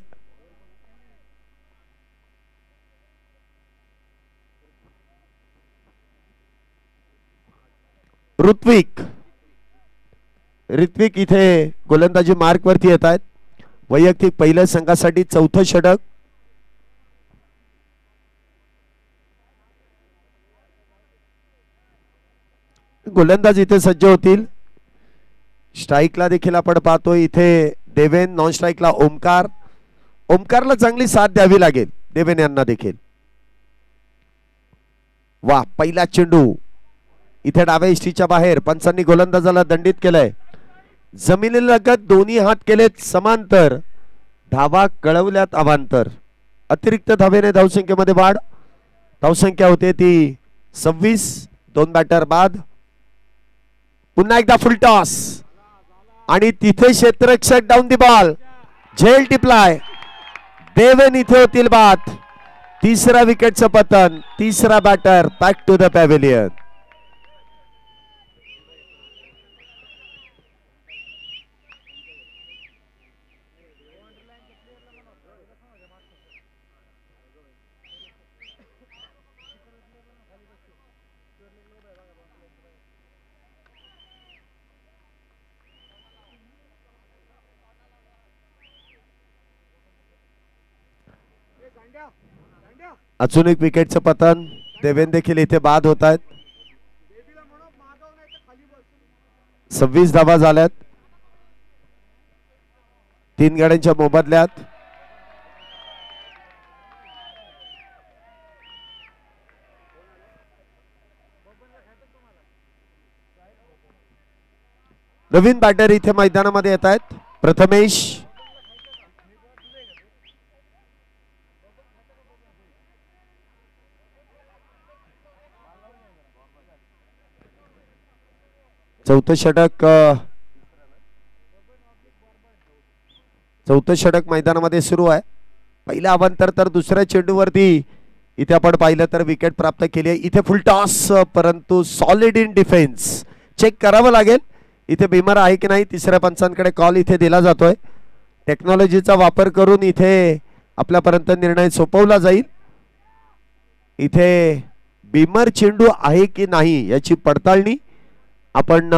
ऋत्विक ऋत्विक इथे गोलंदाजी मार्क वरती येत आहेत. वैयक्तिक पहिल्या संघासाठी चौथं षटक. गोलंदाज इथे सज्ज होतील. स्ट्राईकला देखील आपण पाहतोय इथे देवेन, नॉन स्ट्राईकला ओमकार. ओमकारला चांगली साथ द्यावी लागेल देवेन यांना देखील. वा, पहिला चेंडू इथे डाव्या इष्टीच्या बाहेर. पंचांनी गोलंदाजाला दंडित केलंय. जमिनीलगत दोन्ही हात केलेत समांतर. धावा कळवल्यात अवांतर. अतिरिक्त धावेने धावसंख्येमध्ये वाढ. धावसंख्या होते ती 26. 2 बॅटर बाद. पुन्हा एकदा फुल टॉस आणि तिथे क्षेत्ररक्षक डाऊन दी बॉल. झेल टिपलाय. देवेन इथे होतील बाद. तिसरा विकेटचं पतन. तिसरा batter back to the pavilion. अजून एक विकेटचं पतन. देवेन देखील इथे बाद होत आहेत. 26 धावा झाल्यात 3 गाड्यांच्या मोबदल्यात. नवीन बॅटर इथे मैदानामध्ये येत आहेत. प्रथमेश. चौथं षटक मैदानामध्ये सुरू आहे. पहिल्या अवांतर तर दुसऱ्या चेंडूवरती इथे आपण पाहिलं तर विकेट प्राप्त केली आहे. इथे फुल टॉस परंतु सॉलिड इन डिफेन्स. चेक करावं लागेल इथे भीमर आहे की नाही. तिसऱ्या पंचांकडे कॉल इथे दिला जातोय. टेक्नॉलॉजीचा वापर करून इथे आपल्यापर्यंत निर्णय सोपवला जाईल. इथे भीमर चेंडू आहे की नाही याची पडताळणी आपण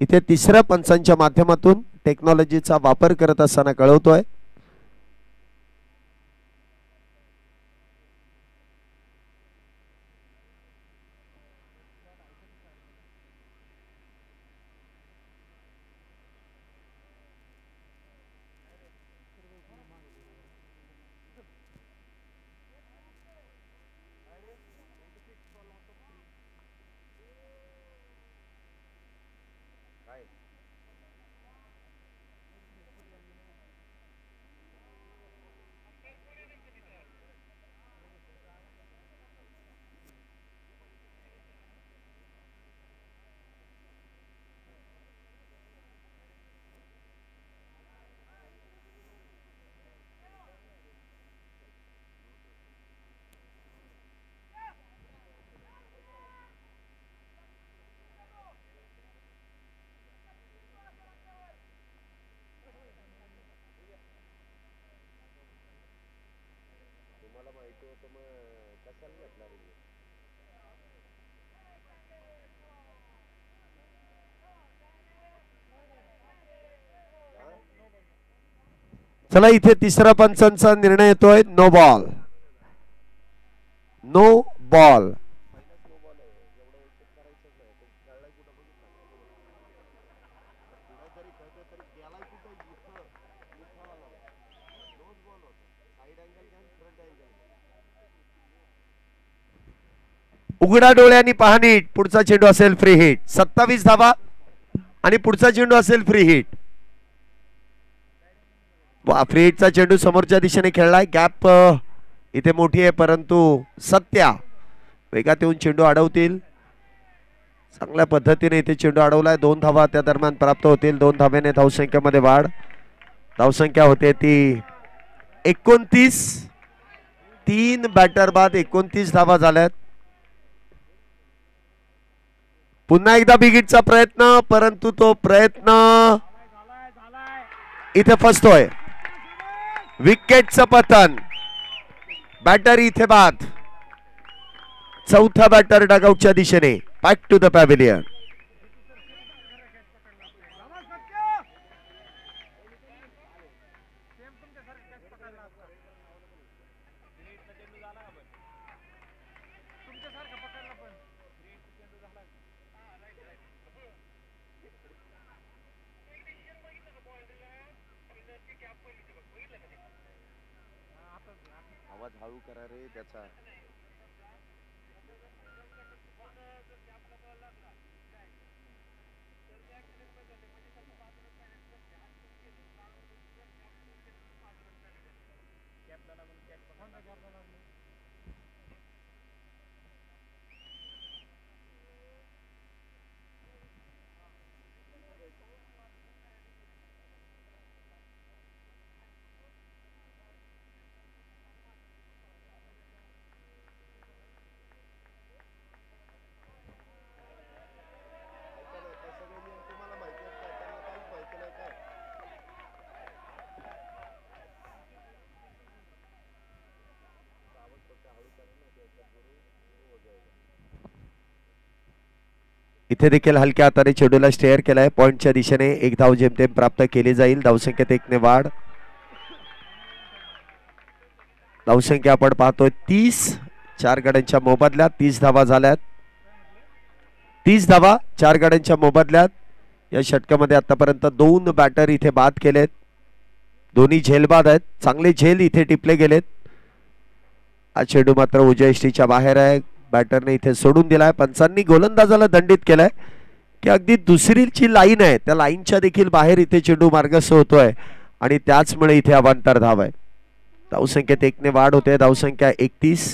इथे तिसऱ्या पंचांच्या माध्यमातून टेक्नॉलॉजीचा वापर करत असताना कळवतोय. चला इथे तिसरा पंचांचा निर्णय येतोय. No ball. No ball. उघडा डोळ्यांनी पाहणी. पुढचा चेंडू असेल फ्री हिट. 27 धावा आणि पुढचा चेंडू असेल फ्री हिट. फ्री हिटचा चेंडू समोरच्या दिशेने खेळलाय. गॅप इथे मोठी आहे परंतु सत्या वेगात येऊन चेंडू अडवतील. चांगल्या पद्धतीने इथे चेंडू अडवलाय. 2 धावा त्या दरम्यान प्राप्त होतील. 2 धावेने धावसंख्येमध्ये वाढ. धावसंख्या होते ती 29. 3 बॅटर बाद 29 धावा झाल्यात. पुन्हा एकदा बिगिटचा प्रयत्न परंतु तो प्रयत्न इथे फसतोय. विकेटचं पतन. बॅटर इथे बाद. चौथा बॅटर डगआउटच्या दिशेने. Back to the pavilion. आवाज हळू करा रे त्याचा. इथे देखील हलक्या हाताने चेंडूला स्टेअर केलाय. पॉइंटच्या दिशेने एक धाव जेमतेम प्राप्त केली जाईल. धावसंख्येत 1 ने वाढ. धावसंख्या आपण पाहतोय 30. 4 गड्यांच्या मोबदल्यात 30 धावा झाल्यात. 30 धावा 4 गड्यांच्या मोबदल्यात. या षटकामध्ये आतापर्यंत 2 बॅटर इथे बाद केलेत. दोन्ही झेलबाद आहेत. चांगले झेल इथे टिपले गेलेत. हा चेंडू मात्र उजव्या यष्टीच्या बाहेर आहे. बॅटरने इथे सोडून दिलाय. पंचांनी गोलंदाजाला दंडित केलाय की अगदी दुसरीची लाईन आहे त्या लाईनच्या देखील बाहेर इथे चेंडू मार्गस्थ होतोय आणि त्याचमुळे इथे अवांतर धाव आहे. धावसंख्येत 1 ने वाढ होते. धावसंख्या 31.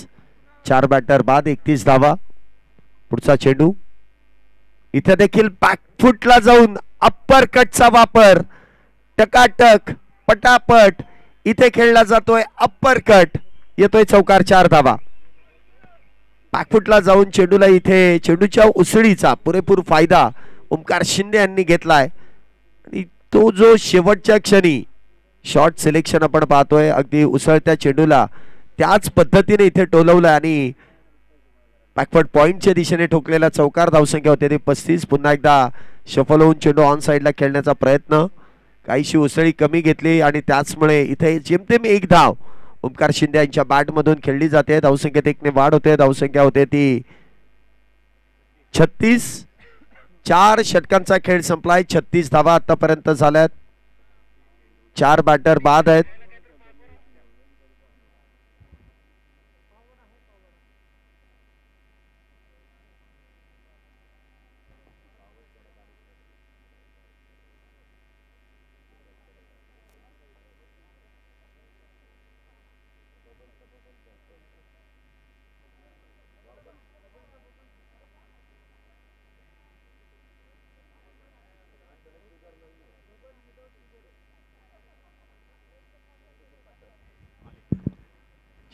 4 बॅटर बाद 31 धावा. पुढचा चेंडू इथे देखील बॅकफुटला जाऊन अप्पर कटचा वापर. टकाटक पटापट इथे खेळला जातोय. अप्पर कट येतोय चौकार. 4 धावा. बॅकफुटला जाऊन चेंडूला इथे चेंडूच्या उसळीचा पुरेपूर फायदा ओमकार शिंदे यांनी घेतलाय आणि तो जो शेवटच्या क्षणी शॉट सिलेक्शन आपण पाहतोय अगदी उसळत्या चेंडूला त्याच पद्धतीने इथे टोलवलाय आणि बॅकफुट पॉइंटच्या दिशेने ठोकलेला चौकार. धावसंख्या होते ती 35. पुन्हा एकदा शफल होऊन चेंडू ऑन साइडला खेळण्याचा प्रयत्न. काहीशी उसळी कमी घेतली आणि त्याचमुळे इथे जेमतेम 1 धाव ओमकार शिंदे यांच्या बॅट मधून खेळली जाते. धावसंख्येत 1 ने वाढ होते. धावसंख्या होते ती 36. 4 षटकांचा खेळ संपलाय. 36 धावा आतापर्यंत झाल्यात. 4 बॅटर बाद आहेत.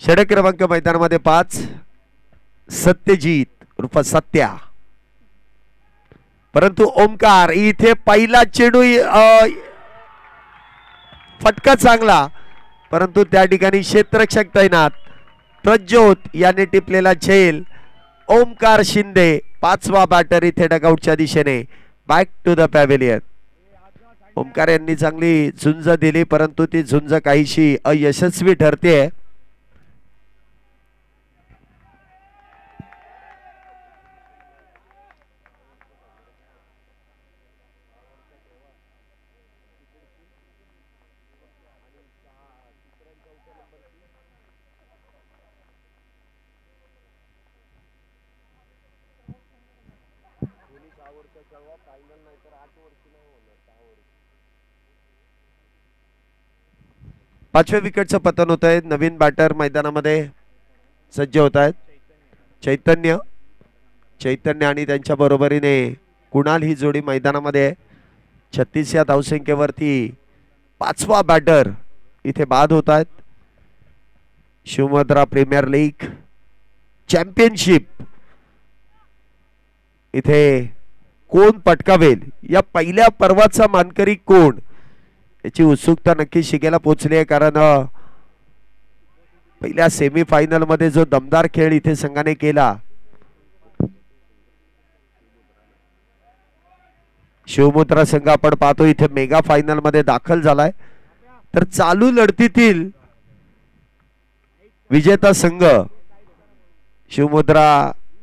षटक क्रमांक मैदानामध्ये 5. सत्यजित उर्फ सत्या. परंतु ओमकार इथे पहिला चेंडू फटका चांगला परंतु त्या ठिकाणी क्षेत्ररक्षक तैनात. प्रज्योत याने टिपलेला झेल. ओमकार शिंदे 5वा बॅटर इथे डगआउटच्या दिशेने. Back to the pavilion. Omkar यांनी चांगली झुंज दिली परंतु ती झुंज काहीशी अयशस्वी ठरते. पाचव्या विकेटचं पतन होत आहे. नवीन बॅटर मैदानामध्ये सज्ज होत आहेत. चैतन्य आणि त्यांच्या बरोबरीने कुणाल ही जोडी मैदानामध्ये. 36 या धावसंख्येवरती 5वा बॅटर इथे बाद होत आहेत. शिवमुद्रा प्रीमियर लीग चॅम्पियनशिप इथे कोण पटकावेल या पहिल्या पर्वाचा मानकरी कोण याची उत्सुकता नक्की शिगेला पोहोचली आहे. कारण पहिल्या सेमी फायनल मध्ये जो दमदार खेळ इथे संघाने केला शिवमुद्रा संघ आपण पाहतो इथे मेगा फायनल मध्ये दाखल झालाय. तर चालू लढतीतील विजेता संघ शिवमुद्रा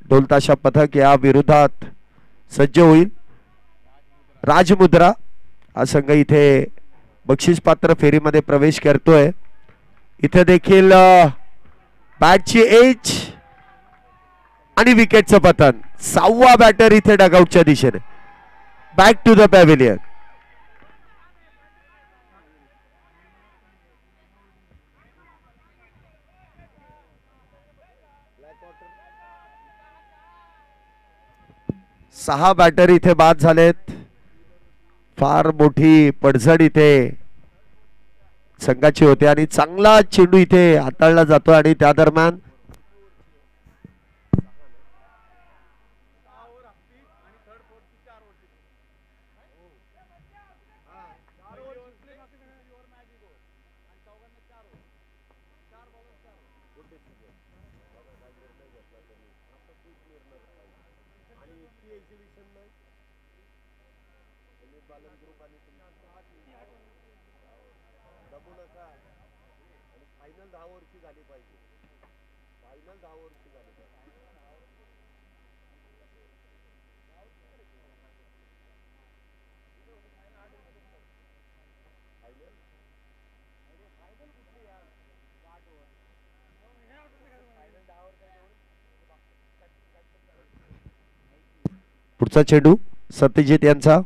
ढोलताशा पथक या विरोधात सज्ज होईल. राजमुद्रा हा संघ इथे बक्षीस पात्र फेरीमध्ये प्रवेश करतोय. इथे देखील बॅटची एज आणि विकेटचं पतन. 6वा बॅटर इथे डगआउटच्या दिशेने. Back to the pavilion. सहा बॅटर इथे बाद झालेत. फार मोठी पडझड इथे संघाची होते आणि चांगला चेंडू इथे हाताळला जातो आणि त्या दरम्यान पुढचा चेंडू सत्यजित यांचा.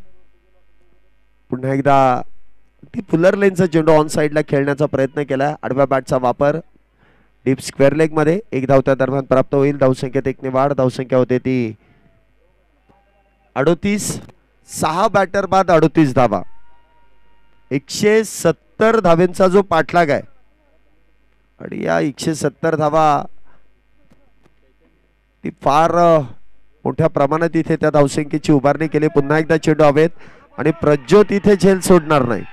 पुन्हा एकदा ती फुलर लेनचा चेंडू ऑन साइडला खेळण्याचा प्रयत्न केला. आडव्या बॅटचा वापर डीप स्क्वेअर लेग मध्ये. एक धाव त्या दरम्यान प्राप्त होईल. धावसंख्येत 1 ने वाढ. धावसंख्या होते ती 38. 6 बॅटर बाद 38 धावा. 170 धावेंचा जो पाठलाग आहे आणि या 170 धावा ती फार मोठ्या प्रमाणात इथे त्या धावसंख्येची उभारणी केली. पुन्हा एकदा चेंडू हवेत आणि प्रज्योत इथे झेल सोडणार नाही.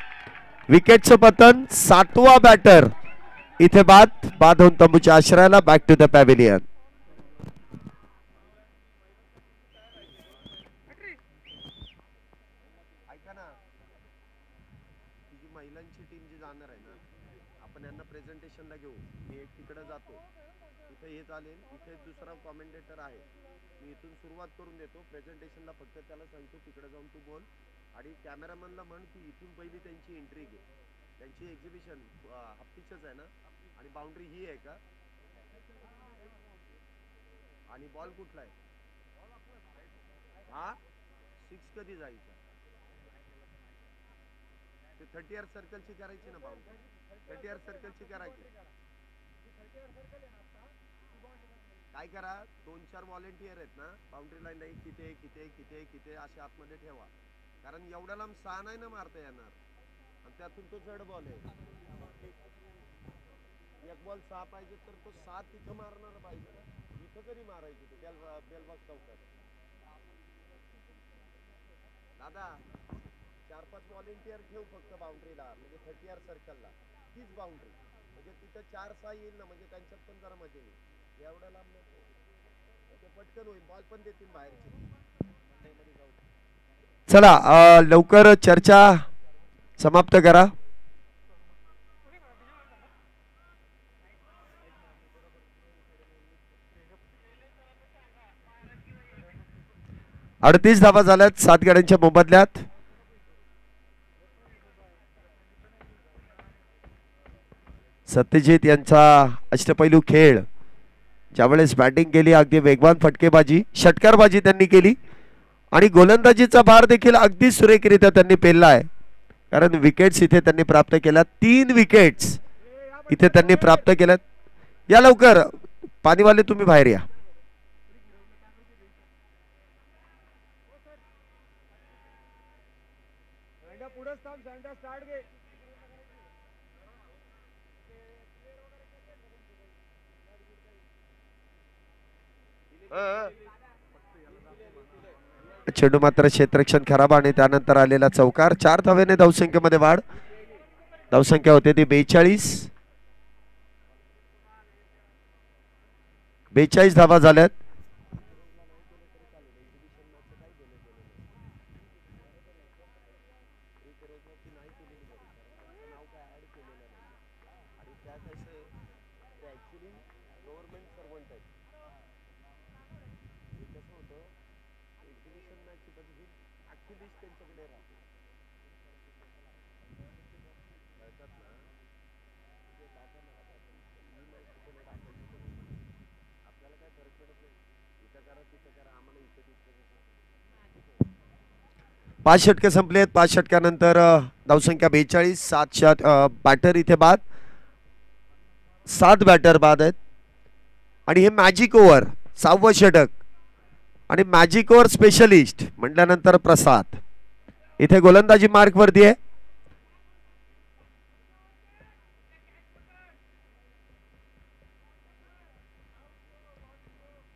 विकेटचं पतन. 7वा बॅटर इथे बाद होऊन तंबूच्या आश्रयाला. Back to the pavilion. ऐका ना, तुझी महिलांची टीम जी जाणार आहे ना, आपण यांना प्रेझेंटेशनला घेऊ. मी एक तिकडे जातो, इथे हे चालेल. इथे दुसरा कॉमेंटेटर आहे, मी इथून सुरुवात करून देतो प्रेझेंटेशनला. फक्त त्याला सांगतो तिकडे जाऊन तू बोल आणि कॅमेरामॅनला म्हण की इथून पहिली त्यांची एंट्री घे. त्यांची एक्झिबिशन हप्तीचंच आहे ना, आणि बाउंड्री ही आहे का, आणि बॉल कुठला आहे हा, 6 कधी जायचा. ते 30 सर्कलची करायची ना बाउंड्री. 30 सर्कलची करायची. काय करा, 2-4 व्हॉलेंटियर आहेत ना बाउंड्री लाईन नाही, किती किती किती किती असे आतमध्ये ठेवा. कारण एवढ्या लांब 6 नाही ना मारता येणार, आणि त्यातून तो जड बॉल आहे. एक बॉल 6 पाहिजे तर तो 7 तिथं मारणार पाहिजे. इथं कधी मारायची ते बेलबॉक्स चौकात. दादा 4-5 व्हॉलेंटियर ठेव फक्त बाउंड्रीला, म्हणजे 30 सर्कलला तीच बाउंड्री, म्हणजे तिथं 4-6 येईल ना, म्हणजे त्यांच्यात पण जरा मजा येईल. एवढ्या लांब नको, ते पटकन होईल. बॉल पण देतील बाहेरची. चला लवकर चर्चा समाप्त करा. अडतीस धावा झाल्यात 7 गाड्यांच्या मोबदल्यात. सत्यजित यांचा अष्टपैलू खेळ. ज्यावेळेस बॅटिंग केली अगदी वेगवान फटकेबाजी, षटकारबाजी त्यांनी केली आणि गोलंदाजीचा भार देखील अगदी सुरेखरित्या त्यांनी पेलला आहे. कारण विकेट्स इथे त्यांनी प्राप्त केल्या. 3 विकेट्स इथे त्यांनी प्राप्त केल्यात. या लवकर पाणीवाले तुम्ही बाहेर या. चेंडू मात्र क्षेत्ररक्षण खराब आणि त्यानंतर आलेला चौकार. 4 धावेने धावसंख्येमध्ये वाढ. धावसंख्या होते ती 42. 42 धावा झाल्यात. पाच षटके संपलेत. 5 षटक्यानंतर धावसंख्या 42. 7 बॅटर इथे बाद. 7 बॅटर बाद आहेत आणि हे मॅजिक ओव्हर 6वं षटक आणि मॅजिक ओव्हर स्पेशलिस्ट म्हटल्यानंतर प्रसाद इथे गोलंदाजी मार्क वरती आहे.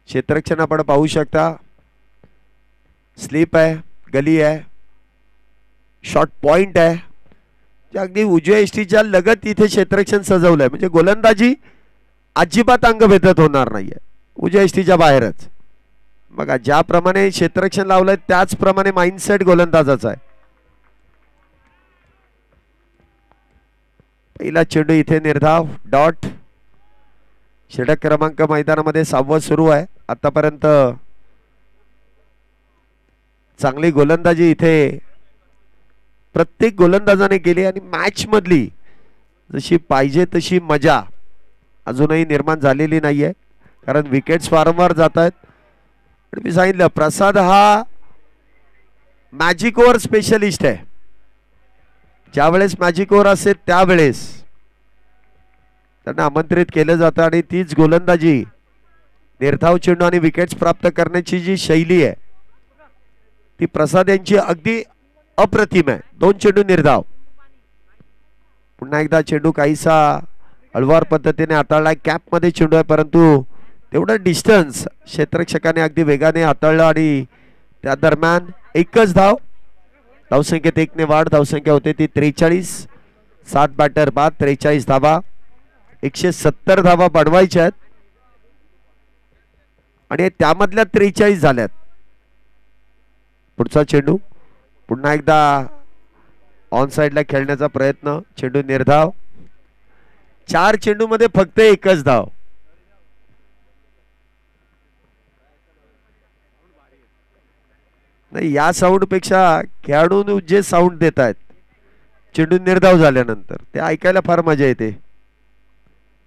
क्षेत्ररक्षण आपण पाहू शकता. स्लीप आहे, गली आहे, शॉर्ट पॉइंट आहे. अगदी उजव्या इष्टीच्या लगत इथे क्षेत्ररक्षण सजवलंय म्हणजे गोलंदाजी अजिबात अंग भेदत होणार नाहीये. उजव्या इष्टीच्या बाहेरच बघा ज्याप्रमाणे क्षेत्ररक्षण लावलंय त्याचप्रमाणे माइंडसेट गोलंदाजाचा आहे. पहिला चेंडू इथे निर्धाव डॉट. षटक क्रमांक मैदानामध्ये 6वं सुरू आहे. आतापर्यंत चांगली गोलंदाजी इथे प्रत्येक गोलंदाजाने केली आणि मॅच मधली जशी पाहिजे तशी मजा अजूनही निर्माण झालेली नाहीये कारण विकेट्स वारंवार जात आहेत. मी सांगितलं प्रसाद हा मॅजिक ओव्हर स्पेशलिस्ट आहे. ज्यावेळेस मॅजिक ओव्हर असते त्यावेळेस त्यांना आमंत्रित केलं जातं आणि तीच गोलंदाजी निर्धाव चेंडू आणि विकेट्स प्राप्त करण्याची जी शैली आहे ती प्रसाद यांची अगदी अप्रतिम आहे. 2 चेंडू निर्धाव. पुन्हा एकदा चेंडू काहीसा हळवार पद्धतीने हाताळलाय. कॅप मध्ये चेंडू आहे परंतु तेवढं डिस्टन्स क्षेत्ररक्षकाने अगदी वेगाने हाताळलं आणि त्या दरम्यान एकच धाव. धावसंख्येत 1 ने वाढ. धावसंख्या होते ती 43. 7 बॅटर बाद. 43 धावा. 170 धावा बनवायच्या आहेत आणि त्यामधल्या 43 झाल्यात. पुढचा चेंडू पुन्हा एकदा ऑन साइडला खेळण्याचा प्रयत्न. चेंडू निर्धाव. 4 चेंडू मध्ये फक्त एकच धाव. नाही या साऊंड पेक्षा खेळाडू जे साऊंड देत आहेत चेंडू निर्धाव झाल्यानंतर ते ऐकायला फार मजा येते.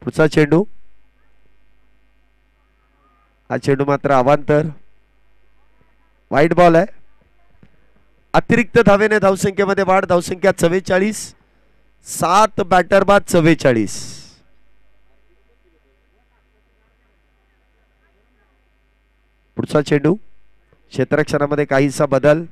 पुढचा चेंडू. हा चेंडू मात्र अवांतर. वाईट बॉल आहे. अतिरिक्त धावेने धावसंख्येमध्ये वाढ. धावसंख्या 44. 7 बॅटर बाद 44. पुढचा चेंडू. क्षेत्ररक्षणामध्ये काहीसा बदल.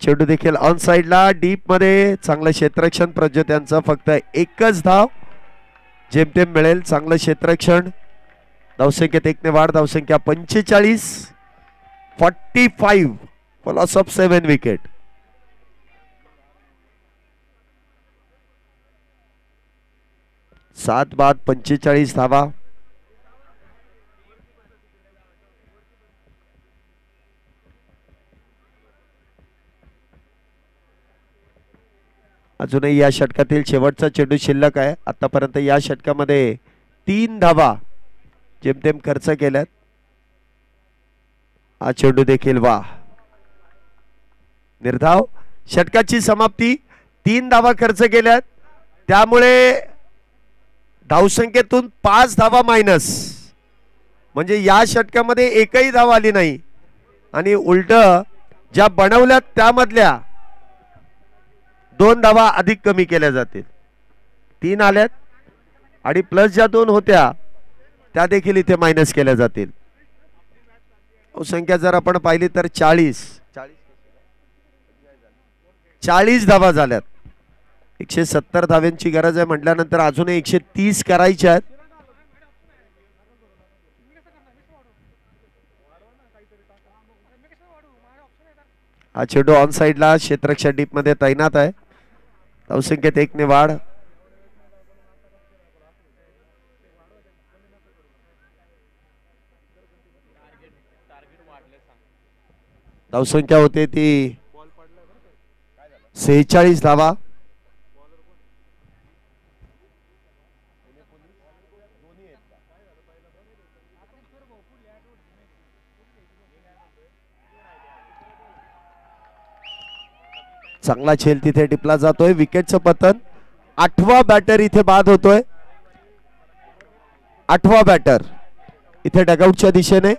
चेंडू देखील ऑन साइडला डीप मध्ये. चांगलं क्षेत्ररक्षण प्रज्योत्यांचं. फक्त एकच धाव जेमतेम मिळेल. चांगलं क्षेत्ररक्षण. धावसंख्येत 1 ने वाढ. धावसंख्या 45. 45 फॉर लॉस ऑफ 7 विकेट. सात बाद 45 धावा. अजूनही या षटकातील शेवटचा चेंडू शिल्लक आहे. आतापर्यंत या षटकामध्ये 3 धावा जेमतेम खर्च केल्यात. हा चेंडू देखील वा निर्धाव. षटकाची समाप्ती. 3 धावा खर्च केल्यात त्यामुळे धावसंख्येतून 5 धावा मायनस म्हणजे या षटकामध्ये एकही धाव आली नाही आणि उलट ज्या बनवल्यात त्यामधल्या 2 धावा अधिक कमी केल्या जातील. 3 आल्यात आणि प्लस ज्या 2 होत्या त्या देखील इथे मायनस केल्या जातील. संख्या जर आपण पाहिली तर 40 धावा झाल्यात. 170 धाव्यांची गरज आहे म्हटल्यानंतर अजूनही 130 करायच्या आहेत. हा चेंडू ऑन साइडला क्षेत्ररक्षण डीप मध्ये तैनात आहे. धावसंख्येत 1 ने वाढ. धावसंख्या होते ती 46 धावा. चांगला झेल तिथे टिपला जातोय. विकेटचं पतन. 8वा बॅटर इथे बाद होतोय. 8वा बॅटर इथे डगआउटच्या दिशेने.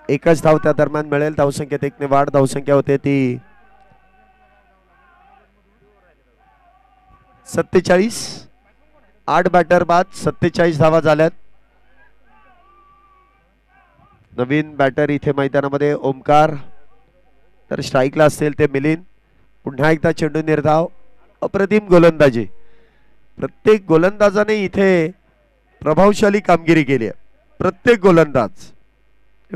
एकच धाव त्या दरम्यान मिळेल. धावसंख्येत 1 ने वाढ. धावसंख्या होते ती 47. 8 बॅटर बाद. 47 धावा झाल्यात. नवीन बॅटर इथे मैदानामध्ये ओमकार. तर स्ट्राईकला असतील ते मिलिंद. पुन्हा एकदा चेंडू निर्धाव. अप्रतिम गोलंदाजी. प्रत्येक गोलंदाजाने इथे प्रभावशाली कामगिरी केली आहे. प्रत्येक गोलंदाज.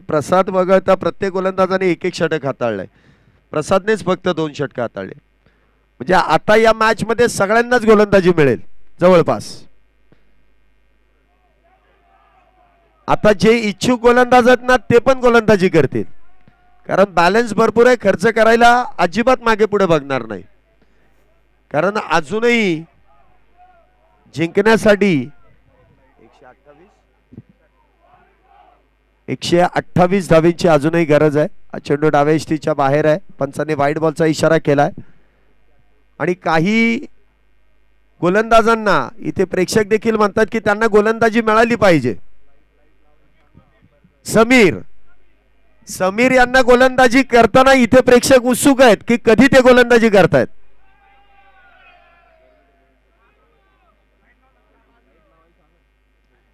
प्रसाद वगळता प्रत्येक गोलंदाजाने 1-1 षटक हाताळलंय. प्रसादनेच फक्त 2 षटक हाताळले. म्हणजे आता या मॅच मध्ये सगळ्यांनाच गोलंदाजी मिळेल जवळपास. आता जे इच्छुक गोलंदाज आहेत ना ते पण गोलंदाजी करतील. कारण बॅलन्स भरपूर आहे. खर्च करायला अजिबात मागे पुढे बघणार नाही. कारण अजूनही जिंकण्यासाठी 128 धावींची अजूनही गरज आहे. चेंडू डाव्या यष्टीच्या बाहेर आहे. पंचाने वाईड बॉलचा इशारा केलाय. आणि काही गोलंदाजांना इथे प्रेक्षक देखील म्हणतात की त्यांना गोलंदाजी मिळाली पाहिजे. समीर यांना गोलंदाजी करताना इथे प्रेक्षक उत्सुक आहेत की कधी ते गोलंदाजी करतायत.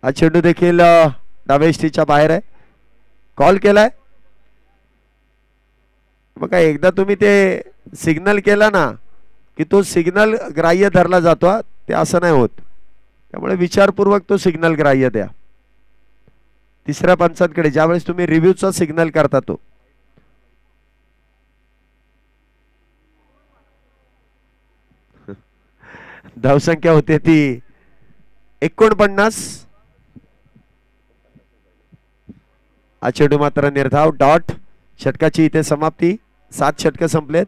हा चेंडू देखील डाव्या यष्टीच्या बाहेर आहे. कॉल केलाय. बघा एकदा तुम्ही ते सिग्नल केला ना की तो सिग्नल ग्राह्य धरला जातो. ते असं नाही होत. त्यामुळे विचारपूर्वक तो सिग्नल ग्राह्य द्या. तिसऱ्या पंचांकडे ज्यावेळेस तुम्ही रिव्ह्यूचा सिग्नल करता तो. धावसंख्या होते ती 49. हा चेंडू मात्र निर्धाव. डॉट. षटकाची इथे समाप्ती. 7 षटक संपलेत.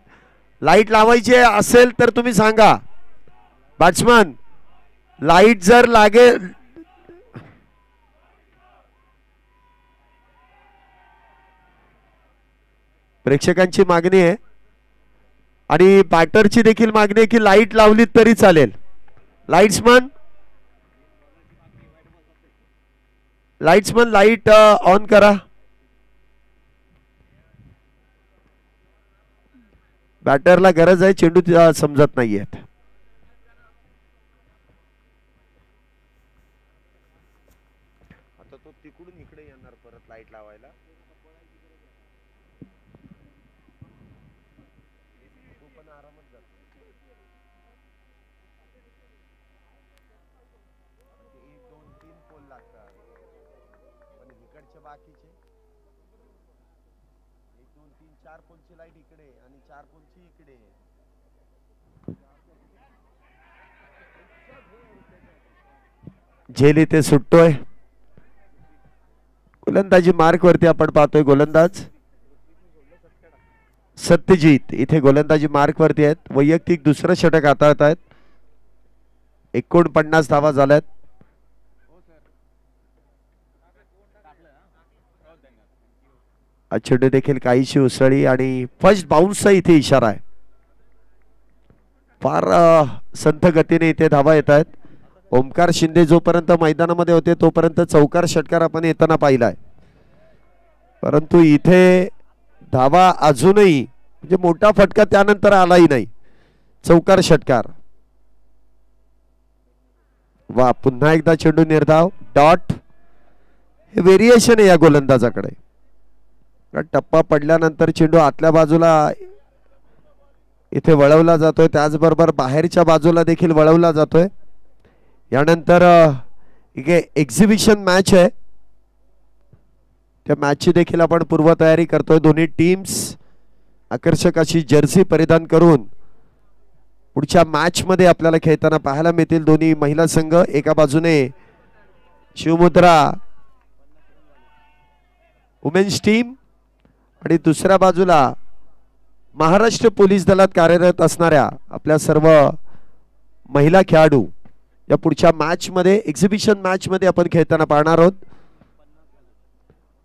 लाईट लावायची असेल तर तुम्ही सांगा. बॅट्समन लाईट जर लागेल प्रेक्षकांची मागणी आहे आणि बॅटरची देखील मागणी आहे की लाईट लावली तरी चालेल. लाईट्समन लाईट ऑन करा. बॅटरला गरज आहे. चेंडू समजत नाहीये. आता तो तिकडून इकडे येणार परत लाईट लावायला. तो पण आरामात जातो. 1 2 3 पोल लागतात. पण इकडचे बाकीचे 1 2 3 4 पोलची लाईट इकडे आणि 4 पोलची इकडे. झेल इथे सुटतोय. गोलंदाजी मार्क वरती आपण पाहतोय. गोलंदाज सत्यजित इथे गोलंदाजी मार्क वरती आहेत. वैयक्तिक दुसरं षटक हाताळत आहेत. 49 धावा झाल्यात. चेंडू देखील काहीशी उसळी आणि फर्स्ट बाउन्सचा इथे इशारा आहे. फार संथ गतीने इथे धावा येत आहेत. ओमकार शिंदे जोपर्यंत मैदानामध्ये होते तोपर्यंत चौकार षटकार आपण येताना पाहिलाय, परंतु इथे धावा अजूनही म्हणजे मोठा फटका त्यानंतर आलाही नाही. चौकार षटकार. वा, पुन्हा एकदा चेंडू निर्धाव डॉट. हे व्हेरिएशन आहे या गोलंदाजाकडे. टप्पा पडल्यानंतर चेंडू आतल्या बाजूला इथे वळवला जातोय, त्याचबरोबर बाहेरच्या बाजूला देखील वळवला जातोय. यानंतर इथे एक्झिबिशन मॅच आहे, त्या मॅचची देखील आपण पूर्वतयारी करतोय. दोन्ही टीम्स आकर्षक अशी जर्सी परिधान करून पुढच्या मॅच मध्ये आपल्याला खेळताना पाहायला मिळतील. दोन्ही महिला संघ एका बाजूने शिवमुद्रा वुमेन्स टीम आणि दुसऱ्या बाजूला महाराष्ट्र पोलीस दलात कार्यरत असणाऱ्या आपल्या सर्व महिला खेळाडू या पुढच्या मॅच मध्ये एक्झिबिशन मॅच मध्ये आपण खेळताना पाहणार आहोत.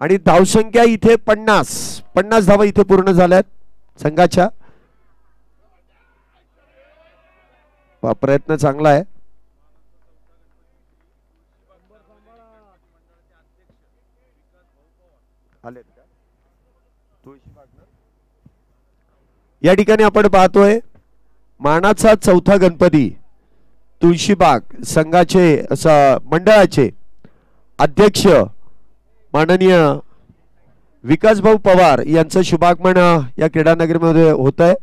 आणि धावसंख्या इथे 50 धावा इथे पूर्ण झाल्यात संघाच्या. प्रयत्न चांगला आहे. या ठिकाणी आपण पाहतोय मानाचा चौथा गणपती तुळशीबाग संघाचे मंडळाचे अध्यक्ष माननीय विकासभाऊ पवार यांचं शुभागमन या क्रीडानगरीमध्ये होत आहे.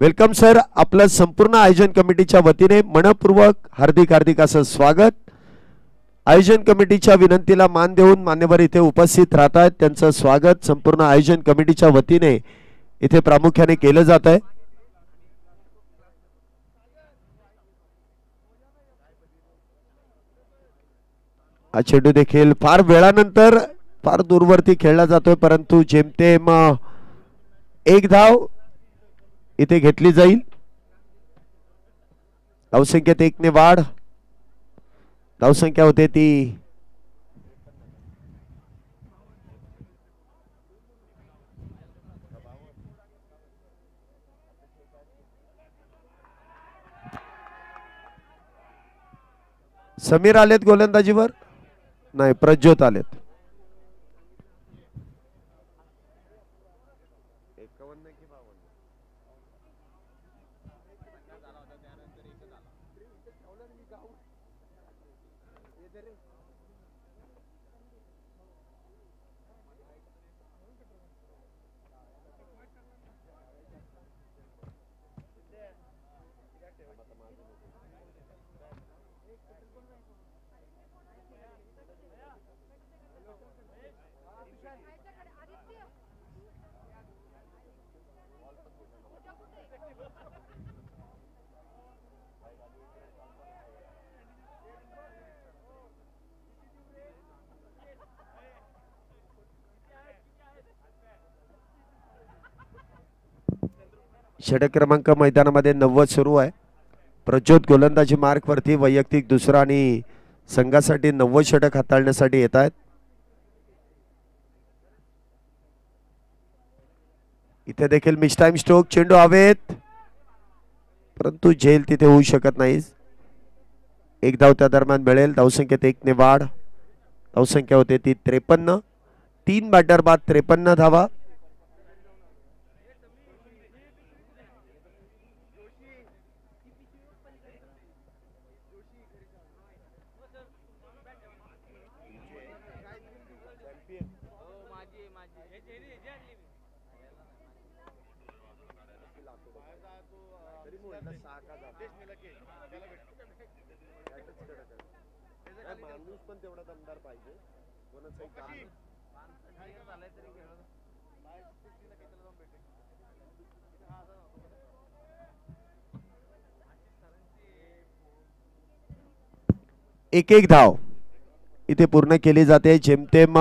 Welcome sir. आपलं संपूर्ण आयोजन कमिटीच्या वतीने मनपूर्वक हार्दिक असं स्वागत. आयोजन कमिटीच्या विनंतीला मान देऊन मान्यवर इथे उपस्थित राहत आहेत, त्यांचं स्वागत संपूर्ण आयोजन कमिटीच्या वतीने इथे प्रामुख्याने केलं जात आहे. हा चेंडू देखील फार वेळानंतर फार दूरवरती खेळला जातोय, परंतु जेमतेम एक धाव इथे घेतली जाईल. धावसंख्येत 1 ने वाढ. धावसंख्या होते ती समीर आलेत गोलंदाजीवर, नाही प्रज्योत आलेत. षटक क्रमांक मैदानामध्ये 90 सुरू आहे. प्रज्योत गोलंदाजी मार्क वरती वैयक्तिक दुसरा आणि संघासाठी 90 षटक हाताळण्यासाठी येत आहेत. इथे देखील मिस टाइम स्ट्रोक. चेंडू हवेत, परंतु झेल तिथे होऊ शकत नाही. एक धाव त्या दरम्यान मिळेल. धावसंख्येत 1 ने वाढ. धावसंख्या होते ती 53. 3 बॅटर बाद 53 धावा. एक धाव इथे पूर्ण केली जाते. जेमतेम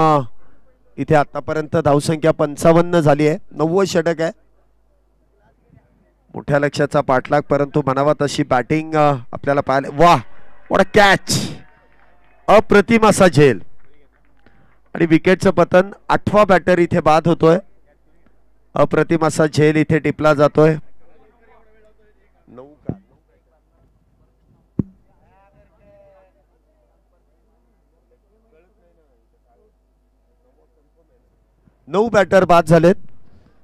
इथे आतापर्यंत धावसंख्या 55 झाली आहे. 90 षटक आहे. मोठ्या लक्ष्याचा पाठलाग, परंतु म्हणावा तशी बॅटिंग आपल्याला पाहायला. वाह, व्हॉट अ कॅच. अप्रतिम असा झेल आणि विकेटचं पतन. 8वा बॅटर इथे बाद होतोय. अप्रतिम असा झेल इथे टिपला जातोय. 9 का 9 बॅटर बाद झालेत.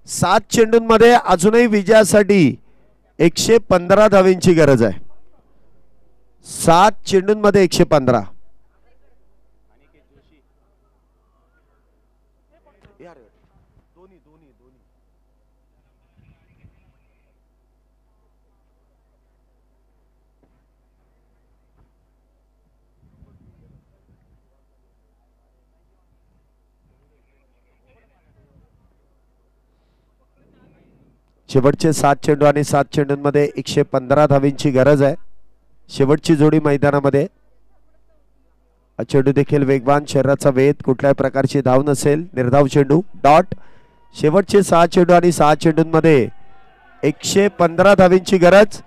7 चेंडूंमध्ये अजूनही विजयासाठी 115 धावेंची गरज आहे. 7 चेंडूंमध्ये 115. शेवटचे 7 चेंडू आणि 7 चेंडूंमध्ये 115 धावेंची गरज आहे. शेवटची जोडी मैदानामध्ये. हा चेंडू देखील वेगवान, शरीराचा वेध, कुठल्याही प्रकारची धाव नसेल, निर्धाव चेंडू, डॉट. शेवटचे 6 चेंडू आणि 6 चेंडूंमध्ये 115 धावेंची गरज.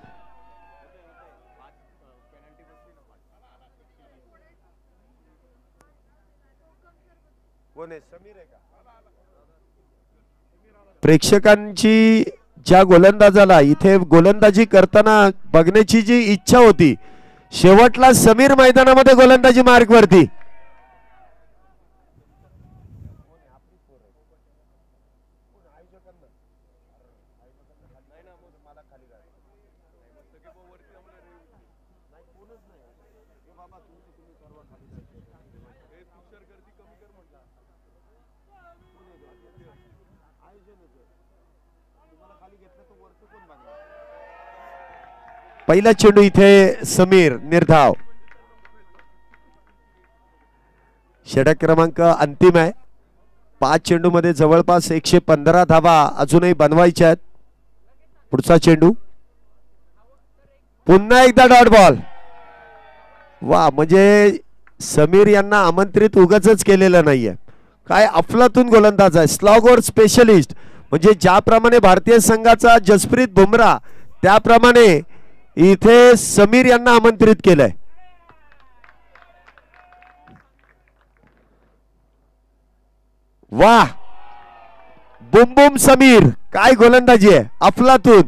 प्रेक्षकांची ज्या गोलंदाजाला इथे गोलंदाजी करताना बघण्याची जी इच्छा होती, शेवटला समीर मैदानामध्ये गोलंदाजी मार्क वरती. पहिला चेंडू इथे समीर, निर्धाव. षटक क्रमांक अंतिम आहे. 5 चेंडू मध्ये जवळपास 115 धावा अजूनही बनवायच्या आहेत. पुढचा चेंडू पुन्हा एकदा डॉट बॉल. वा, म्हणजे समीर यांना आमंत्रित उगाचच केलेलं नाहीये. काय अफलातून गोलंदाज आहे, स्लॉगवर स्पेशलिस्ट. म्हणजे ज्याप्रमाणे भारतीय संघाचा जसप्रीत बुमराह, त्याप्रमाणे इथे समीर यांना आमंत्रित केलंय. वाह, बुम बुम समीर, काय गोलंदाजी आहे, अफलातून.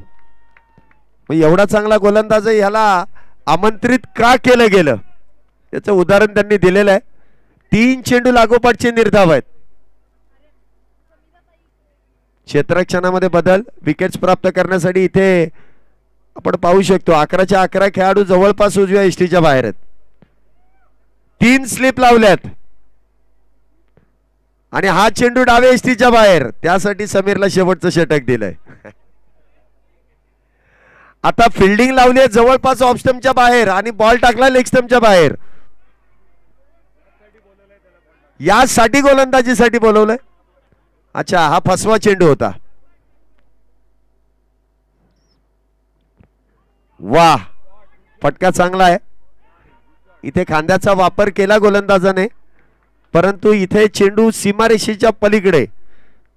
एवढा चांगला गोलंदाज ह्याला आमंत्रित का केलं गेलं त्याचं उदाहरण त्यांनी दिलेलं आहे. 3 चेंडू लागोपाठचे निर्धाव आहेत. क्षेत्ररक्षणामध्ये बदल, विकेट्स प्राप्त करण्यासाठी इथे आपण पाहू शकतो 11च्या 11 खेळाडू जवळपास उजव्या एसटीच्या बाहेर आहेत. 3 स्लिप लावल्यात आणि हा चेंडू डाव्या एसटीच्या बाहेर. त्यासाठी समीरला शेवटचं षटक दिलंय. आता फिल्डिंग लावली आहे जवळपास ऑफ स्टंपच्या बाहेर आणि बॉल टाकला लेग स्टंपच्या बाहेर. यासाठी गोलंदाजीसाठी बोलवलंय. अच्छा, हा फसवा चेंडू होता. वाह, फटका चांगला आहे. इथे खांद्याचा वापर केला गोलंदाजाने, परंतु इथे चेंडू सीमारेषेच्या पलीकडे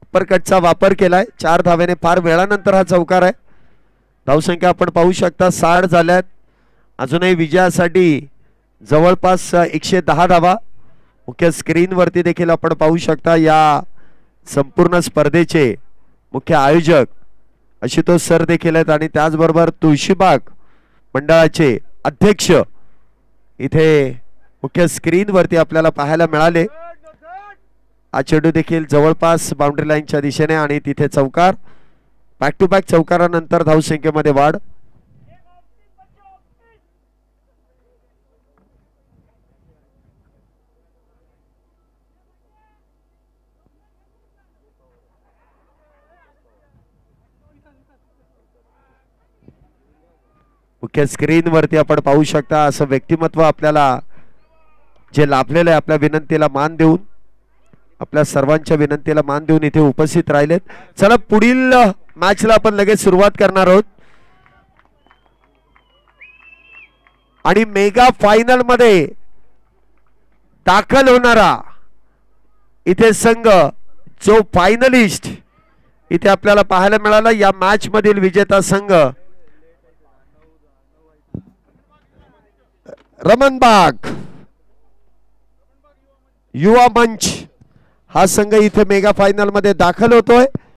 अपरकटचा वापर केलाय. 4 धावेने फार वेळानंतर हा चौकार आहे. धावसंख्या आपण पाहू शकता 60 झाल्यात. अजूनही विजयासाठी जवळपास 110 धावा. मुख्य स्क्रीनवरती देखील आपण पाहू शकता या संपूर्ण स्पर्धेचे मुख्य आयोजक आशुतोष सर देखील आहेत आणि त्याचबरोबर तुळशीबाग मंडळाचे अध्यक्ष इथे मुख्य स्क्रीनवरती आपल्याला पाहायला मिळाले. हा चेंडू देखील जवळपास बाउंड्री लाईनच्या दिशेने आणि तिथे चौकार. बॅक टू बॅक चौकारानंतर धावसंख्येमध्ये वाढ. मुख्य स्क्रीनवरती आपण पाहू शकता असं व्यक्तिमत्व आपल्याला जे लाभलेलं आहे, आपल्या विनंतीला मान देऊन, आपल्या सर्वांच्या विनंतीला मान देऊन इथे उपस्थित राहिलेत. चला पुढील मॅचला आपण लगेच सुरुवात करणार आहोत आणि मेगा फायनल मध्ये दाखल होणारा इथे संघ जो फायनलिस्ट इथे आपल्याला पाहायला मिळाला. या मॅच मधील विजेता संघ रमणबाग युवा मंच हा संघ इथे मेगा फायनल मध्ये दाखल होतोय.